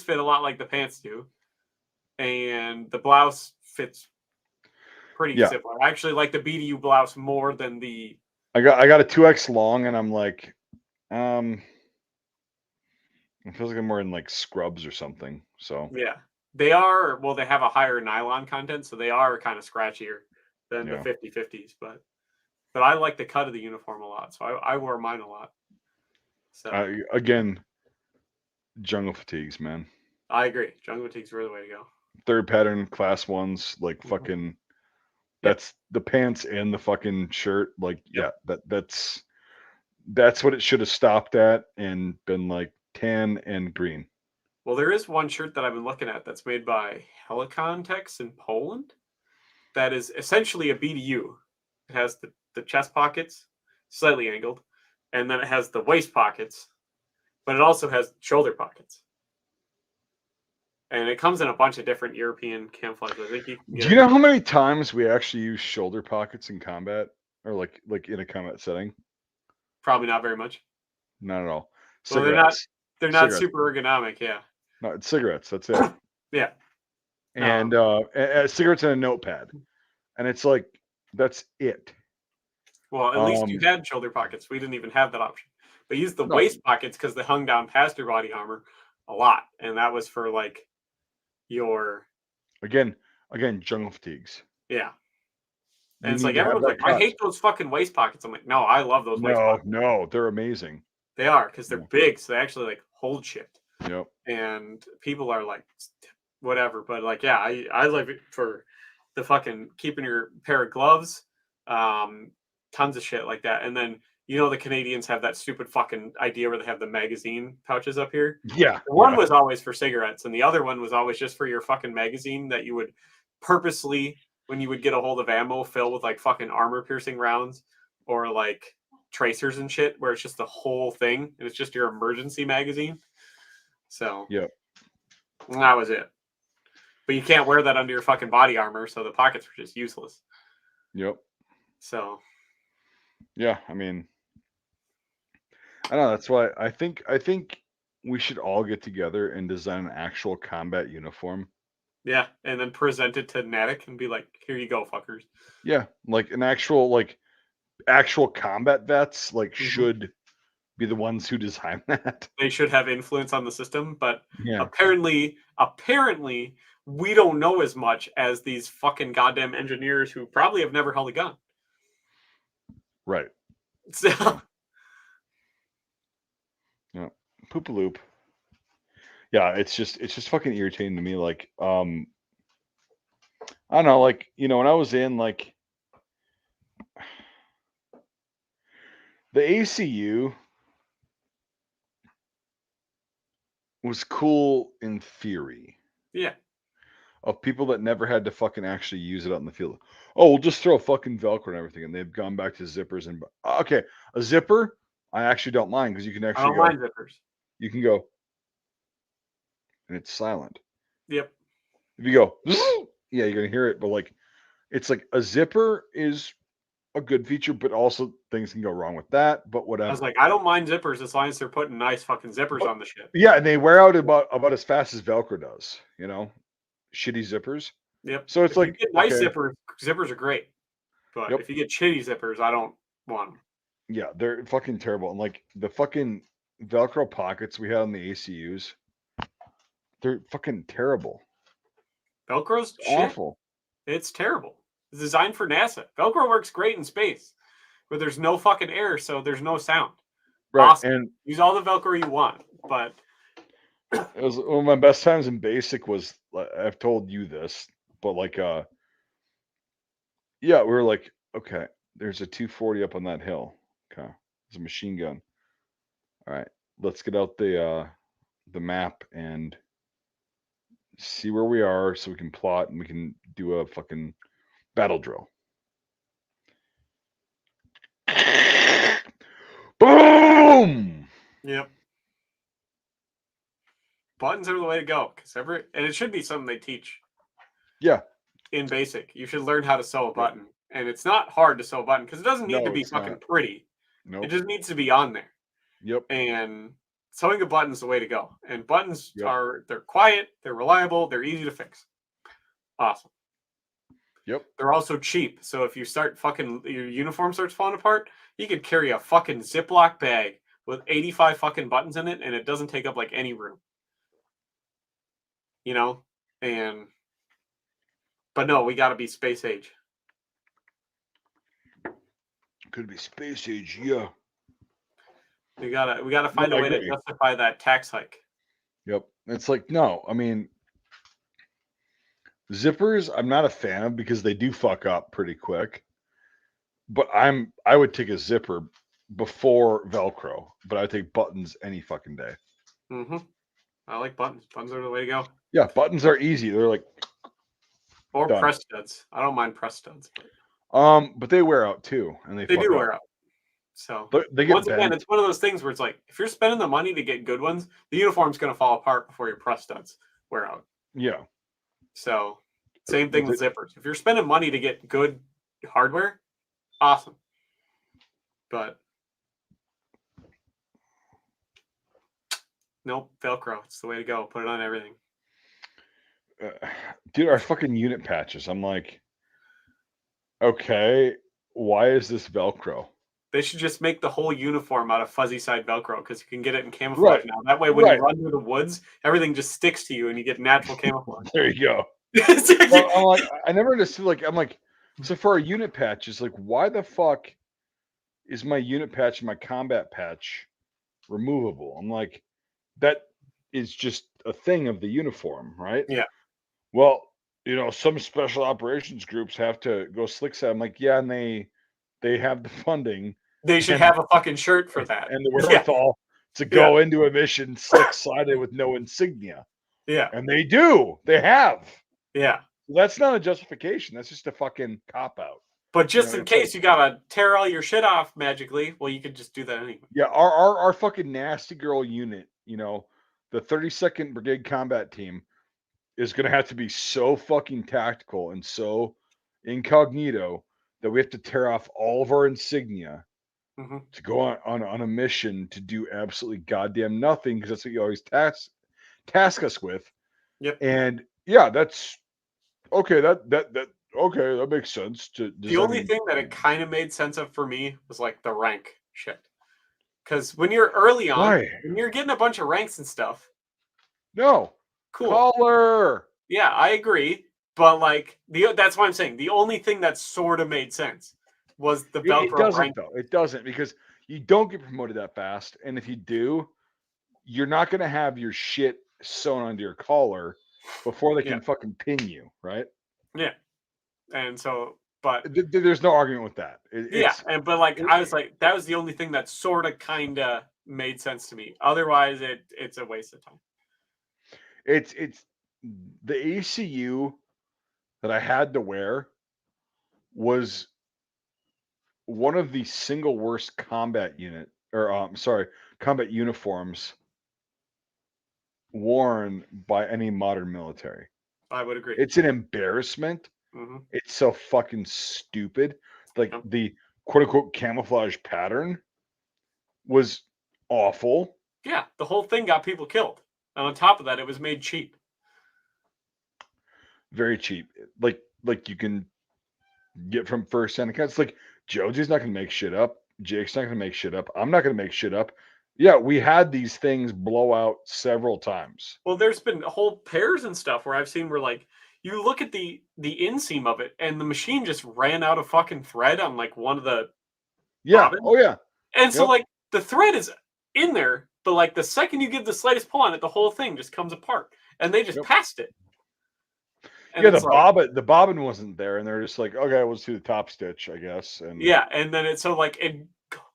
fit a lot like the pants do, and the blouse fits pretty similar. I actually like the BDU blouse more than the. I got a 2X long, and I'm like, it feels like I'm wearing like scrubs or something. So yeah, they are. Well, they have a higher nylon content, so they are kind of scratchier than the 50/50s, but But I like the cut of the uniform a lot, so I wore mine a lot. So Again, jungle fatigues, man. I agree. Jungle fatigues were the way to go. Third pattern, class ones, like Mhm. fucking. That's the pants and the fucking shirt. Like, Yep. yeah, that's what it should have stopped at and been like tan and green. Well, there is one shirt that I've been looking at that's made by Helicon Tex in Poland. That is essentially a BDU. It has the chest pockets, slightly angled, and then it has the waist pockets, but it also has shoulder pockets. And it comes in a bunch of different European camouflage. I think you can get Do you know how many times we actually use shoulder pockets in combat, or like in a combat setting? Probably not very much. Not at all. Well, Cigarettes. they're not Cigarettes. super ergonomic. Yeah. No, it's cigarettes. That's it. Yeah. And cigarettes and a notepad, and it's like that's it. Well, at least you had shoulder pockets. We didn't even have that option. They used the No. waist pockets because they hung down past your body armor a lot, and that was for like your Again, jungle fatigues. yeah. You And it's need like to have everyone's that like, I cut. hate those fucking waist pockets. I'm like, no, I love those waist pockets. No, they're amazing. They are because they're Yeah. big, so they actually like hold shit. Yep. And people are like, whatever. But like, yeah, I love it for the fucking keeping your pair of gloves, tons of shit like that. And then the Canadians have that stupid fucking idea where they have the magazine pouches up here. Yeah. One was always for cigarettes, and the other one was always just for your fucking magazine that you would purposely, when you would get a hold of ammo, fill with like fucking armor piercing rounds or like tracers and shit, where it's just the whole thing and it's just your emergency magazine. So Yep. that was it. But you can't wear that under your fucking body armor, so the pockets were just useless. Yep. So yeah, I mean, I don't know. That's why I think we should all get together and design an actual combat uniform. yeah, and then present it to Natick and be like, "Here you go, fuckers." Yeah, like an actual combat vets should be the ones who design that. They should have influence on the system, but Yeah. apparently we don't know as much as these fucking goddamn engineers who probably have never held a gun. Right. So Yeah. Poop-a-loop. Yeah, it's just fucking irritating to me. Like, I don't know, like, when I was in like the ACU was cool in theory. yeah. Of people that never had to fucking actually use it out in the field. Oh, we'll just throw fucking Velcro and everything, and they've gone back to zippers and okay, a zipper I actually don't mind because you can I actually don't mind zippers. You can go, and it's silent. Yep. If you go, yeah, you're gonna hear it, but like, it's like a zipper is a good feature, but also things can go wrong with that. But whatever. I was like, I don't mind zippers as long as they're putting nice fucking zippers on the shit. Yeah, and they wear out about as fast as Velcro does. Shitty zippers. Yep. So it's if like, you get nice okay. zippers are great, but Yep. if you get shitty zippers, I don't want them. Yeah, they're fucking terrible. And like the fucking Velcro pockets we had on the ACUs, they're fucking terrible. Velcro's Awful. It's terrible. It's designed for NASA. Velcro works great in space, where there's no fucking air, so there's no sound. Right. Awesome. And use all the Velcro you want, but it was one of my best times in basic was, I've told you this, but like yeah, we were like, okay, there's a 240 up on that hill. Okay. There's a machine gun. All right, let's get out the map and see where we are so we can plot and we can do a fucking battle drill. Boom! Yep. Buttons are the way to go and it should be something they teach. Yeah. In basic, you should learn how to sew a button, and it's not hard to sew a button because it doesn't need to be fucking pretty. Nope. It just needs to be on there. Yep. And sewing a button is the way to go. And buttons they're quiet, they're reliable, they're easy to fix. Awesome. Yep. They're also cheap. So if your uniform starts falling apart, you could carry a fucking Ziploc bag with 85 fucking buttons in it, and it doesn't take up like any room. But no, we got to be space age. Could be space age, yeah. We gotta find I a way to agree. justify that tax hike. Yep. It's like, no, I mean, zippers, I'm not a fan of because they do fuck up pretty quick. But I would take a zipper before Velcro, but I take buttons any fucking day. Mm-hmm. I like buttons. Buttons are the way to go. Yeah, buttons are easy. They're like Or done. press studs. I don't mind press studs, But they wear out too, and they they fuck do up. wear out. So They get once again, bent. it's one of those things where it's like if you're spending the money to get good ones, the uniform's gonna fall apart before your press studs wear out. Yeah. So same thing with zippers. If you're spending money to get good hardware, awesome. But nope, Velcro. It's the way to go. Put it on everything. Dude, our fucking unit patches. I'm like, okay, why is this Velcro? They should just make the whole uniform out of fuzzy side Velcro because you can get it in camouflage Right. now. That way, when Right. you run through the woods, everything just sticks to you and you get natural camouflage. There you go. Well, I'm like, I never understood. Like, I'm like, so for our unit patches, like, why the fuck is my unit patch and my combat patch removable? I'm like, that is just a thing of the uniform, right? Yeah. Well, you know, some special operations groups have to go slick side. I'm like, yeah, and they have the funding. They should and, have a fucking shirt for that. and the wherewithal to go into a mission slick sided with no insignia. Yeah. And they do. They have. Yeah. That's not a justification. That's just a fucking cop out. But just in case you gotta tear all your shit off magically, well, you could just do that anyway. Yeah, our fucking nasty girl unit, you know, the 32nd Brigade Combat Team is going to have to be so fucking tactical and so incognito that we have to tear off all of our insignia to go on a mission to do absolutely goddamn nothing because that's what you always task us with. Yep. And yeah, that's okay. That makes sense. The only thing that it kind of made sense of for me was like the rank shit. Because when you're early on, when you're getting a bunch of ranks and stuff. No. Cool. Color. Yeah, I agree. But like that's why I'm saying the only thing that sort of made sense was the Velcro. It doesn't rank. though. It doesn't because you don't get promoted that fast. And if you do, you're not going to have your shit sewn onto your collar before they can fucking pin you, right? Yeah. And so, but there's no argument with that. But like I was like, that was the only thing that sort of kind of made sense to me. Otherwise, it's a waste of time. It's the ACU that I had to wear was one of the single worst combat uniforms worn by any modern military. I would agree. It's an embarrassment. It's so fucking stupid. Like the quote unquote camouflage pattern was awful. Yeah, the whole thing got people killed. And on top of that, it was made cheap. Very cheap. Like you can get from first hand accounts. Like Josie's not gonna make shit up. Jake's not gonna make shit up. I'm not gonna make shit up. Yeah, we had these things blow out several times. Well, there's been whole pairs and stuff where I've seen where like you look at the inseam of it and the machine just ran out of fucking thread on like one of the bobbins. Oh yeah. And so like the thread is in there, but like the second you give the slightest pull on it, the whole thing just comes apart. And they just passed it. And the bobbin wasn't there, and they're just like, okay, let's do the top stitch, I guess. And and then it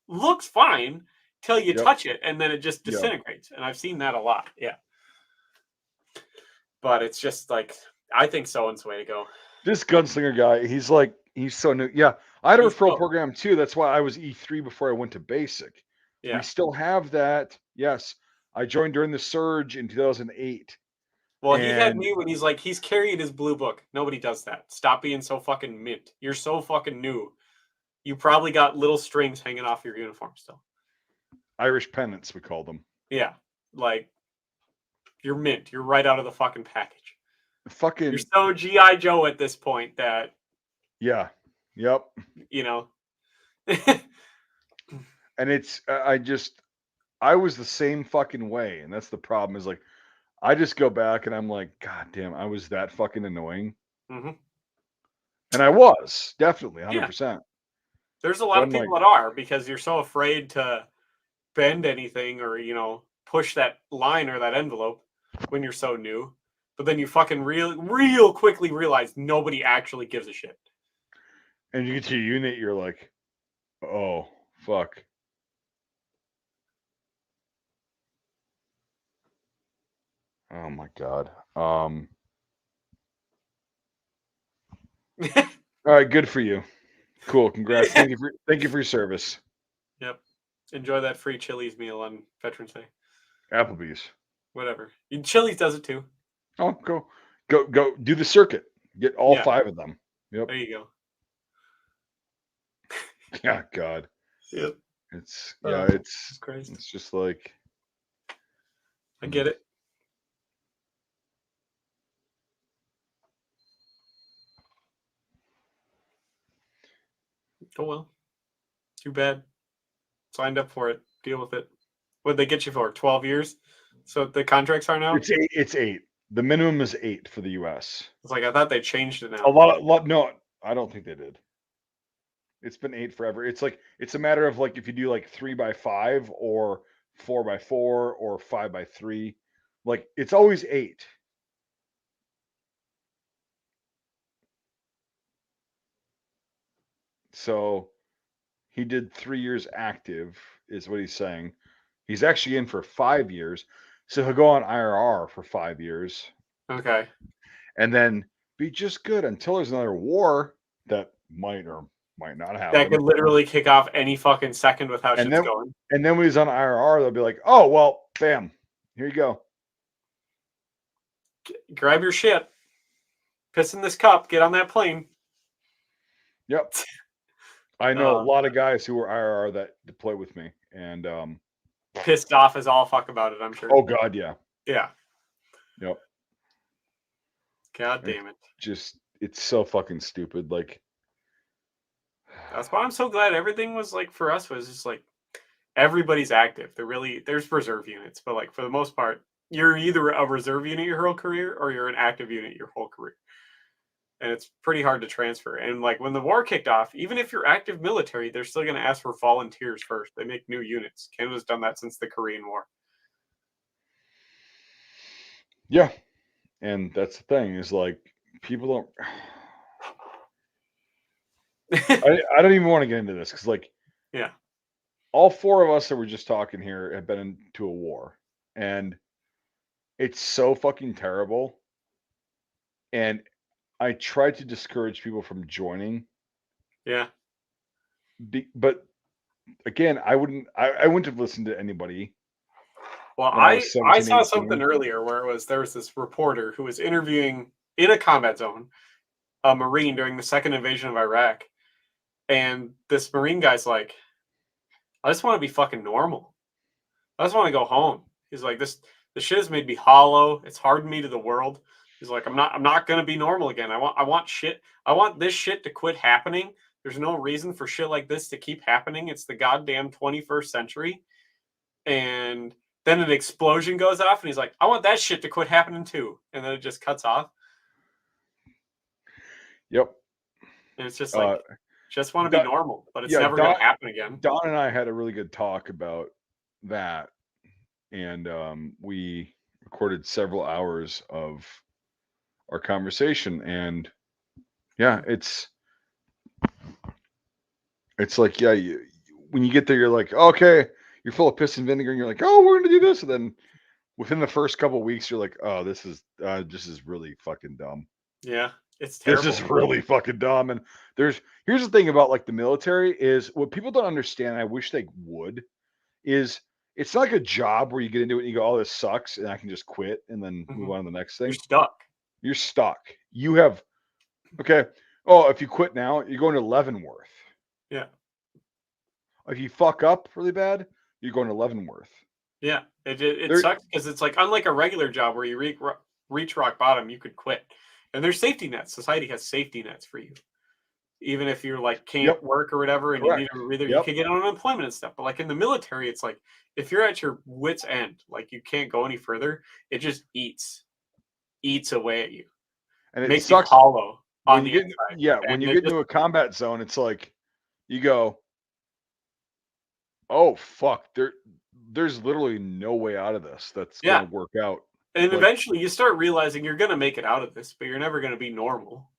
looks fine till you touch it, and then it just disintegrates. And I've seen that a lot. Yeah. But it's just like I think so-and-so way to go. This gunslinger guy, he's so new. Yeah, I had a referral program too. That's why I was E3 before I went to basic. Yeah. We still have that. Yes. I joined during the surge in 2008. Well, he had me when he's carrying his blue book. Nobody does that. Stop being so fucking mint. You're so fucking new. You probably got little strings hanging off your uniform still. Irish pennants, we call them. Yeah. Like, you're mint. You're right out of the fucking package. You're so G.I. Joe at this point that... Yeah. Yep. You know. And it's... I was the same fucking way. And that's the problem is like... I just go back and I'm like, God damn, I was that fucking annoying. And I was, definitely, 100%. There's a lot of Then, people that are, because you're so afraid to bend anything or, push that line or that envelope when you're so new. But then you fucking real quickly realize nobody actually gives a shit. And you get to your unit, you're like, oh, fuck. Oh my God. All right, good for you. Cool. Congrats. Thank you for your service. Yep. Enjoy that free Chili's meal on Veterans Day. Applebee's. Whatever. Chili's does it too. Oh, go do the circuit. Get all 5 of them. Yep. There you go. Yeah, God. Yep. It's Christ. it's just like I get it. Oh well. Too bad. Signed up for it. Deal with it. What'd they get you for? 12 years? So the contracts are now? it's 8. The minimum is 8 for the US. It's like I thought they changed it now. A lot no, I don't think they did. It's been 8 forever. It's like it's a matter of like if you do like 3x5 or 4x4 or 5x3. Like it's always 8. So he did 3 years active, is what he's saying. He's actually in for 5 years. So he'll go on IRR for 5 years. Okay. And then be just good until there's another war that might or might not happen. That could literally kick off any fucking second with how shit's going. And then when he's on IRR, they'll be like, oh, well, bam, here you go. Grab your shit. Piss in this cup. Get on that plane. Yep. I know a lot of guys who were IRR that deploy with me. And pissed off as all fuck about it, I'm sure. Oh, God, yeah. Yeah. Yep. God damn it. Just, it's so fucking stupid. Like, that's why I'm so glad everything was like, for us, was just like, everybody's active. There's reserve units, but like for the most part, you're either a reserve unit your whole career or you're an active unit your whole career. And it's pretty hard to transfer. And like when the war kicked off, even if you're active military, they're still going to ask for volunteers first. They make new units. Canada's done that since the Korean War. Yeah. And that's the thing is like, people don't. I don't even want to get into this because, like, yeah, all 4 of us that were just talking here have been into a war, and it's so fucking terrible. And I tried to discourage people from joining. Yeah. But again, I wouldn't have listened to anybody. Well, I saw something earlier where there was this reporter who was interviewing in a combat zone a Marine during the second invasion of Iraq. And this Marine guy's like, I just want to be fucking normal. I just want to go home. He's like, this shit has made me hollow. It's hardened me to the world. He's like, I'm not gonna be normal again. I want this shit to quit happening. There's no reason for shit like this to keep happening. It's the goddamn 21st century. And then an explosion goes off, and he's like, I want that shit to quit happening too. And then it just cuts off. Yep. And it's just like, just want to be normal, but it's never going to happen again. Don and I had a really good talk about that. And we recorded several hours of our conversation. And yeah, it's like, yeah, when you get there, you're like, okay, you're full of piss and vinegar, and you're like, oh, we're going to do this. And then within the first couple of weeks, you're like, oh, this is really fucking dumb. Yeah. It's terrible. This is really fucking dumb. And here's the thing about like the military is what people don't understand. And I wish they would, is it's not like a job where you get into it and you go, oh, this sucks, and I can just quit and then move on to the next thing. You're stuck. You're stuck. You have, okay. Oh, if you quit now, you're going to Leavenworth. Yeah. If you fuck up really bad, you're going to Leavenworth. Yeah. It sucks because it's like, unlike a regular job where you reach rock bottom, you could quit. And there's safety nets. Society has safety nets for you. Even if you're like can't work or whatever, and you need to breathe, you can get on unemployment and stuff. But like in the military, it's like if you're at your wit's end, like you can't go any further, it just eats away at you. And it makes sucks. You hollow on the inside. Yeah, and when you get into a combat zone, it's like you go, oh fuck, there's literally no way out of this that's Yeah. gonna work out. And Like- eventually you start realizing you're gonna make it out of this, but you're never gonna be normal.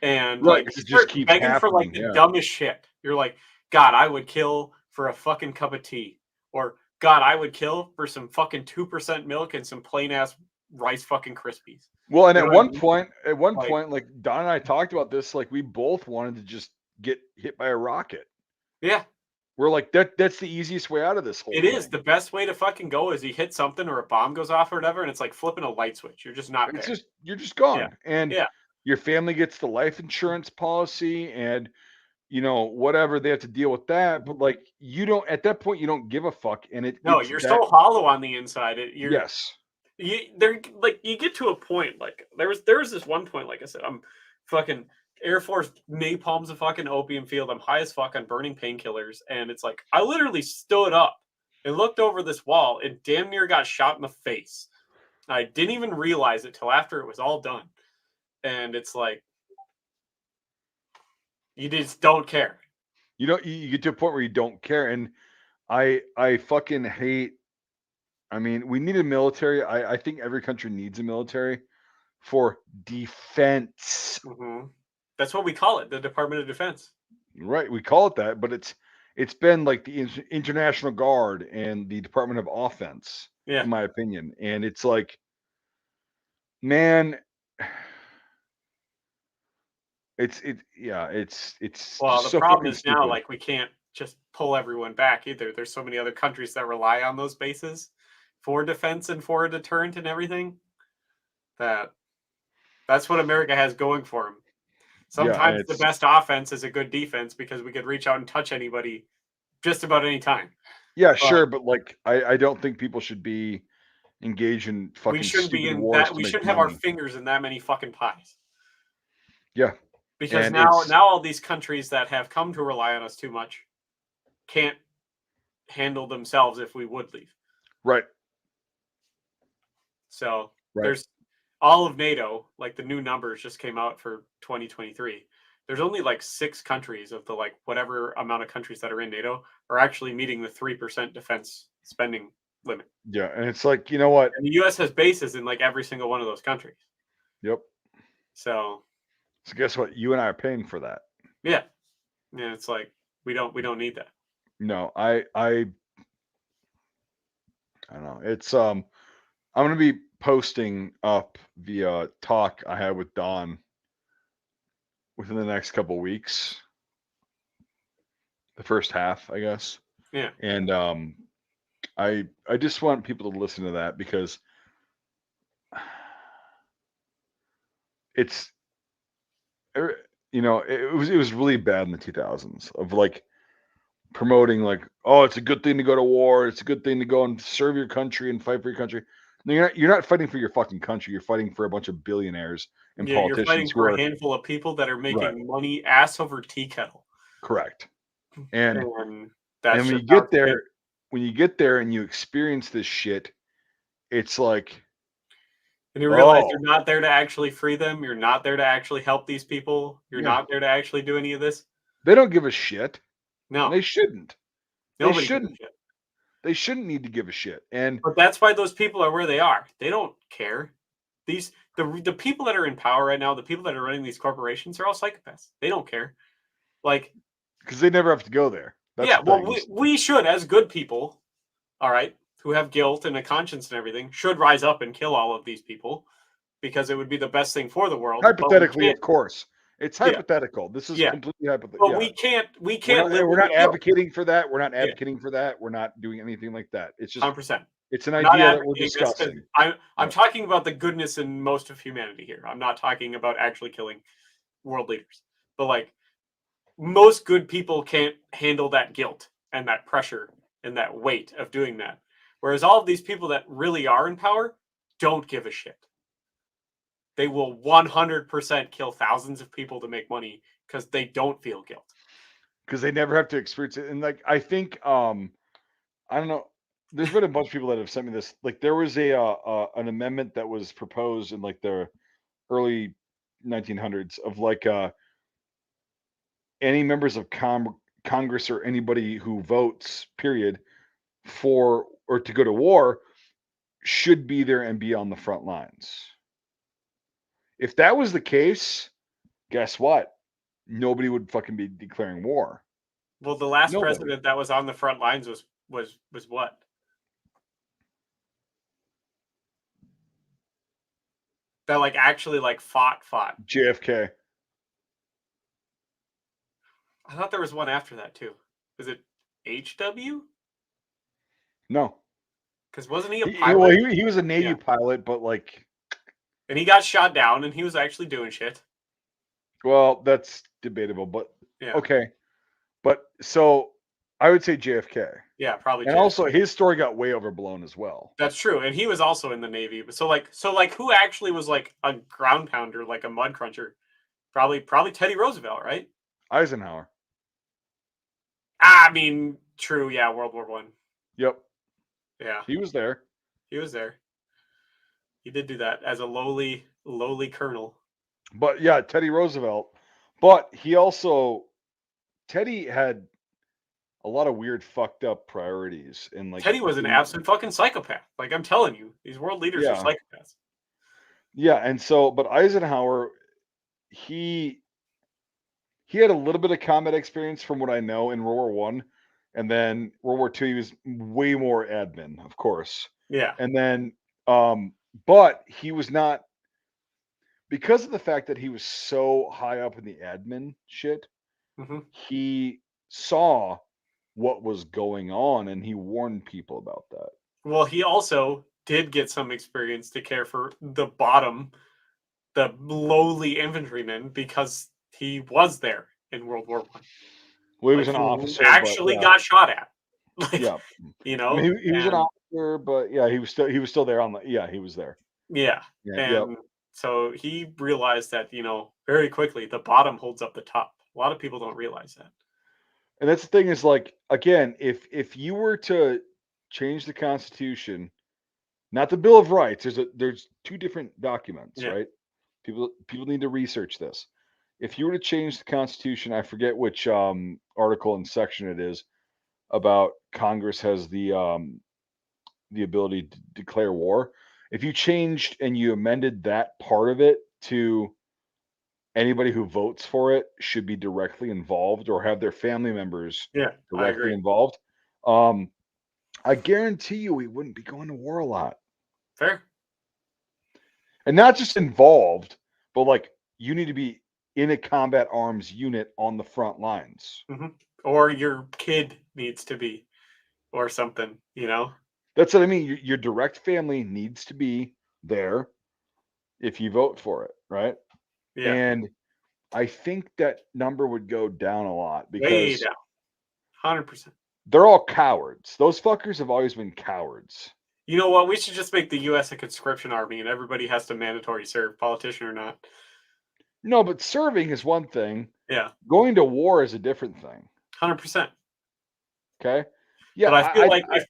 And Right, like 'cause you it just start keeps begging for like happening, the yeah. dumbest shit. You're like, God, I would kill for a fucking cup of tea. Or God, I would kill for some fucking 2% milk and some plain ass rice fucking Krispies. Well, and You at know what I one mean? point, Like- like Don and I talked about this, like we both wanted to just get hit by a rocket. Yeah, We're like, that's the easiest way out of this whole it thing. is. The best way to fucking go is you hit something or a bomb goes off or whatever, and it's like flipping a light switch. You're just not It's there. just you're just gone. Yeah. And Yeah. your family gets the life insurance policy and you know, whatever they have to deal with that. But like you don't at that point you don't give a fuck. And No, it's you're that, so hollow on the inside. You're yes. you get to a point like there was this one point, like I said, I'm fucking Air Force napalm's a fucking opium field. I'm high as fuck on burning painkillers, and it's like I literally stood up and looked over this wall and damn near got shot in the face. I didn't even realize it till after it was all done. And it's like you just don't care. You know, you get to a point where you don't care. And I fucking hate. I mean, we need a military. I think every country needs a military for defense. Mhm. That's what we call it, the Department of Defense. Right, we call it that, but it's been like the International Guard and the Department of Offense, Yeah. in my opinion. And it's like, man, it's Well, just the so problem fucking is now, stupid. like, we can't just pull everyone back either. There's so many other countries that rely on those bases for defense and for a deterrent and everything. That's what America has going for them. Yeah, and Sometimes the it's best offense is a good defense because we could reach out and touch anybody just about any time. yeah, But sure, but like I don't think people should be engaged in we fucking shouldn't be stupid in wars that. to We make shouldn't have our money. fingers in that many fucking pies. Yeah, Because and now it's all these countries that have come to rely on us too much can't handle themselves if we would leave. right, So right. there's all of NATO, like the new numbers just came out for 2023. There's only like 6 countries of the like whatever amount of countries that are in NATO are actually meeting the 3% defense spending limit. Yeah, and it's like, you know what? And the US has bases in like every single one of those countries. Yep. So guess what? You and I are paying for that. yeah. Yeah, it's like we don't need that. No, I don't know. It's I'm gonna be posting up the talk I had with Don within the next couple weeks. The first half, I guess. Yeah. And I just want people to listen to that because it's you know, it was really bad in the 2000s of like promoting like, oh, it's a good thing to go to war, it's a good thing to go and serve your country and fight for your country. No, you're not fighting for your fucking country. You're fighting for a bunch of billionaires and Yeah, you're fighting politicians who for are a handful of people that are making right. money ass over tea kettle. Correct. And that's when you just how get there, when you get there and you experience this shit, it's like, and you realize oh, you're not there to actually free them. You're not there to actually help these people. You're yeah. not there to actually do any of this. They don't give a shit. No, And they shouldn't. nobody They shouldn't. gives a shit. They shouldn't need to give a shit. And But that's why those people are where they are. They don't care. The people that are in power right now, the people that are running these corporations, are all psychopaths. They don't care. Like, because they never have to go there. That's yeah, the well, thing. we should, as good people, all right, who have guilt and a conscience and everything, should rise up and kill all of these people because it would be the best thing for the world. Hypothetically, of course. It's Yeah. hypothetical. This is Yeah. completely hypothetical. But Yeah. we can't We're not guilt. advocating for that. We're not advocating for that. We're not doing anything like that. It's just 100%. it's an Not idea that we're advocating this 'cause discussing. I'm Yeah. talking about the goodness in most of humanity here. I'm not talking about actually killing world leaders. But like most good people can't handle that guilt and that pressure and that weight of doing that. Whereas all of these people that really are in power don't give a shit. They will 100% kill thousands of people to make money because they don't feel guilt. Because they never have to experience it. And like I think I don't know. There's been a bunch of people that have sent me this. Like there was an amendment that was proposed in like the early 1900s of like any members of Congress or anybody who votes, period, for or to go to war should be there and be on the front lines. If that was the case, guess what? Nobody would fucking be declaring war. Well, the last Nobody. president that was on the front lines was what? That like actually like fought. JFK. I thought there was one after that too. Is it HW? No. Because wasn't he a He pilot? he was a Navy Yeah. pilot, but like, And he got shot down, and he was actually doing shit. well, that's debatable, but Yeah. okay. But so I would say JFK. Yeah, probably. And JFK. also his story got way overblown as well. That's true, and he was also in the Navy. So like, who actually was like a ground pounder, like a mud cruncher? Probably Teddy Roosevelt, right? Eisenhower. I mean, true. Yeah, World War I. Yep. Yeah, He was there. he was there. He did do that as a lowly colonel. But yeah, Teddy Roosevelt. But he also Teddy had a lot of weird fucked up priorities and like Teddy was an absolute fucking psychopath. Like I'm telling you, these world leaders are psychopaths. Yeah, and so but Eisenhower, he had a little bit of combat experience from what I know in World War One, and then World War Two he was way more admin, of course. Yeah. And then but he was not, because of the fact that he was so high up in the admin shit, he saw what was going on and he warned people about that. Well, he also did get some experience to care for the bottom, the lowly infantrymen, because he was there in World War I. Well, he was an officer. Actually got shot at. Like, yeah. You know? I mean, he was an officer, but yeah, he was still there on the, yeah, he was there. Yeah. And so he realized that, you know, very quickly, the bottom holds up the top. A lot of people don't realize that. And that's the thing is, like, again, if you were to change the Constitution, not the Bill of Rights, there's two different documents, right? People need to research this. If you were to change the Constitution, I forget which article and section it is, about Congress has the ability to declare war. If you changed and you amended that part of it to anybody who votes for it should be directly involved or have their family members directly involved, I guarantee you we wouldn't be going to war a lot. Fair. And not just involved, but like you need to be in a combat arms unit on the front lines. Or your kid needs to be, or something, you know? That's what I mean. Your direct family needs to be there if you vote for it, right? Yeah. And I think that number would go down a lot because way down. 100%. They're all cowards. Those fuckers have always been cowards. You know what? We should just make the U.S. a conscription army and everybody has to mandatory serve, politician or not. No, but serving is one thing. Yeah. Going to war is a different thing. 100%. Okay. Yeah. But I feel like if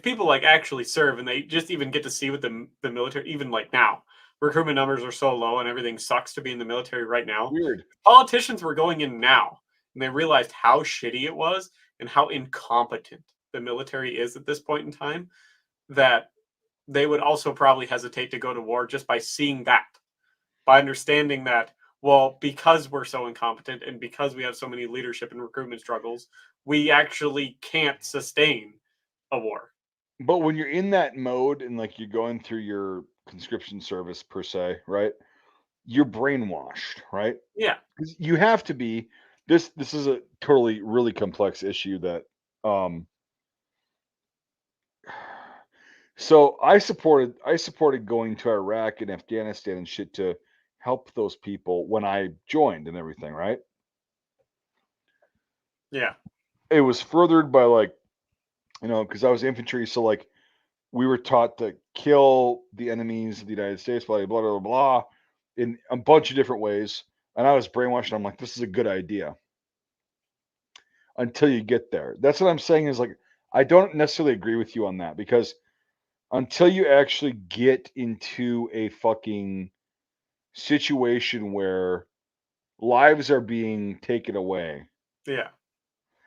people like actually serve and they just even get to see what the military, even like now, recruitment numbers are so low and everything sucks to be in the military right now. Weird. Politicians were going in now and they realized how shitty it was and how incompetent the military is at this point in time, that they would also probably hesitate to go to war just by seeing that, by understanding that, well, because we're so incompetent and because we have so many leadership and recruitment struggles, we actually can't sustain a war. But when you're in that mode and like you're going through your conscription service per se, right? You're brainwashed, right? Yeah. You have to be. This is a totally really complex issue that so I supported going to Iraq and Afghanistan and shit to help those people when I joined and everything, right? Yeah. It was furthered by like, you know, because I was infantry, so like we were taught to kill the enemies of the United States, blah blah blah blah, in a bunch of different ways. And I was brainwashed. And I'm like, this is a good idea. Until you get there. That's what I'm saying is like, I don't necessarily agree with you on that because until you actually get into a fucking situation where lives are being taken away. Yeah.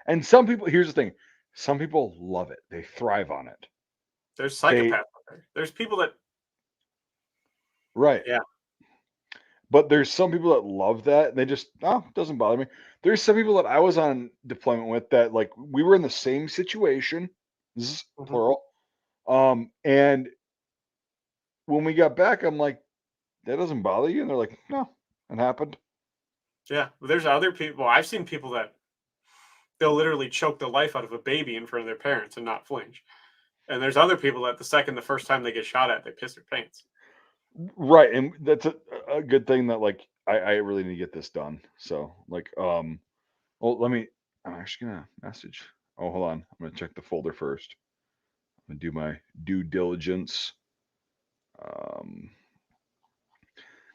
And some people, here's the thing, some people love it. They thrive on it. There's psychopaths out there. There's people that. Right. Yeah. But there's some people that love that. And they just, it doesn't bother me. There's some people that I was on deployment with that, like, we were in the same situation, plural. And when we got back, I'm like, that doesn't bother you? And they're like, no, it happened. Yeah. There's other people. I've seen people that they'll literally choke the life out of a baby in front of their parents and not flinch. And there's other people that the first time they get shot at, they piss their pants. Right. And that's a good thing that, like, I really need to get this done. So, like, well, I'm actually going to message. Oh, hold on. I'm going to check the folder first. I'm going to do my due diligence.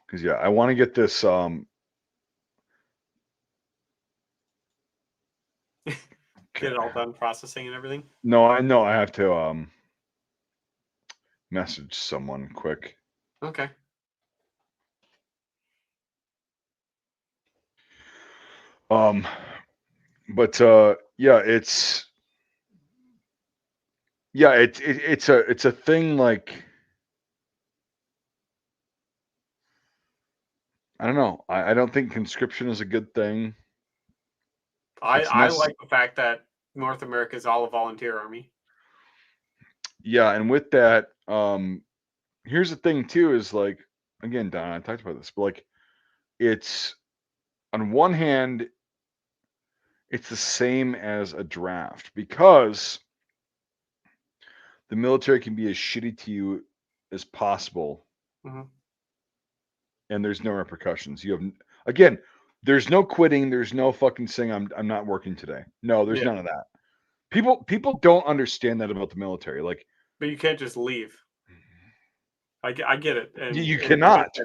Because, yeah, I want to get this. Get it all done, processing and everything. No, I know I have to message someone quick. Okay. But yeah, it's a thing, like, I don't know. I don't think conscription is a good thing. I like the fact that North America is all a volunteer army. Yeah, and with that, here's the thing too, is like, again, Don, I talked about this, but like, it's on one hand, it's the same as a draft because the military can be as shitty to you as possible, and there's no repercussions. You have, again, there's no quitting. There's no fucking saying I'm not working today. No, there's none of that. People don't understand that about the military. Like, but you can't just leave. I get it. And you cannot.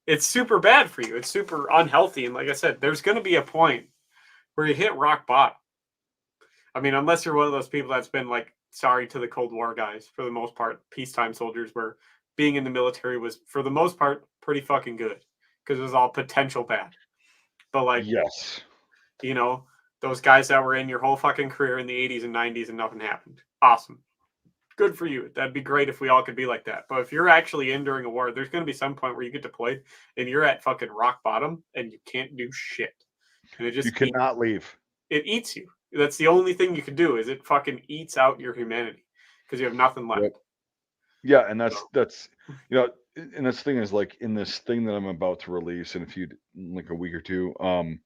It's super bad for you. It's super unhealthy. And like I said, there's going to be a point where you hit rock bottom. I mean, unless you're one of those people that's been like, sorry to the Cold War guys, for the most part, peacetime soldiers, where being in the military was, for the most part, pretty fucking good because it was all potential bad. But like, yes, you know, those guys that were in your whole fucking career in the 80s and 90s and nothing happened. Awesome. Good for you. That'd be great if we all could be like that. But if you're actually in during a war, there's going to be some point where you get deployed and you're at fucking rock bottom and you can't do shit. And it just you cannot leave. It eats you. That's the only thing you can do, is it fucking eats out your humanity because you have nothing left. Yep. Yeah, and that's you know, and this thing is, like, in this thing that I'm about to release in a week or two. Don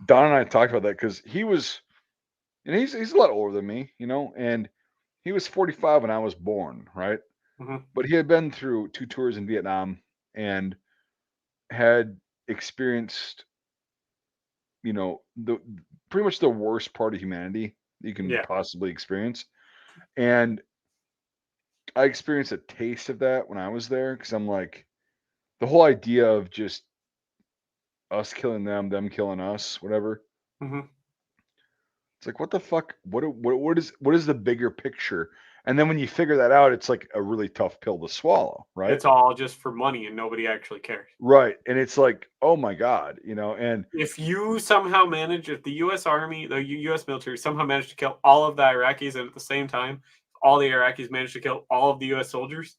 and I talked about that because he was, and he's a lot older than me, you know, and he was 45 when I was born, right? But he had been through 2 tours in Vietnam and had experienced, you know, pretty much the worst part of humanity you can possibly experience. And I experienced a taste of that when I was there, because I'm like, the whole idea of just us killing them killing us, whatever. It's like, what the fuck? What is the bigger picture? And then when you figure that out, it's like a really tough pill to swallow, right? It's all just for money and nobody actually cares. Right. And it's like, oh my God, you know, and if you somehow manage, if the U.S. Army, the U.S. military somehow managed to kill all of the Iraqis, and at the same time, all the Iraqis managed to kill all of the U.S. soldiers,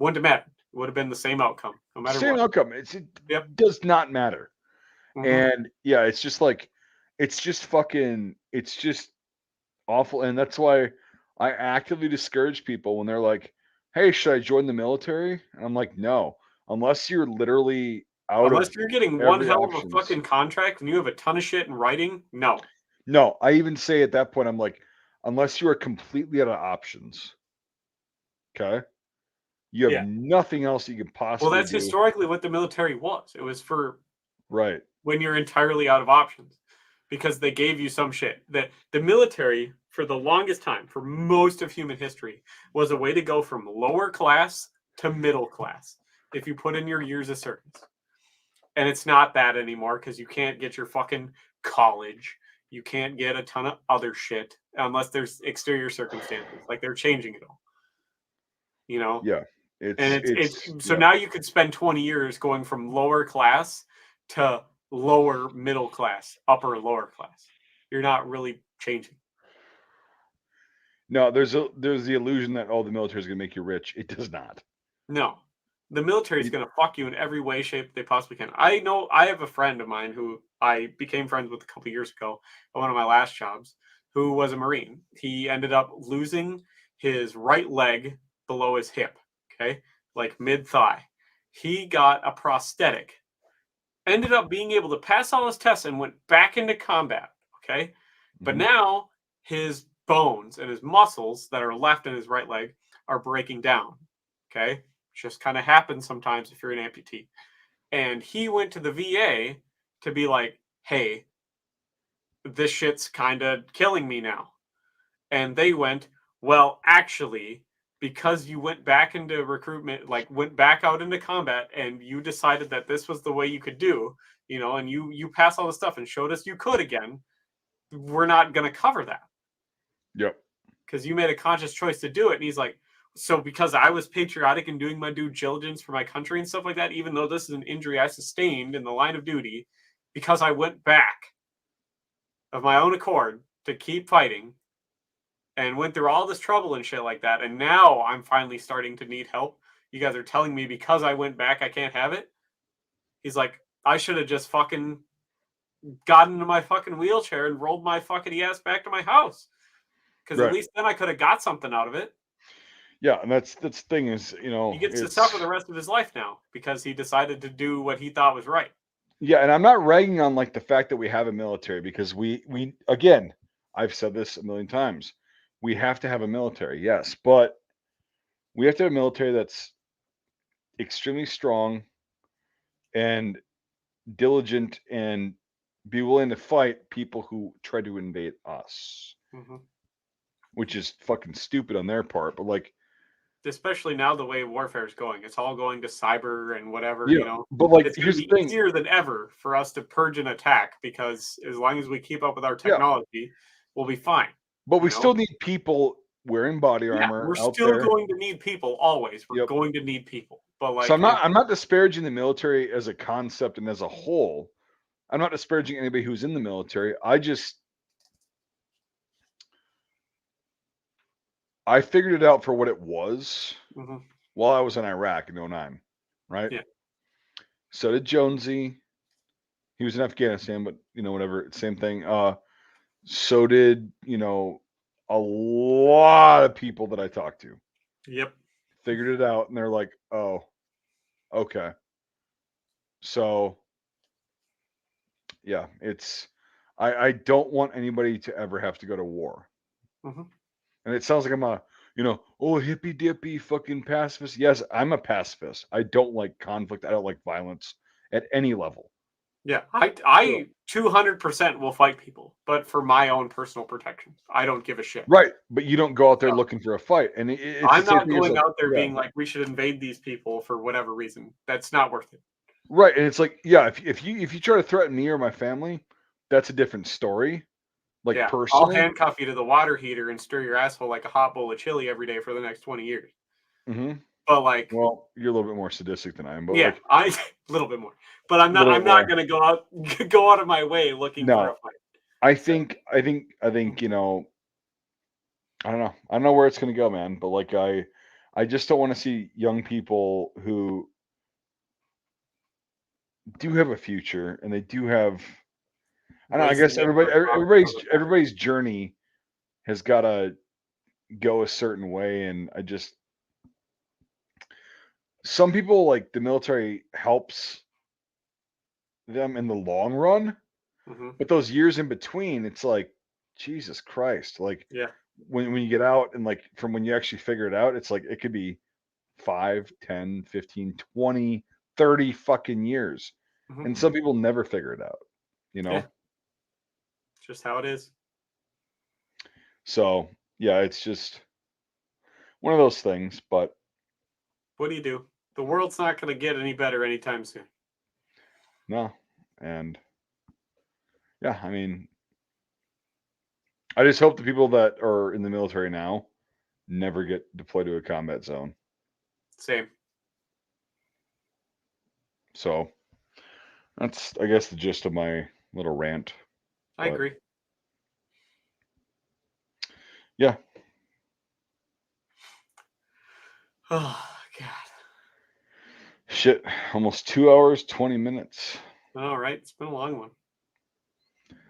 wouldn't have mattered. It would have been the same outcome, no matter same what. outcome. It does not matter. And yeah, it's just like, it's just awful. And that's why I actively discourage people when they're like, hey, should I join the military? And I'm like, no, unless you're literally unless you're getting one hell of a fucking contract and you have a ton of shit in writing, no. No, I even say at that point, I'm like, unless you are completely out of options, okay? You have nothing else you can possibly Well, that's do. historically what the military was. It was for right when you're entirely out of options, because they gave you some shit. That the military, for the longest time, for most of human history, was a way to go from lower class to middle class if you put in your years of service. And it's not that anymore, because you can't get your fucking college. You can't get a ton of other shit unless there's exterior circumstances. Like, they're changing it all. You know? Yeah. So now you could spend 20 years going from lower class to lower middle class, upper lower class. you're not really changing. No, there's the illusion that the military is going to make you rich. It does not. No. The military is going to fuck you in every way, shape they possibly can. I know I have a friend of mine who I became friends with a couple years ago at one of my last jobs, who was a Marine. He ended up losing his right leg below his hip, okay, like mid thigh. He got a prosthetic, ended up being able to pass all his tests, and went back into combat, okay. But now his bones and his muscles that are left in his right leg are breaking down, okay. Just kind of happens sometimes if you're an amputee. And he went to the VA to be like, hey, this shit's kind of killing me now. And they went, well, actually, because you went back into recruitment, like went back out into combat, and you decided that this was the way you could do, and you passed all the stuff and showed us you could again, we're not going to cover that. Yep. Because you made a conscious choice to do it. And he's like, so because I was patriotic and doing my due diligence for my country and stuff like that, even though this is an injury I sustained in the line of duty, because I went back of my own accord to keep fighting and went through all this trouble and shit like that, and now I'm finally starting to need help. You guys are telling me because I went back I can't have it? He's like, I should have just fucking gotten into my fucking wheelchair and rolled my fucking ass back to my house. Because at least then I could have got something out of it. Yeah, and that's the thing is, he gets to suffer the rest of his life now because he decided to do what he thought was right. Yeah, and I'm not ragging on like the fact that we have a military, because we again, I've said this a million times. We have to have a military, yes, but we have to have a military that's extremely strong and diligent and be willing to fight people who try to invade us. Which is fucking stupid on their part, but like, especially now the way warfare is going, it's all going to cyber and whatever. But like, it's here's the be thing: easier than ever for us to purge an attack, because as long as we keep up with our technology, we'll be fine. But we still need people wearing body armor. We're out still there. going to need people always. We're going to need people. But like, so I'm not disparaging the military as a concept and as a whole. I'm not disparaging anybody who's in the military. I figured it out for what it was while I was in Iraq in 2009, right? Yeah. So did Jonesy. He was in Afghanistan, but whatever, same thing. So did, a lot of people that I talked to. Yep. Figured it out, and they're like, oh, okay. So yeah, I don't want anybody to ever have to go to war. And it sounds like I'm a, hippy dippy fucking pacifist. Yes, I'm a pacifist. I don't like conflict. I don't like violence at any level. Yeah, I 200% will fight people, but for my own personal protection. I don't give a shit. Right, but you don't go out there looking for a fight. And I'm not going out there being like, we should invade these people for whatever reason. That's not worth it. Right, and it's like, yeah, if you try to threaten me or my family, that's a different story. Like, personally, I'll handcuff you to the water heater and stir your asshole like a hot bowl of chili every day for the next 20 years. But like, well, you're a little bit more sadistic than I am. But yeah, I a little bit more. But I'm not going to go out of my way looking for a fight. I think I don't know. I don't know where it's going to go, man. But like, I just don't want to see young people who do have a future, and they do have. I don't know, I guess everybody's journey has got to go a certain way, and some people, like, the military helps them in the long run, but those years in between, it's like, Jesus Christ, like, when you get out, and like, from when you actually figure it out, it's like, it could be 5, 10, 15, 20, 30 fucking years, and some people never figure it out, Just how it is. So yeah, it's just one of those things. But what do you do? The world's not going to get any better anytime soon. No, and yeah, I mean, I just hope the people that are in the military now never get deployed to a combat zone. Same. So that's, I guess, the gist of my little rant. I agree. Yeah. Oh God. Shit. Almost 2 hours, 20 minutes. All right, it's been a long one.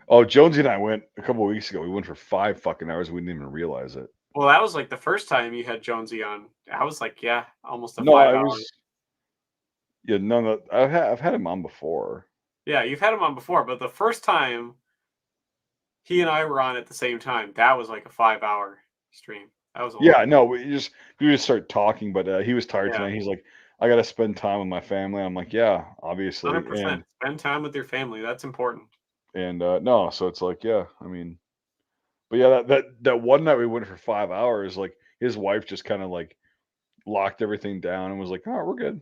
Oh, Jonesy and I went a couple of weeks ago. We went for 5 fucking hours. We didn't even realize it. Well, that was like the first time you had Jonesy on. I was like, yeah, almost a No, 5 I hours. was. Yeah, no. I've had him on before. Yeah, you've had him on before, but the first time he and I were on at the same time, that was like a 5 hour stream. That was a Yeah, long no, we just started talking, but he was tired Yeah. tonight. He's like, I gotta spend time with my family. I'm like, yeah, obviously, 100%. Spend time with your family. That's important. and no, so it's like, yeah, I mean, but yeah, that one night we went for 5 hours. Like his wife just kind of like locked everything down and was like, oh, we're good,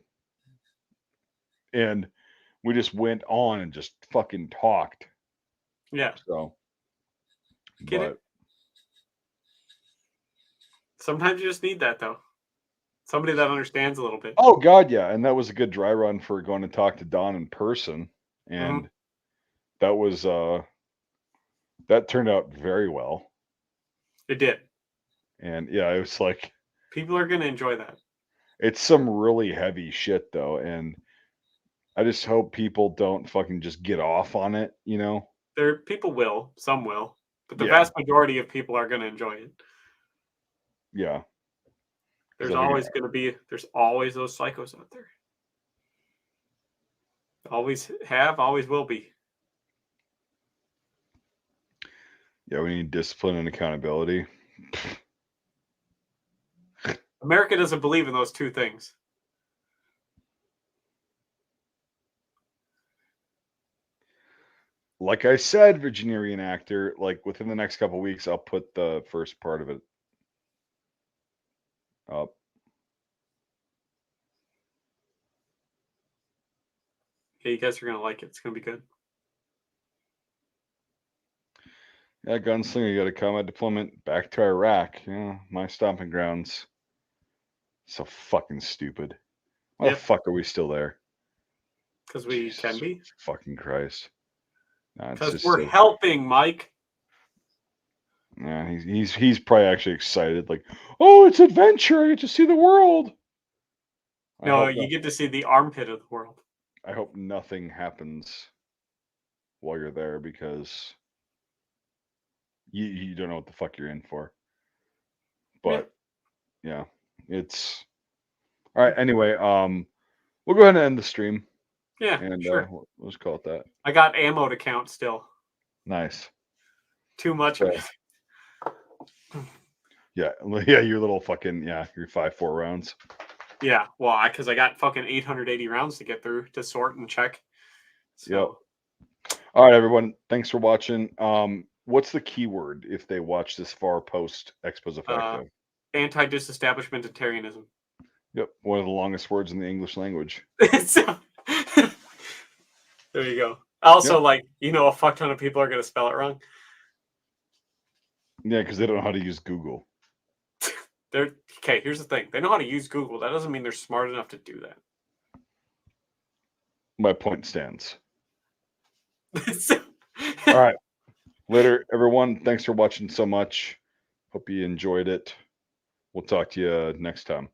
and we just went on and just fucking talked. Yeah, So, get it? Sometimes you just need that, though. Somebody that understands a little bit. oh god, yeah, and that was a good dry run for going to talk to Don in person, and that was that turned out very well. It did. And yeah, it was like People are going to enjoy that. it's some really heavy shit though, and I just hope people don't fucking just get off on it, you know? People will. Some will. But the Yeah. vast majority of people are going to enjoy it. Yeah. There's I think always going to be, there's always those psychos out there. Always have, always will be. Yeah, we need discipline and accountability. America doesn't believe in those two things. Like I said, Virginia Reenactor, like within the next couple weeks, I'll put the first part of it up. Yeah, you guys are going to like it. It's going to be good. Yeah, Gunslinger, you got a combat deployment back to Iraq. Yeah, my stomping grounds. So fucking stupid. Why the fuck are we still there? Because we Jesus can be. fucking Christ. Nah, it's Because just we're so- helping, Mike. Yeah, he's probably actually excited, like, oh, it's adventure. I get to see the world. No, you get to see the armpit of the world. I hope nothing happens while you're there because you don't know what the fuck you're in for. But yeah, it's all right. Anyway, we'll go ahead and end the stream. Yeah, And sure. we'll just call it that. I got ammo to count still. Nice. Too much of it. Yeah, yeah, your little fucking your 5.4 rounds. Yeah, well, because I got fucking 880 rounds to get through to sort and check. So, Yep. All right, everyone. Thanks for watching. What's the keyword if they watch this far post expose effective? Anti-disestablishmentarianism. Yep, one of the longest words in the English language. So, there you go. Also, a fuck ton of people are going to spell it wrong. Yeah, because they don't know how to use Google. Okay, here's the thing. They know how to use Google. That doesn't mean they're smart enough to do that. My point stands. So, All right. Later, everyone. Thanks for watching so much. Hope you enjoyed it. We'll talk to you next time.